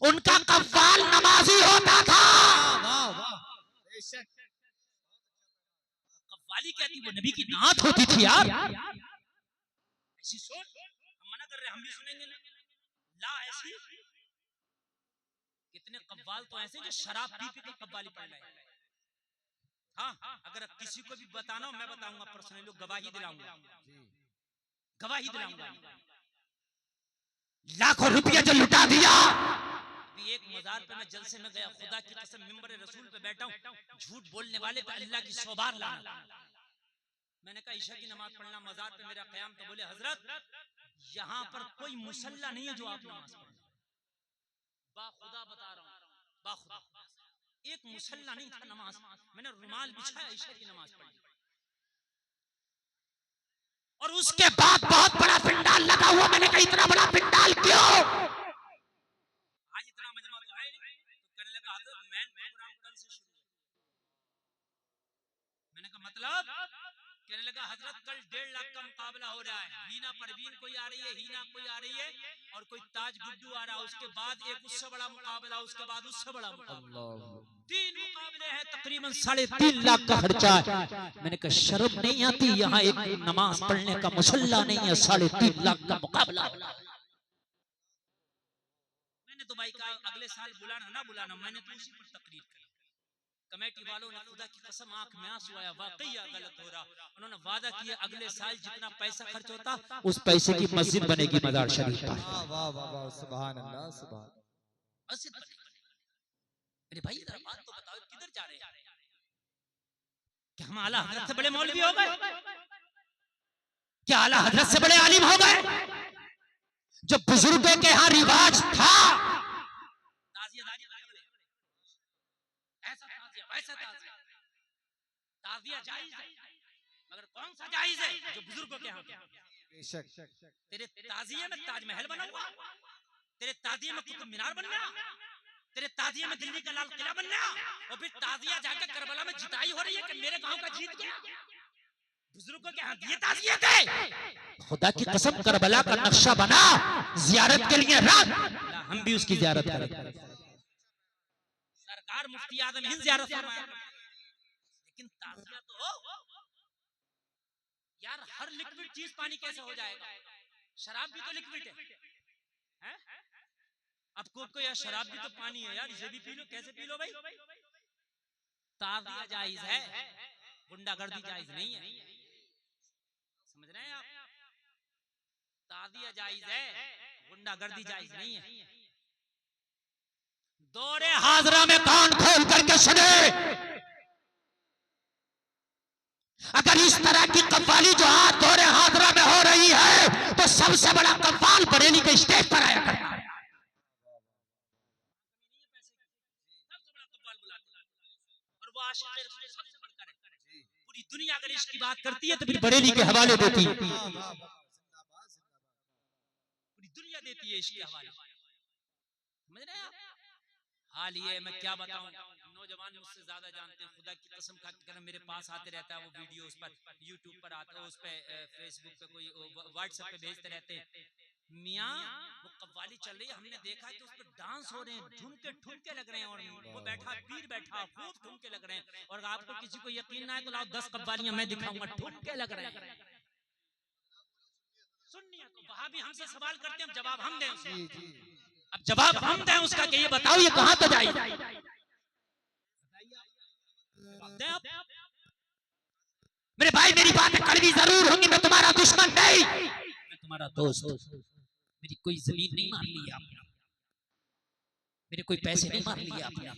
उनका कव्वाल नमाजी होता था। वाह वाह बेशक। कव्वाली क्या थी? वो नबी की नात होती थी यार। ऐसी सोच हम मना कर रहे, हम भी सुनेंगे ना। ला ऐसी कितने कव्वाल तो ऐसे जो शराब पी पी के कव्वाली पढ़ रहे हैं। हाँ, अगर किसी को भी बताना हो मैं बताऊंगा पर्सनली, लोग गवाही दिलाऊंगा, गवाही दिलाऊंगा। लाखों रुपया जो लुटा दिया। अभी एक मजार पे मैं जलसे में गया, खुदा की कसम मिंबर रसूल पे बैठा हूँ, झूठ बोलने वाले पे अल्लाह की 100 बार लानत। मैंने कहा ईशा की नमाज पढ़ना मजार पे मेरा क़याम, तो बोले हजरत यहाँ पर कोई मुसल्ला नहीं है जो आप नमाज पढ़ें। बाखुदा बता रहा हूँ, बाखुदा एक मुसल्ला नहीं था नमाज। मैंने रुमाल बिछाया, ईशा की नमाज पढ़ी। और उसके बाद बहुत बड़ा पिंडाल लगा हुआ। मैंने कहा इतना बड़ा पिंडाल क्यों? आज इतना मजमा तो है नहीं। तो कहने लगा हजरत मेन प्रोग्राम कल से शुरू है। मैंने कहा मतलब? कहने लगा हजरत कल 1.5 लाख का मुकाबला हो रहा है। हीना परवीन कोई आ रही है, हीना कोई आ रही है, और कोई ताज गुड्डू आ रहा है। उसके बाद एक उससे बड़ा मुकाबला, उसके बाद उससे बड़ा मुकाबला। 3 मुकाबले हैं, तकरीबन 3.5 लाख का खर्चा है। मैंने कहा शर्म नहीं आती? यहाँ एक नमाज पढ़ने का मुसल्ला नहीं है, 3.5 लाख का मुकाबला। मैंने तो भाई कहा अगले साल बुलाना ना बुलाना, मैंने तो उसी पर तकरीर की। कमेटी वालों ने खुदा की कसम आंख में आंसू आया, वाकई गलत हो रहा। उन्होंने वादा किया अगले साल जितना पैसा खर्च होता उस पैसे की मस्जिद बनेगी मजार शरीफ पर। वाह वाह वाह, सुभान अल्लाह, सुभान। मस्जिद बनेगी। मेरे भाई इधर बात तो बताओ, किधर जा रहे हैं? क्या हम आला हजरत से बड़े मौलवी हो गए? क्या आला हजरत से बड़े आलिम हो गए? जो बुजुर्गों के यहाँ रिवाज था, ऐसा ताज़िया वैसा ताज़िया, ताज़िया जायज है, मगर कौन सा जायज है जो बुजुर्गों के यहाँ? बेशक। तेरे ताज़िये में ताजमहल बना हुआ, तेरे ताज़िये में कुतुब मीनार बनना, तेरे ताज़िये में दिल्ली का लाल किला बनना, और फिर ताज़िया जाकर करबला में जिताई हो रही है कि मेरे गांव का जीत गया। बुजुर्गों के हाथ ये ताज़िये थे। खुदा की कसम करबला का नक्शा बना जियारत के लिए रात, हम भी उसकी जियारत करेंगे। सरकार मुफ्ती आजम हिंद जियारत फरमाया, लेकिन ताज़िया तो हो यार। हर लिक्विड चीज पानी कैसे हो जाएगा? शराब भी तो लिक्विड है, हैं? अब कोक को यार शराब भी तो पानी है यार, इसे भी पी लो। कैसे पी लो भाई? ताज़िया जायज है, गुंडागर्दी जायज नहीं है। समझ रहे हैं आप? ताज़िया जायज है, गुंडागर्दी जायज नहीं है। दौरे हाजरा में कान खोल करके सुने, अगर इस तरह की कव्वाली जो आज दौरे हाजरा में हो रही है, तो सबसे बड़ा कव्वाल बरेली के स्टेज पर आया करता है। और वो आशिक़ रसूल सबसे बढ़कर है। पूरी दुनिया अगर इसकी बात करती है तो फिर बरेली के हवाले देती है। पूरी दुनिया देती है इसके हवाले। समझ रहे हैं आप? हाल ये मैं क्या बताऊं, नौजवान मुझसे ज्यादा जानते हैं। खुदा की कसम खा के मेरे पास आते रहता है, वो वीडियो उस पर यूट्यूब पर आता है, उस पर फेसबुक पे कोई व्हाट्सएप पे भेजते रहते हैं। मियाँ वो कव्वाली चल रही है, हमने देखा कि उस पर डांस हो रहे हैं, ठुमके ठुमके लग रहे हैं, और वो बैठा पीर बैठा खूब ठुमके लग रहे हैं। और आपको किसी को यकीन ना है तो लाओ 10 कव्वालियां मैं दिखाऊंगा, ठुमके लग रहे हैं। सुनिए, तो वहां भी हमसे सवाल करते हैं, जवाब हम दें उसे। अब जवाब हम दें उसका कि ये बताओ ये कहां तो जाए? मेरे भाई मेरी बातें कड़वी जरूर होंगी, मैं तुम्हारा दुश्मन नहीं, मैं तुम्हारा दोस्त। मेरी कोई जमीन नहीं मार ली आपने, मेरे कोई पैसे नहीं मार लिए आपने,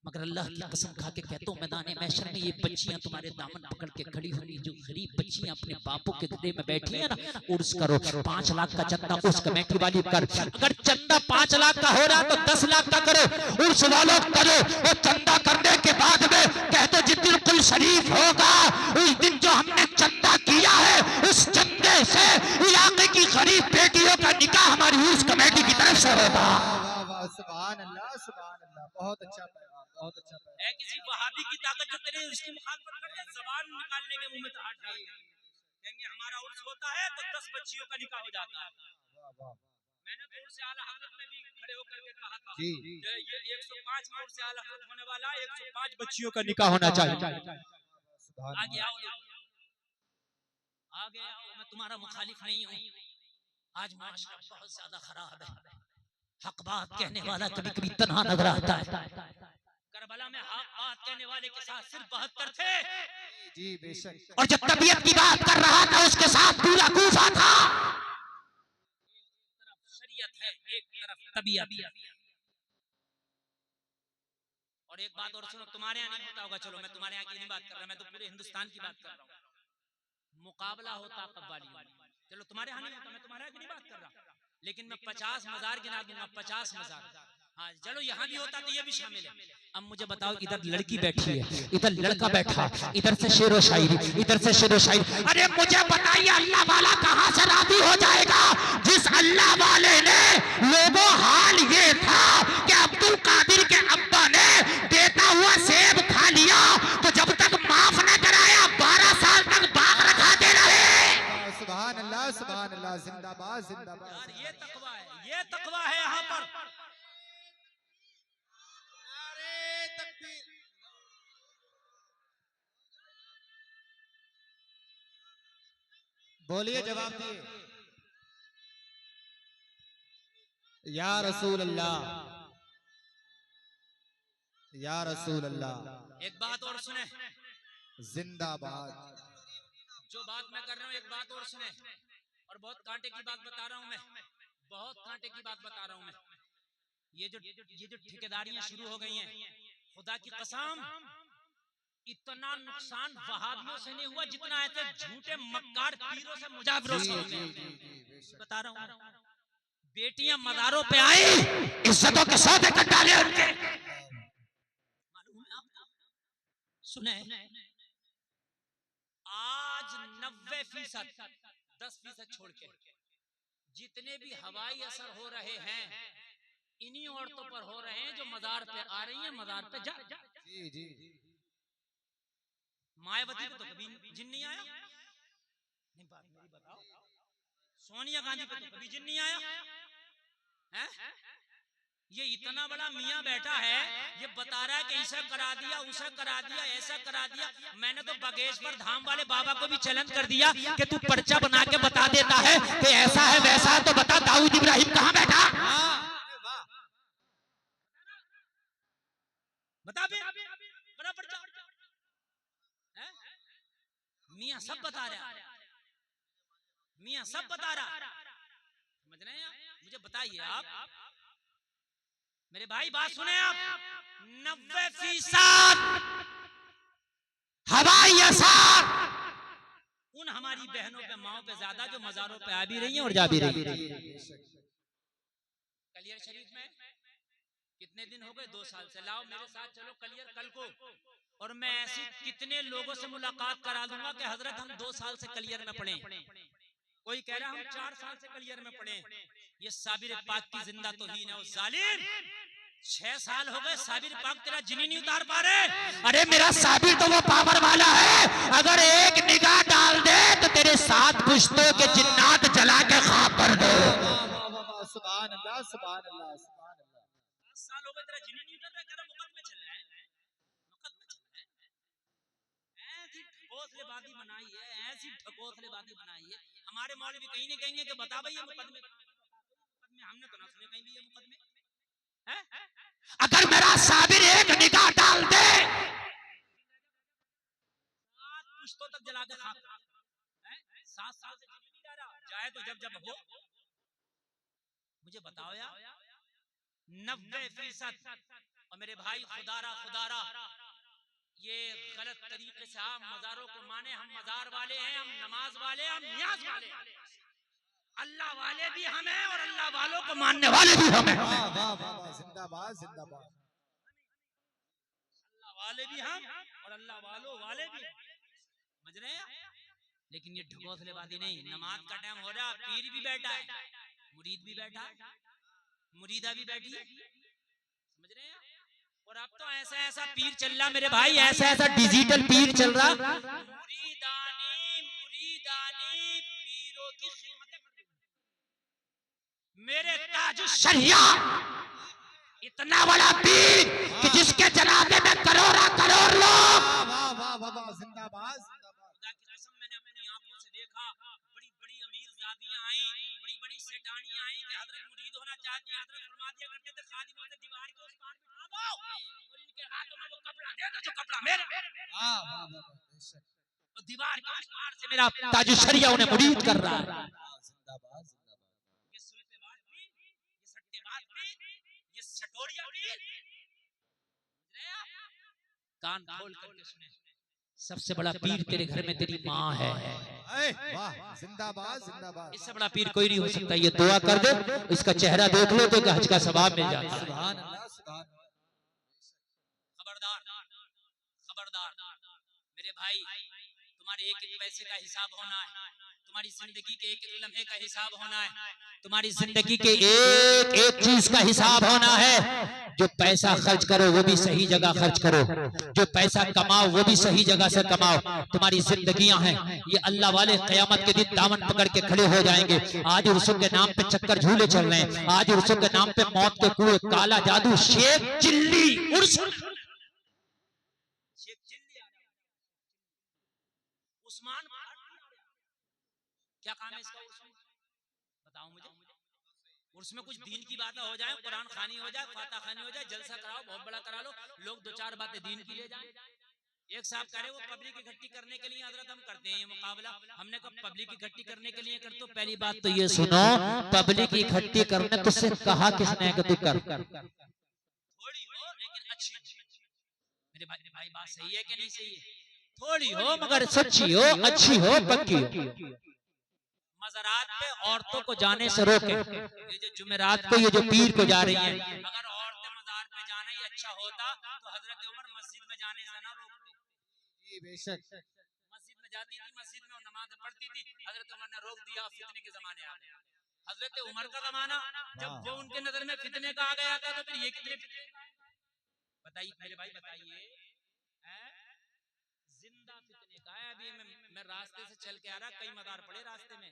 मगर अल्लाह की कसम खा के कहता हूँ मैदान महशर में ये बच्चियां तुम्हारे दामन पकड़ के खड़ी होंगी, जो गरीब बच्चियां अपने बापों के गले में बैठी है ना, उर्स करो। 5 लाख का चंदा उस कमेटी वाली कर, अगर चंदा 5 लाख का हो रहा तो 10 लाख का करो, उर्स वालों करो। और चंदा करने के बाद में कहते जिस दिन कुल शरीफ होगा, उस दिन जो हमने चंदा किया है, उस चंदे से इलाके की गरीब बेटियों का निकाह हमारी उर्स कमेटी की तरफ से होगा। सुभान अल्लाह, सुभान अल्लाह, बहुत अच्छा पैगाम, बहुत अच्छा पैगाम। है किसी वहाबी की ताकत जो तेरे उसकी मुखालफत करते, जबान निकालने के मुंह में तो हाथ डाल देंगे हमारा उर्स होता है तो 10 बच्चियों का निकाह हो जाता है। मैंने तो उर्स आला हज़रत में भी खड़े होकर के कहा था जी, ये 105 में उर्स आला हज़रत होने वाला, 105 बच्चियों का निकाह होना चाहिए। आगे आओ, आगे आओ, मैं तुम्हारा मुखालिफ नहीं हूँ। आज माशरा बहुत ज्यादा खराब है, हक बात कहने वाला कभी कभी तन्हा नजर आता है। करबला में हक बात कहने वाले के साथ सिर्फ 72 थे जी, बेशक। और जब तबीयत की बात कर रहा था उसके साथ पूरा कूफा था। तबीयत। और एक बात और सुनो, तुम्हारे यहाँ नहीं होता होगा, चलो मैं तुम्हारे यहाँ की नहीं बात कर रहा, मैं तो पूरे हिंदुस्तान की बात कर रहा हूँ। मुकाबला होता कव्वालियों में, चलो तुम्हारे यहाँ नहीं होता, मैं तुम्हारे यहाँ की नहीं बात कर रहा, लेकिन मैं 50 मजार गिना दूंगा, 50 मजार। हाँ चलो यहाँ भी होता तो ये भी शामिल है। अब मुझे बताओ, इधर लड़की बैठी है, इधर लड़का बैठा, इधर से शेर व शायरी, इधर से शेर व शायरी। अरे मुझे बताइए अल्लाह वाला कहाँ से राजी हो जाएगा? जिस अल्लाह वाले ने लोगों, हाल ये था कि अब्दुल कादिर के अब्बा ने देता हुआ सेब खा लिया, तो जब तक माफ न कराया 12 साल तक बाग रखा दे रहे। सुभान अल्लाह, जिंदाबाद जिंदाबाद। यार ये तकवा है, ये तकवा है यहाँ पर। बोलिए, जवाब दिए। या रसूल अल्लाह, या रसूल अल्लाह। एक बात और सुने, जिंदाबाद। जो बात मैं कर रहा हूँ एक बात और सुने, और बहुत कांटे की बात बता रहा हूँ मैं, बहुत कांटे की बात बता रहा हूँ मैं। ये जो ठेकेदारियां शुरू हो गई हैं, खुदा की कसम इतना नुकसान वहाबियों से नहीं हुआ जितना ऐसे झूठे मक्कार पीरों से मुजावरों से हो गया। बता रहा हूँ, बेटियां मज़ारों पे आई, इज्जतों के सौदे कर डाले उनके। मालूम है आपको? सुने, आज 90%, 10% छोड़ के जितने भी हवाई असर हो रहे हैं, इन्हीं औरतों पर हो रहे हैं जो मजार पे आ रही हैं, मजार पे जा। जी जी। मायावती पे तो कभी जिन नहीं आया, नहीं बात मेरी बताओ। सोनिया गांधी पे तो कभी जिन नहीं आया है? ये इतना बड़ा मियां बैठा है, ये बता रहा है कि ऐसा करा दिया, उसे करा दिया, ऐसा करा दिया। मैंने तो बागेश्वर धाम वाले बाबा को भी चैलेंज कर दिया कि तू पर्चा बना के बता देता है कि ऐसा है वैसा है, तो बता दाऊद इब्राहिम कहाँ बैठा? बता बड़ा पर्चा। मियां सब बता रहा, मियां सब बता रहा, समझ रहे हैं? मुझे बताइए आप, मेरे भाई बात सुने आप, 90% हवाई असर उन हमारी बहनों पे, माओ पे ज्यादा जो मजारों पे आ भी रही हैं और जा भी रही हैं। कलियर शरीफ में कितने दिन हो गए? 2 साल से। लाओ मेरे साथ चलो कलियर कल को, और मैं ऐसी कितने लोगों से मुलाकात करा दूंगा कि हजरत हम 2 साल से कलियर में पढ़े, कोई कह रहा हम 4 साल से कलियर में पढ़े। ये साबिर पाक की जिंदा तौहीन है। उस जालिम 6 साल हो गए, साबिर पाक तेरा जिनी नहीं उतार पा रहे। अरे मेरा साबिर तो वो पावर वाला है, अगर एक निगाह डाल दे तो तेरे 7 पुश्तों के जिन्नात जला के खाक कर दे। सुभान अल्लाह, सुभान अल्लाह, सुभान अल्लाह। 10 साल हो गए तेरा जिनी नहीं उतर रहा, कह रहा मुकदमे चल रहे हैं, मुकदमे चल रहे हैं। ऐसी ढकोसलेबाजी बनाई है, ऐसी ढकोसलेबाजी बनाई है। हमारे मौलवी कहीं नहीं कहेंगे कि बता भाई ये मुकदमे, हमने तो ना सुने कहीं भी ये मुकदमे हैं। अगर मेरा साबिर एक निगाह डाल दे, 7 पुश्तों तक जला के खाक, 7 साल से जिनी नहीं जा रहा, जाए तो जब हो। मुझे बताओ यार, 90%। और मेरे भाई खुदारा ये गलत तरीके से आप मजारों को माने। हम मजार वाले हैं, हम नमाज वाले, हम नियाज वाले, अल्लाह वाले भी हम हैं और अल्लाह वालों को मानने वाले भी हम हैं। जिंदाबाद जिंदाबाद। अल्लाह वाले भी हम और अल्लाह वालों वाले भी, समझ रहे हैं? लेकिन ये ढकोसलेबाजी नहीं। नमाज का टाइम हो रहा, पीर भी बैठा है, मुरीद भी बैठा है, मुरीदा भी बैठी है, समझ रहे हैं? और अब तो ऐसा पीर चल रहा मेरे भाई, ऐसा डिजिटल पीर चल रहा। मुरीदानी पीरों की खिदमत मेरे ताज शरिया इतना बड़ा पीर कि जिसके जनाजे में करोड़ लोग। जिंदाबाद। खुदा की कसम, मैंने अपनी आंखों से देखा, बड़ी अमीर ज़ादियां आई, बड़ी सेठानियां आई कि हजरत मुरीद होना चाहती हैं। हजरत फरमा दिया करते थे खादिमों से दीवार के उस पार बिठा दो और इनके हाथों में वो कपड़ा दे दो जो कपड़ा मेरा। तो दीवार के उस पार से मेरा ताज शरिया उन्हें मुरीद कर रहा है। ये सुलतेबाज पीर, ये सट्टेबाज पीर, कान खोल करके सुने, सबसे बड़ा पीर तेरे घर में तेरी माँ है। वाह, जिंदाबाद जिंदाबाद। इससे बड़ा पीर कोई नहीं हो सकता। ये दुआ कर दे, इसका चेहरा देख लो तो हज का सवाब मिल जाता है। सुभान अल्लाह, सुभान अल्लाह। खबरदार खबरदार मेरे भाई, तुम्हारे एक एक पैसे का हिसाब होना है, तुम्हारी जिंदगी के एक एक लम्हे का हिसाब होना है, तुम्हारी जिंदगी के एक एक चीज का हिसाब होना है। जो पैसा खर्च करो वो भी सही जगह खर्च करो, जो पैसा कमाओ वो भी सही जगह से कमाओ। तुम्हारी जिंदगियां हैं ये अल्लाह वाले क़यामत के दिन दामन पकड़ के खड़े हो जाएंगे। आज उर्सों के नाम पे चक्कर झूले चल रहे हैं, आज उर्सों के नाम पे मौत के कुएं, काला जादू, शेख चिल्ली उर्स, शेख चिल्ली उस्मान, क्या काम है इसका उर्स में? बताओ मुझे। उर्स में कुछ दीन की बातें हो जाए, कुरान खानी हो जाए, फाता खानी हो जाए, जलसा कराओ, बहुत बड़ा करा लो, लोग दो चार बातें दीन की ले जाए। एक साहब कह रहे वो पब्लिक इकट्ठी करने के लिए हजरत हम करते हैं ये मुकाबला। हमने कहा पब्लिक इकट्ठी करने के लिए कर, तो पहली बात तो ये सुनो, पब्लिक इकट्ठी करने तुझसे कहा किसने कि तू कर? थोड़ी हो लेकिन अच्छी। मेरे भाई बात सही है कि नहीं सही है? थोड़ी हो मगर सच्ची हो, अच्छी हो, पक्की हो। मज़ारात पे औरतों को जाने से रोके। ये जो जुमेरात को ये जो पीर को जा रही है, अगर औरतें मज़ार पे जाना ही अच्छा होता तो हजरत उमर मस्जिद में जाने से ना रोकते। जी बेशक। मस्जिद में जाती थी, मस्जिद में नमाज पढ़ती थी, हजरत उमर ने रोक दिया। फितने के जमाने आ गए, हजरत उमर का जमाना जब वो उनके नजर में फितने का आ गया था, तो फिर ये कितने बताइए मेरे भाई, बताइए जिंदा फितने का है। अभी मैं रास्ते से चल के आ रहा, कई मदार पड़े रास्ते में,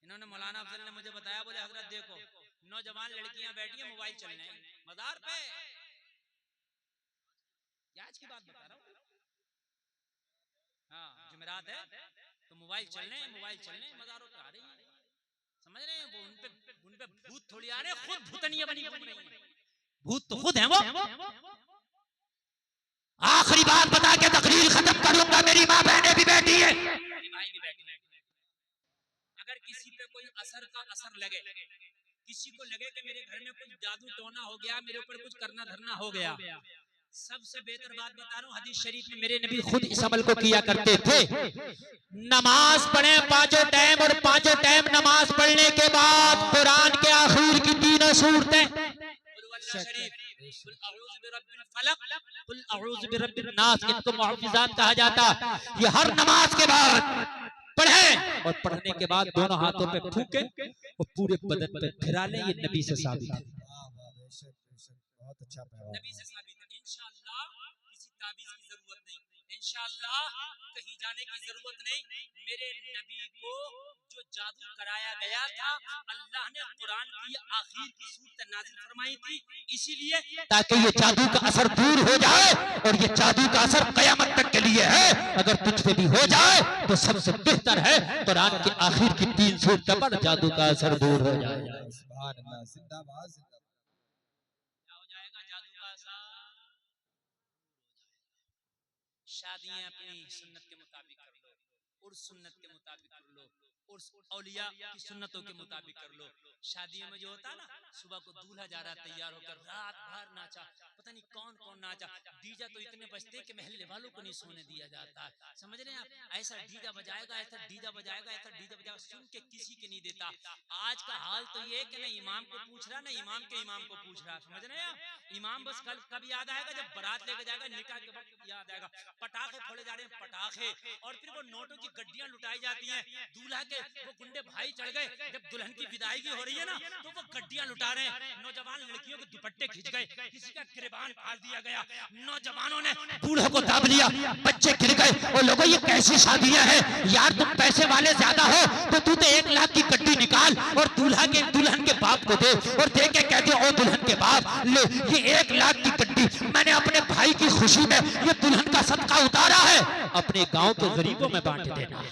इन्होंने मौलाना अफजल ने मुझे बताया, बोले हजरत देखो नौजवान लड़कियां बैठी हैं मोबाइल चलने मदार पे। आज की बात बता रहा हूँ, हाँ जुमेरात है तो मोबाइल चलने मदारों पे आ रही है, समझ रहे हैं? वो उन पे भूत थोड़ी आ रहे, खुद भूतनिया बनी घूम रही है। भूत तो खुद है वो। आखिरी बात बता के तकरीर खत्म करूंगा। मेरी माँ बहनें भी बैठी है, मेरी भाई भी बैठी है। अगर किसी पे कोई असर का असर लगे, किसी को लगे कि मेरे घर में कुछ जादू टोना हो गया, मेरे ऊपर कुछ करना धरना हो गया, सबसे बेहतर बात बता रहा हूँ, हदीस शरीफ में मेरे नबी खुद इस अमल को किया करते थे। नमाज पढ़े पांचों टाइम, और पांचों टाइम नमाज पढ़ने के बाद कुरान के आखिर की तीनों सूरतें, इनको मुहफ़्फ़िज़ात कहा जाता, ये हर नमाज के बाद पढ़े, और पढ़ने के बाद दोनों हाथों पे फूके और पूरे बदन पे फिरा ले। ये नबी से साबित है, बहुत अच्छा पैगाम। नबी से साबित है। इंशाअल्लाह किसी ताबीज़ की जरूरत नहीं, इंशाअल्लाह कहीं जाने की जरूरत नहीं। मेरे नबी को जो जादू कराया गया था, अल्लाह ने कुरान की आखिर की सूरत नाज़िल फरमाई थी, इसीलिए ताकि ये जादू का असर दूर हो जाए, और ये जादू का असर कयामत तक के लिए है। अगर तुझ पे भी हो जाए तो सबसे बेहतर है कुरान की आखिर की 3 सूरतों पर जादू का असर दूर हो जाए। सुभान अल्लाह, जिंदाबाद जिंदाबाद। क्या हो जाएगा जादू का असर? शादियां अपनी सुन्नत के मुताबिक कर लो, और सुन्नत के मुताबिक कर लो, और औलिया की सुन्नतों के मुताबिक कर लो। शादियों में जो होता है ना, सुबह को दूल्हा जा रहा तैयार होकर, रात भर नाचा, पता नहीं कौन कौन नाचा, डीजा तो इतने बजते कि महल्ले वालों को नहीं सोने दिया जाता है, समझ रहे हैं आप? ऐसा डीजा बजाएगा, ऐसा डीजा बजाएगा, ऐसा डीजा बजाएगा, सुन के किसी के नहीं देता। आज का हाल तो ये कि ना इमाम को पूछ रहा, ना इमाम के इमाम को पूछ रहा, समझ रहे हैं आप? इमाम बस कब याद आएगा, जब बारात लेके जाएगा, निकाह के वक्त याद आएगा। पटाखे फोड़े जा रहे हैं, पटाखे, और फिर वो नोटों की गड्डियां लुटाई जाती हैं। दूल्हा के वो गुंडे भाई चढ़ गए, जब दुल्हन की विदाईगी हो रही है ना, तो वो गड्डियां लुटा रहे हैं। नौजवान लड़कियों के दुपट्टे खिंच गए, किसी का गिरबान फाड़ दिया गया, नौजवानों ने बूढ़ों को दाब लिया, बच्चे गिर गए। और लोगों ये कैसी शादियां हैं यार? तुम पैसे वाले ज्यादा हो तो तू तो 1 लाख की गड्डी निकाल और दुल्हन के बाप को दे, और दे के कहते ओ दुल्हन के बाप ले ये 1 लाख की गड्डी मैंने अपने भाई की खुशी में ये दुल्हन का सदका उतारा है, अपने गांव के गरीबों में बांट देना।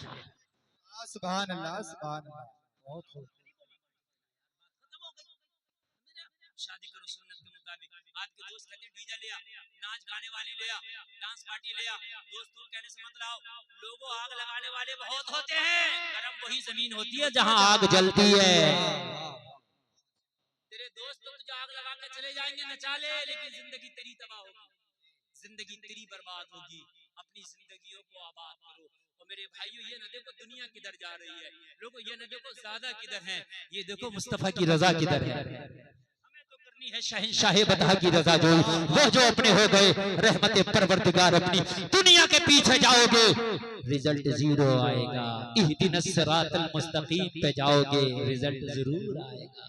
सुभान अल्लाह, सुभान अल्लाह। बहुत खूब। शादी करो सुन्नत के मुताबिक। आपके दोस्त कहते हैं डीजे ले आ, नाच गाने वाली ले आ, डांस पार्टी ले आ, दोस्तों कहने से मत लाओ। लोगों आग लगाने वाले बहुत होते हैं, गरम वही जमीन होती है जहां आग जलती है। तेरे दोस्त तो तुझे आग लगा के चले जाएंगे, नचा ले, लेकिन जिंदगी तेरी तबाह होगी, जिंदगी तेरी बर्बाद होगी। अपनी जिंदगियों को आबाद करो। और मेरे भाइयों ये न देखो दुनिया किधर जा रही है, लोगों ये न देखो ज़्यादा किधर है, ये देखो मुस्तफा की रजा किधर है। हमें तो करनी है शहंशाह बता की रजा जो वो जो अपने हो गए रहमत परवरदिगार अपनी दुनिया के पीछे जाओगे रिजल्ट जीरो आएगा। इहदिनस सिरातल मुस्तकीम पे जाओगे रिजल्ट जरूर आएगा।